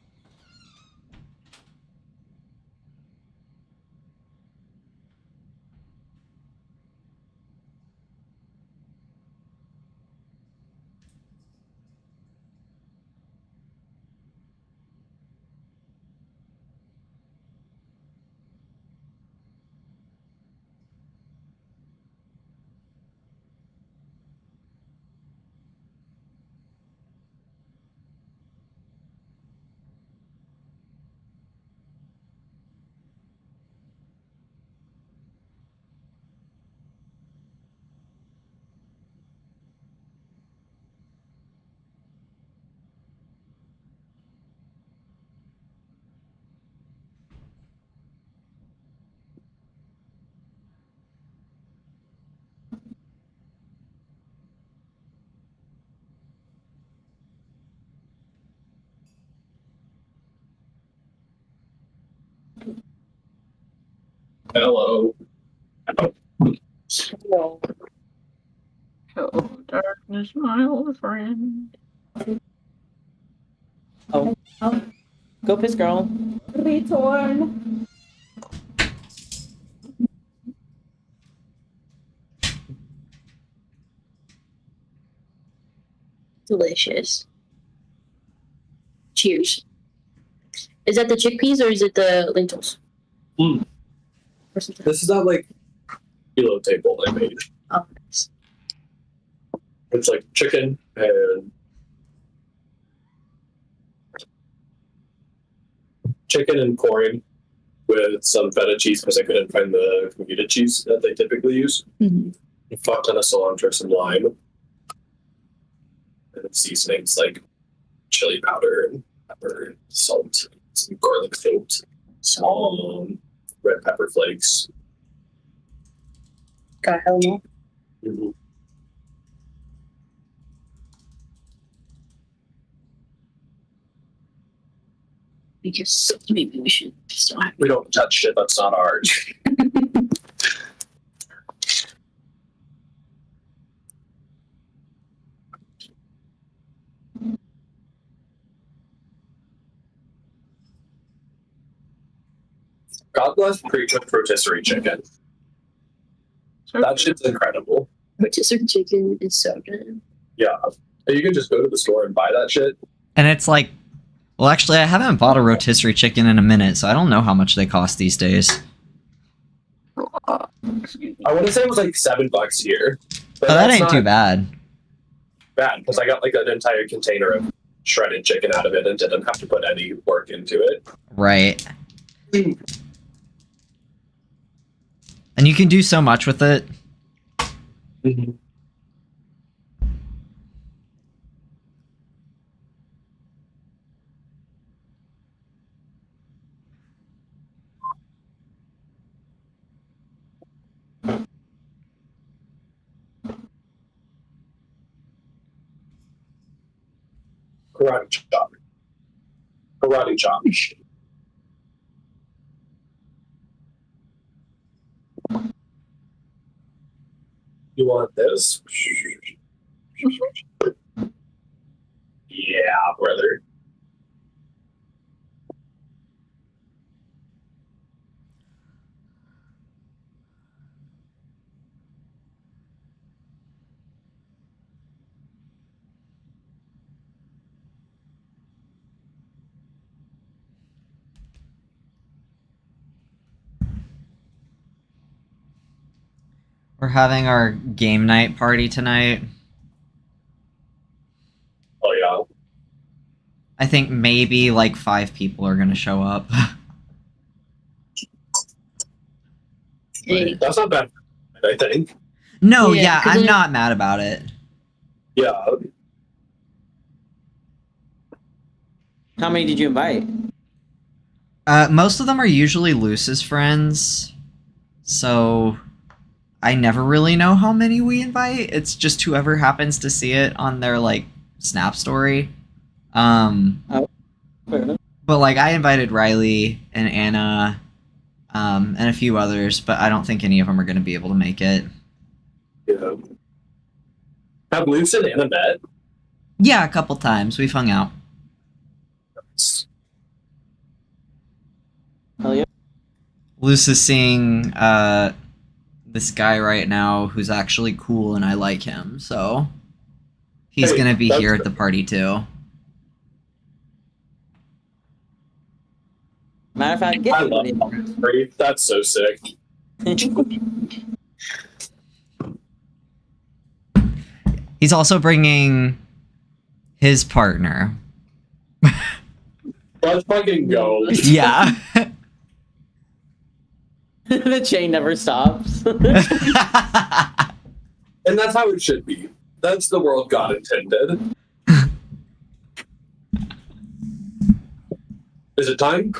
Hello. Well, Hello, darkness, my old friend. Oh. Go piss, girl. Return. delicious. Cheers. Is that the chickpeas or is it the lentils? Mm. Or something? This is not like kilo table I made. Oh, nice. It's like chicken and corn with some feta cheese because I couldn't find the feta cheese that they typically use. Mm-hmm. A fuck ton of cilantro, some lime, and seasonings like chili powder and pepper, and salt, some garlic cloves, red pepper flakes. God, hell no. Mm-hmm. Because maybe we should still have We don't touch shit that's not ours. God bless pre-cooked rotisserie chicken. That shit's incredible. Rotisserie chicken is so good. Yeah. You can just go to the store and buy that shit. And it's like, well, actually, I haven't bought a rotisserie chicken in a minute, so I don't know how much they cost these days. I want to say it was like $7 here. But Oh, that that's ain't not too bad. bad, because I got like an entire container of shredded chicken out of it and didn't have to put any work into it. Right. And you can do so much with it. Mm-hmm. Karate chop. Karate chop. You want this? Yeah, brother. We're having our game night party tonight. Oh yeah. I think maybe like 5 people are gonna show up. Hey. That's not bad, I think. No, Yeah, yeah, 'cause I'm it- not mad about it. Yeah. How many did you invite? Most of them are usually Luce's friends, so I never really know how many we invite. It's just whoever happens to see it on their like Snap story. Fair enough. But like I invited Riley and Anna, and a few others, but I don't think any of them are going to be able to make it. Yeah. Have Luce and Anna met? Yeah, a couple times we've hung out. Hell yeah. Luce is seeing this guy right now who's actually cool and I like him, so he's Hey, gonna be that's here at good. the party too. Matter of fact, get I love Free. That's so sick. He's also bringing his partner. Let's fucking go. Yeah. The chain never stops. And that's how it should be. That's the world God intended. Is it time?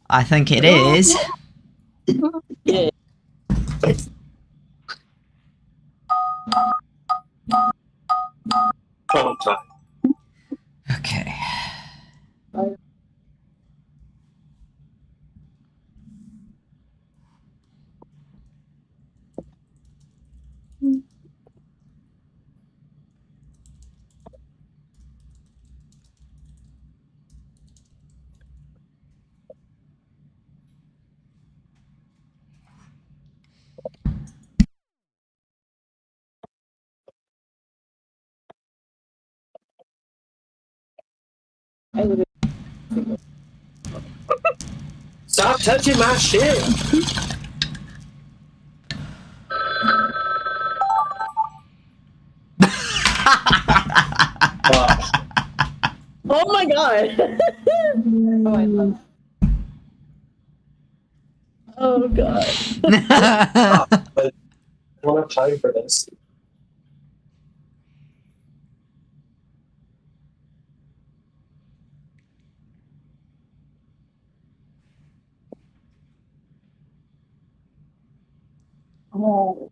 I think it is. Yeah. Oh, time. Okay. Stop touching my shit. Oh my god. Oh, I love Oh god. I don't have time for this. Oh.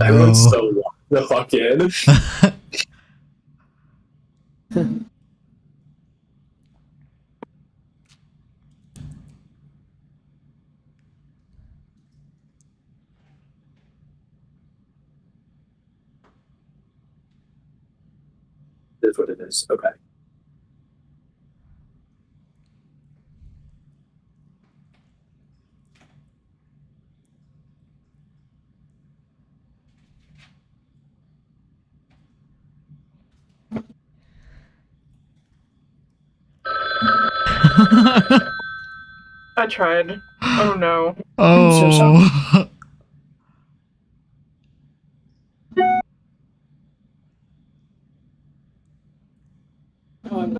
Everyone's no. so locked the fuck in. Is what it is. Okay. I tried. Oh no. I'm so sorry. Oh. Oh, I'm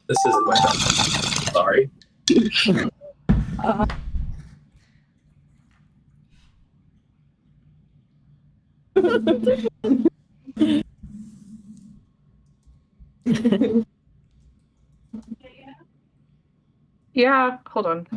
This isn't my turn. Sorry. Yeah, hold on.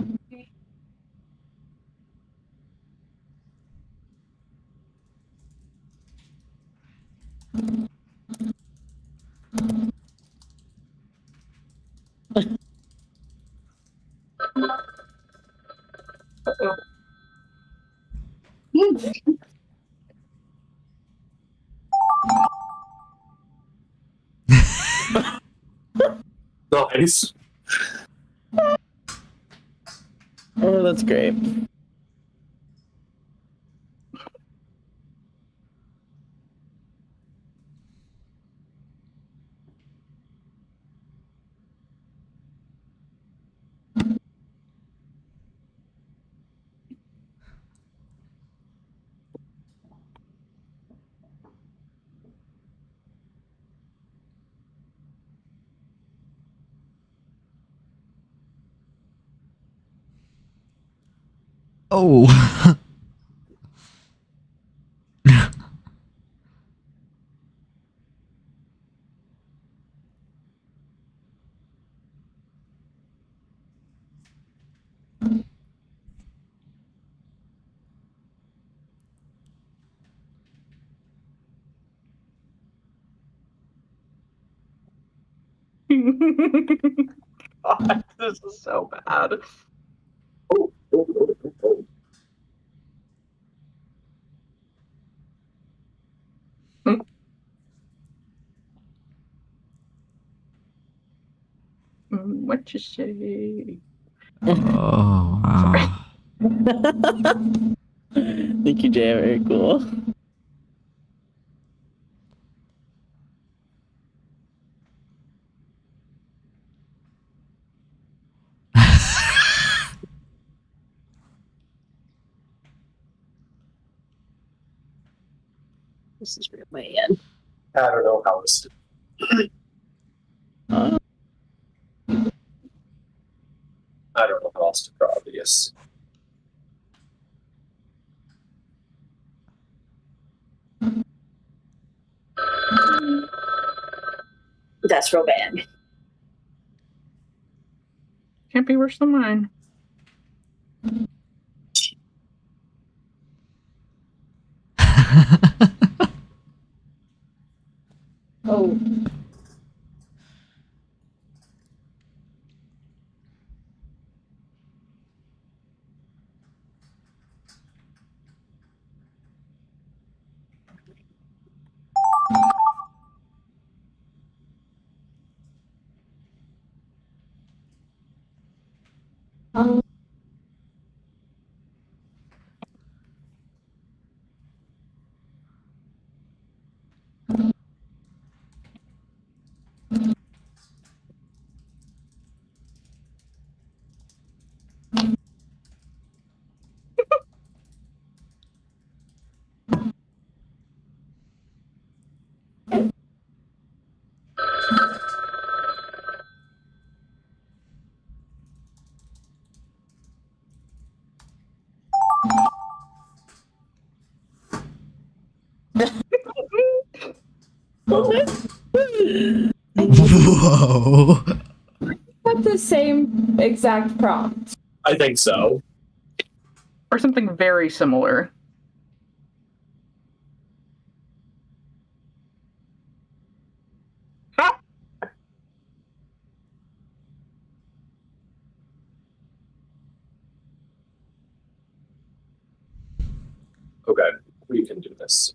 Uh-oh. Nice. Oh, that's great. Oh. God, this is so bad. Oh, oh, oh, oh, oh. What you say? Oh, wow. Thank you, Jay. Very cool. This is real man. I don't know how else to. Uh, I don't know how else to draw this. That's real bad. Can't be worse than mine. oh. Whoa. Got the same exact prompt. I think so. Or something very similar. Okay, we can do this.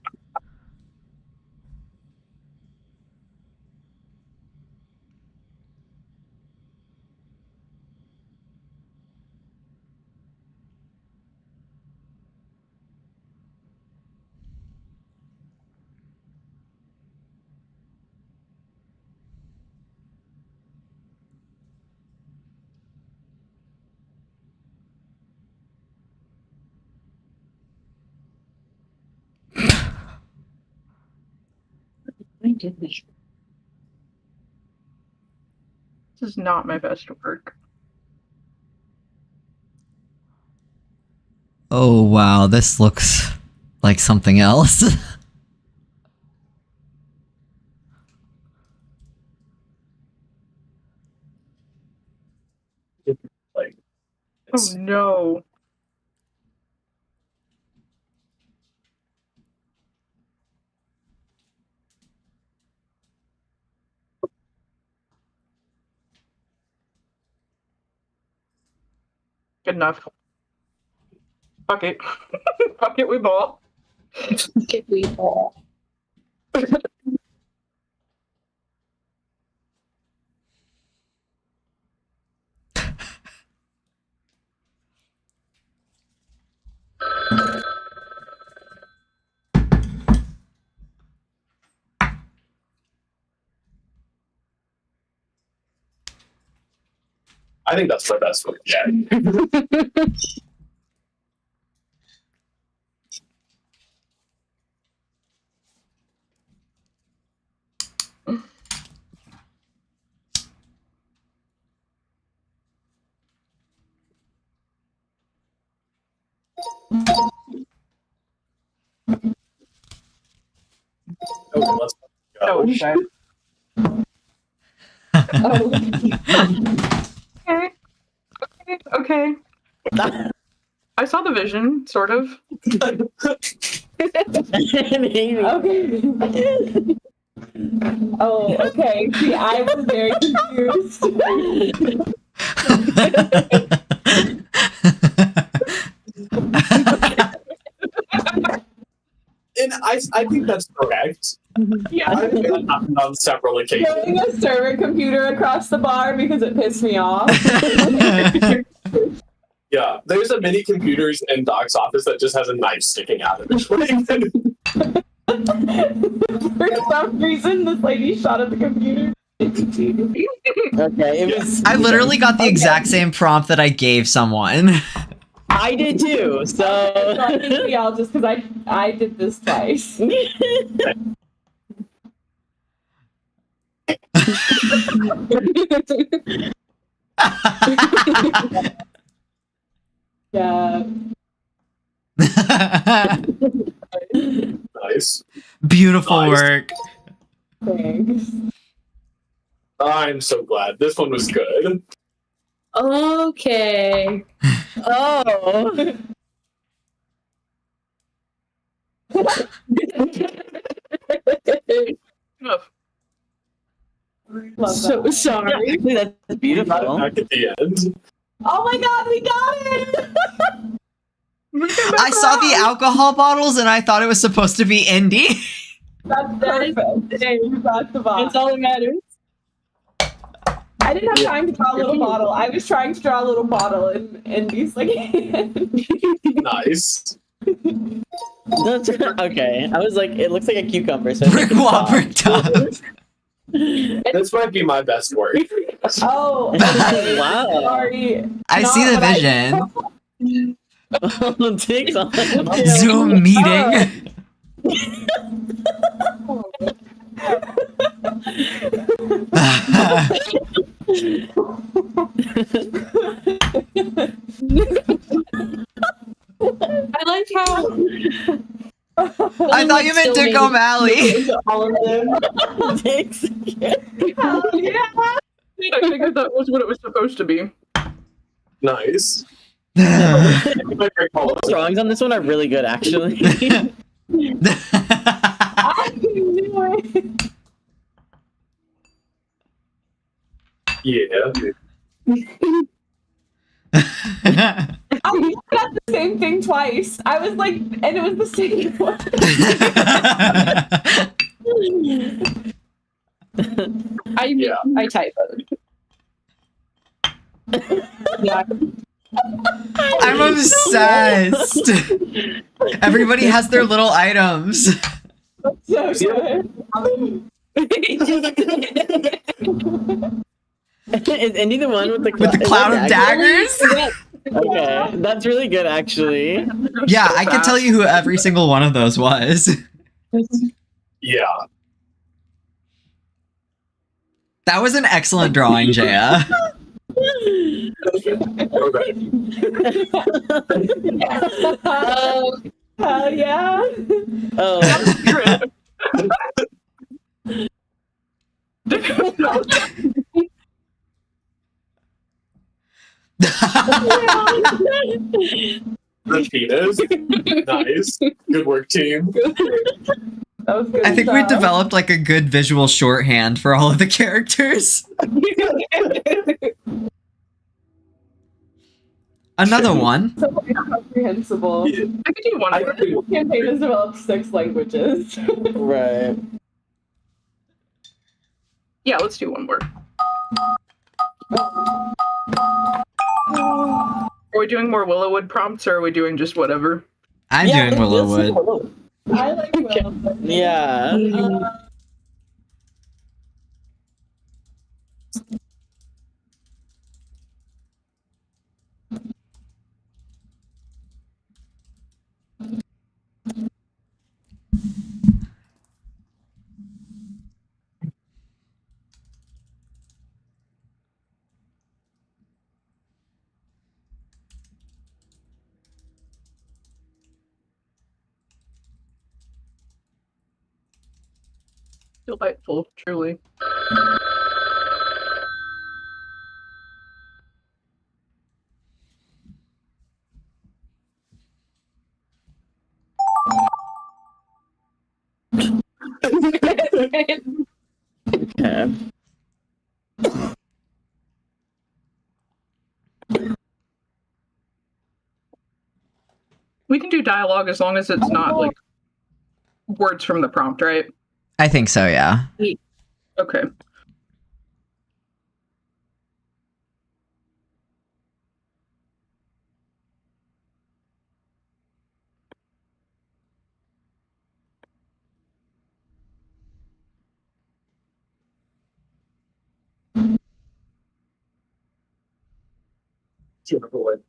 This is not my best work. Oh wow, this looks like something else. Like, Oh it's, no. Good enough. Fuck it. Fuck it, we ball. Get we all. I think that's my best one yet. Okay, let's go. Oh shit. Oh, Okay. I saw the vision, sort of. okay. Oh, okay. See, I was very confused. And I think that's correct. Yeah. I think that happened on several occasions. Throwing a server computer across the bar because it pissed me off. Yeah, there's a mini computers in Doc's office that just has a knife sticking out of it. For some reason, this lady shot at the computer. Okay, it was. I literally got the exact same prompt that I gave someone. I did too. So I think we all just because I did this twice. Yeah. Nice. Beautiful Nice. work. Thanks. I'm so glad. This one was good. Okay. Oh. Enough. Love So that. sorry. Actually, that's We got it beautiful. back at the end. Oh my god, we got it! I saw the alcohol bottles and I thought it was supposed to be Indy. That's perfect. You got the box. That's all that matters. I didn't have time to draw a little bottle. I was trying to draw a little bottle and these like Nice. That's okay. I was like, it looks like a cucumber. So I Brick think it's wall, soft. brick top. This might be my best work. Oh, okay. Wow. Sorry. I see the Not what I- vision. Takes on. Zoom meeting. I like how I thought you meant Dick O'Malley. All of them. Dicks. Hell yeah. I figured that was what it was supposed to be. Nice. The drawings on this one are really good, actually. I knew it. Yeah. I got the same thing twice. I was like, and it was the same one. I typoed. Yeah. I'm obsessed. Everybody has their little items. So good. Is Indy the one with the Cloud of daggers? Okay, that's really good, actually. Yeah, I can tell you who every single one of those was. Yeah. That was an excellent drawing, Jaya. Okay. Hell yeah. Oh, The penis. Nice. Good work, team. That was good I think we stuff. developed like a good visual shorthand for all of the characters. Another one. So incomprehensible. Yeah. I could do one. I think The campaign has developed 6 languages. right. Yeah, let's do one more. Are we doing more Willow Wood prompts, or are we doing just whatever? I'm doing Willow Wood. I like Willowwood. Yeah. Delightful, truly. Okay. We can do dialogue as long as it's not like words from the prompt, right? I think so, yeah. Okay. Do you remember what?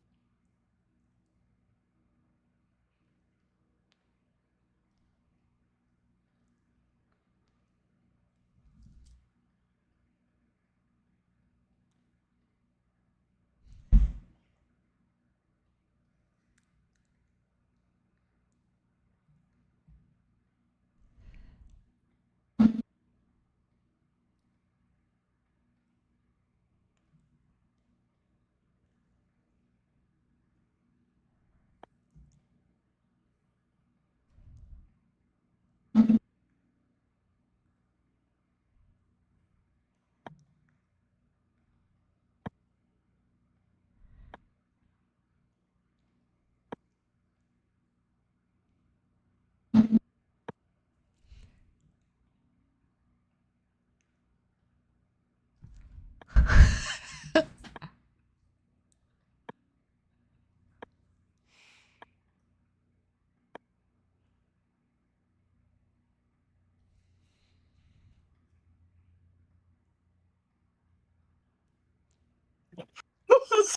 This is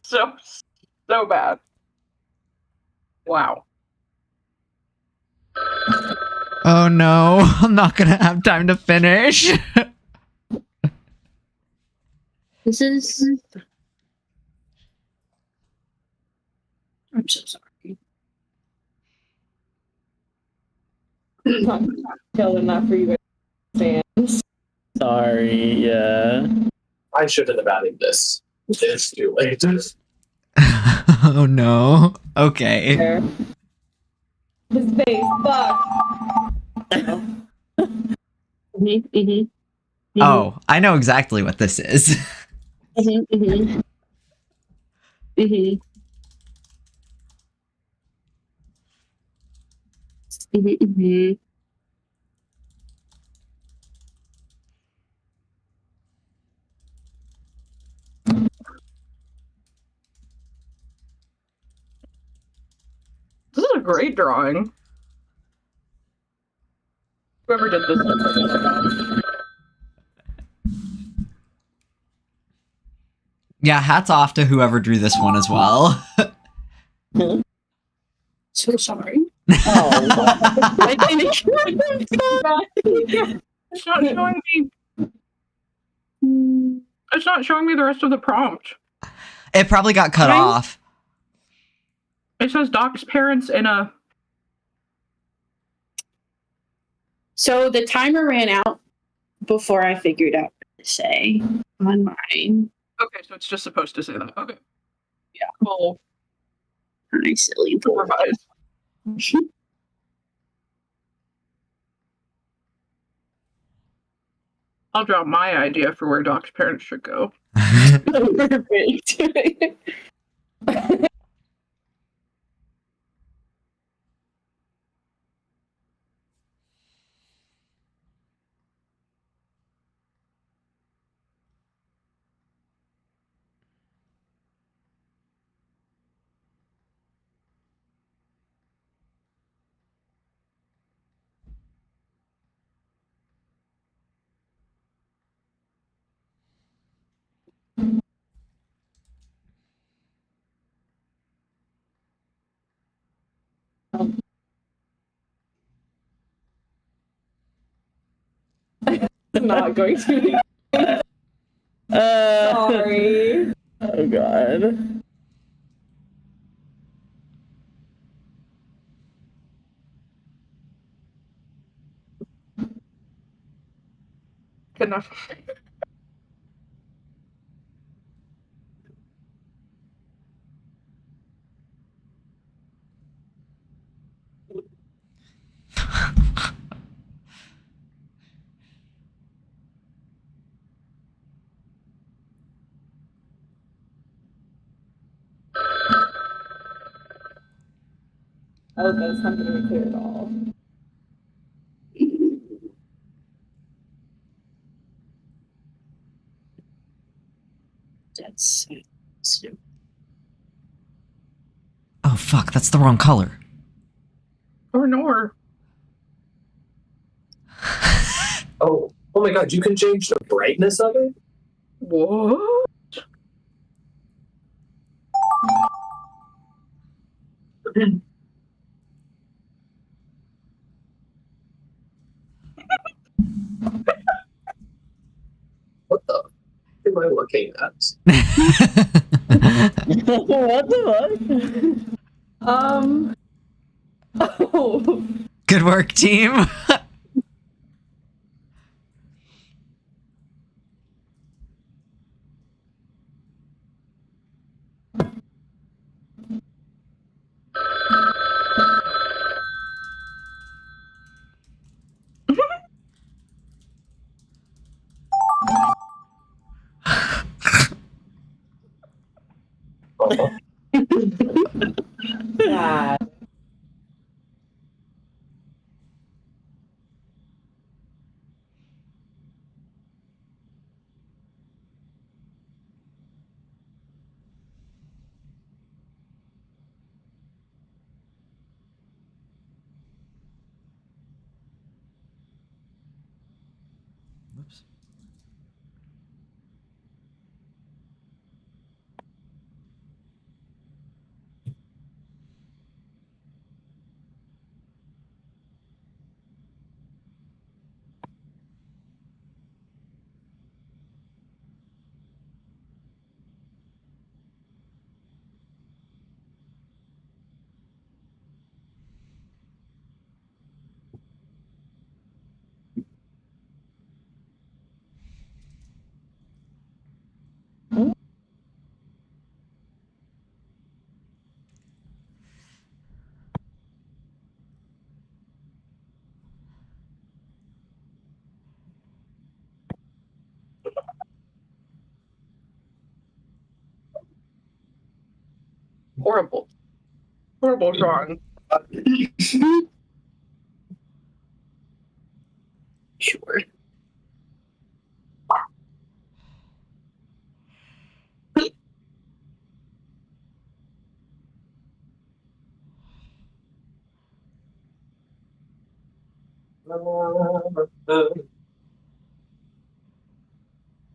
so bad. Wow. Oh no, I'm not gonna have time to finish. This is. I'm so sorry. Not chill enough for you guys to understand. Sorry, yeah. I shouldn't have added this. It's too late. Oh no. Okay. There. His face, fuck. Oh, I know exactly what this is. This is a great drawing. Whoever did this. Yeah, hats off to whoever drew this one as well. So sorry. Oh, It's not showing me. It's not showing me the rest of the prompt. It probably got cut Right? off. It says Doc's parents in a. So the timer ran out before I figured out what to say on mine. Okay, so it's just supposed to say that. Okay. Yeah. Well, My silly boy. revise. I'll draw my idea for where Doc's parents should go. Perfect. Not going to be. Sorry. Oh god. Good enough. Oh, that's not going to be clear at all. That's so. Oh fuck, that's the wrong color. Or nor. Oh my god, you can change the brightness of it? What? What the am I looking at? What the fuck? Oh. Good work, team. Oh, God. Whoops. Horrible. Horrible drawing. Sure.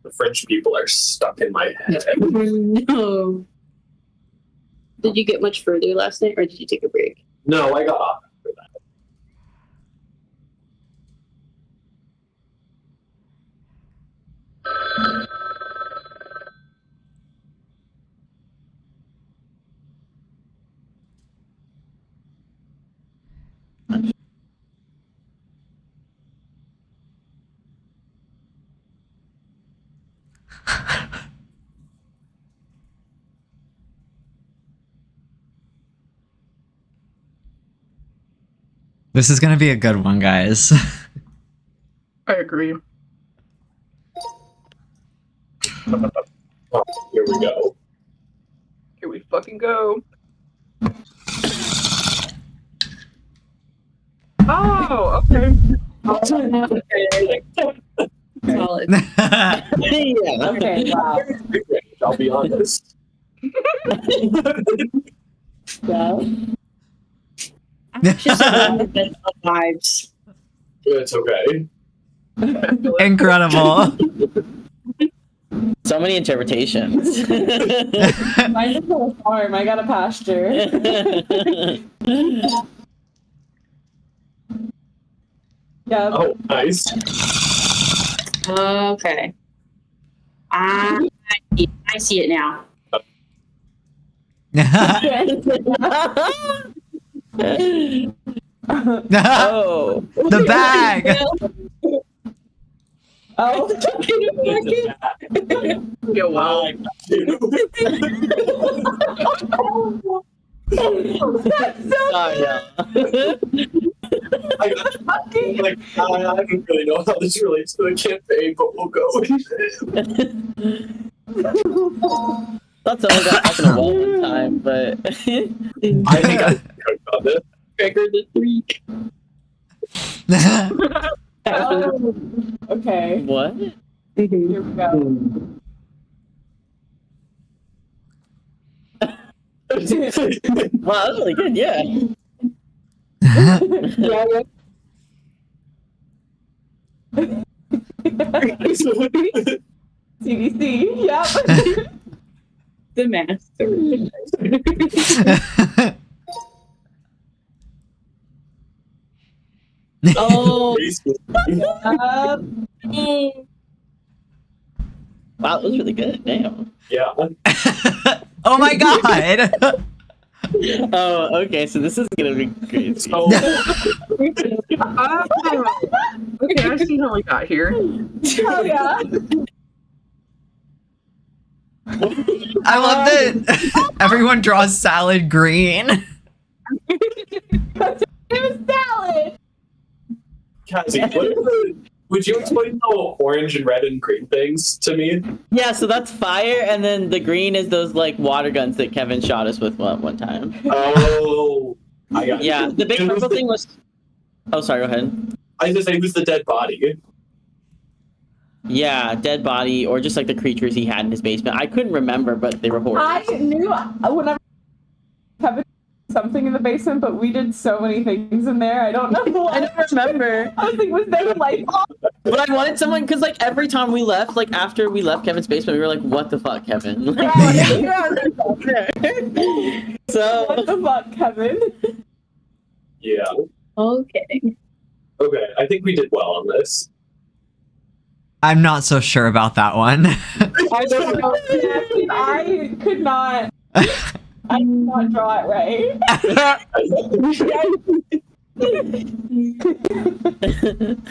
The French people are stuck in my head. No. Did you get much further last night, or did you take a break? No, I got off after that. This is gonna be a good one, guys. I agree. Oh, here we go. Here we fucking go. Oh, okay. Solid. Yeah. Okay, wow. I'll be honest. Well, just a bit of vibes. It's okay. Incredible. So many interpretations. Mine's a little farm. I got a pasture. Yeah. Oh, nice. Okay. I see it now. Oh. The bag. Oh. Yeah, wow. Oh, yeah. I don't really know how this relates to the campaign, but we'll go with it. Thought someone got stuck in a wall one time, but I think I cooked on this. Triggered the freak. Oh, okay. what? Here we go. Wow, that was really good. Yeah. CDC. Yep. The master. Oh. Wow, that was really good. Damn. Yeah. Oh my god. Oh, okay. So this is gonna be crazy. So, Okay, I see how we got here. Oh yeah. I love that everyone draws salad green. It was salad. Cassie, would you explain the orange and red and green things to me? Yeah, so that's fire, and then the green is those like water guns that Kevin shot us with one time. Oh, I got Yeah, it. the big It was purple the- thing was. Oh, sorry. Go ahead. I was just saying, who's the dead body? Yeah, dead body or just like the creatures he had in his basement. I couldn't remember, but they were horrible. I knew whenever Kevin something in the basement, but we did so many things in there. I don't know what. I don't remember. I was like, was there like? But I wanted someone because like every time we left, like after we left Kevin's basement, we were like, "What the fuck, Kevin?" What So the fuck, Kevin? Yeah. Okay. Okay, I think we did well on this. I'm not so sure about that one. I don't know. I could not. I did not draw it right.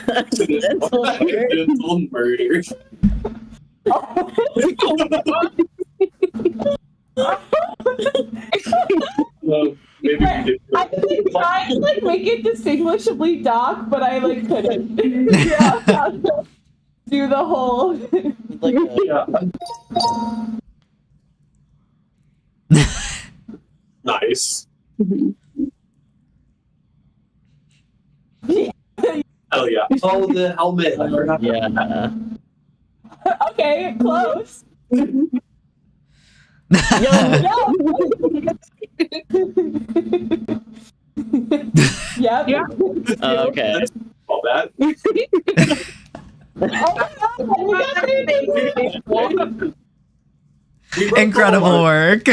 Accidental murder. Accidental murder. Well, maybe we did. I was trying to like make it distinguishably dark, but I like couldn't. Yeah, do the whole. Like, Yeah. Nice. Mhm. Hell yeah. Oh, the helmet. I forgot. Yeah. Okay, close. Yep. Yeah. Okay. All that. We broke Incredible the work.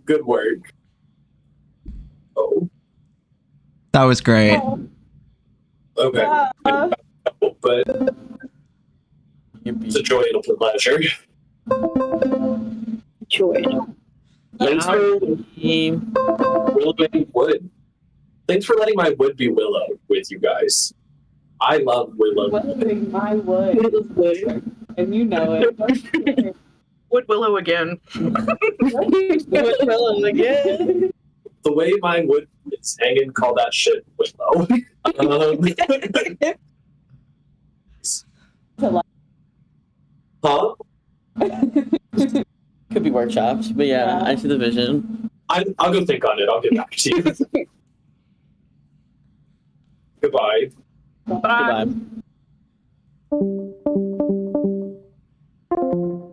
Good work. Oh, That was great. okay. But it's a joy and a pleasure. Joy. Thanks for Willow Wood. Thanks for letting my wood be Willow with you guys. I love Willow. Willowing my wood. And you know it. Wood Willow again. Willow again. The way my wood is hanging, call that shit Willow. Huh? Could be workshops, but yeah, Yeah. I see the vision. I'll go think on it. I'll get back to you. Goodbye. Bye. Goodbye.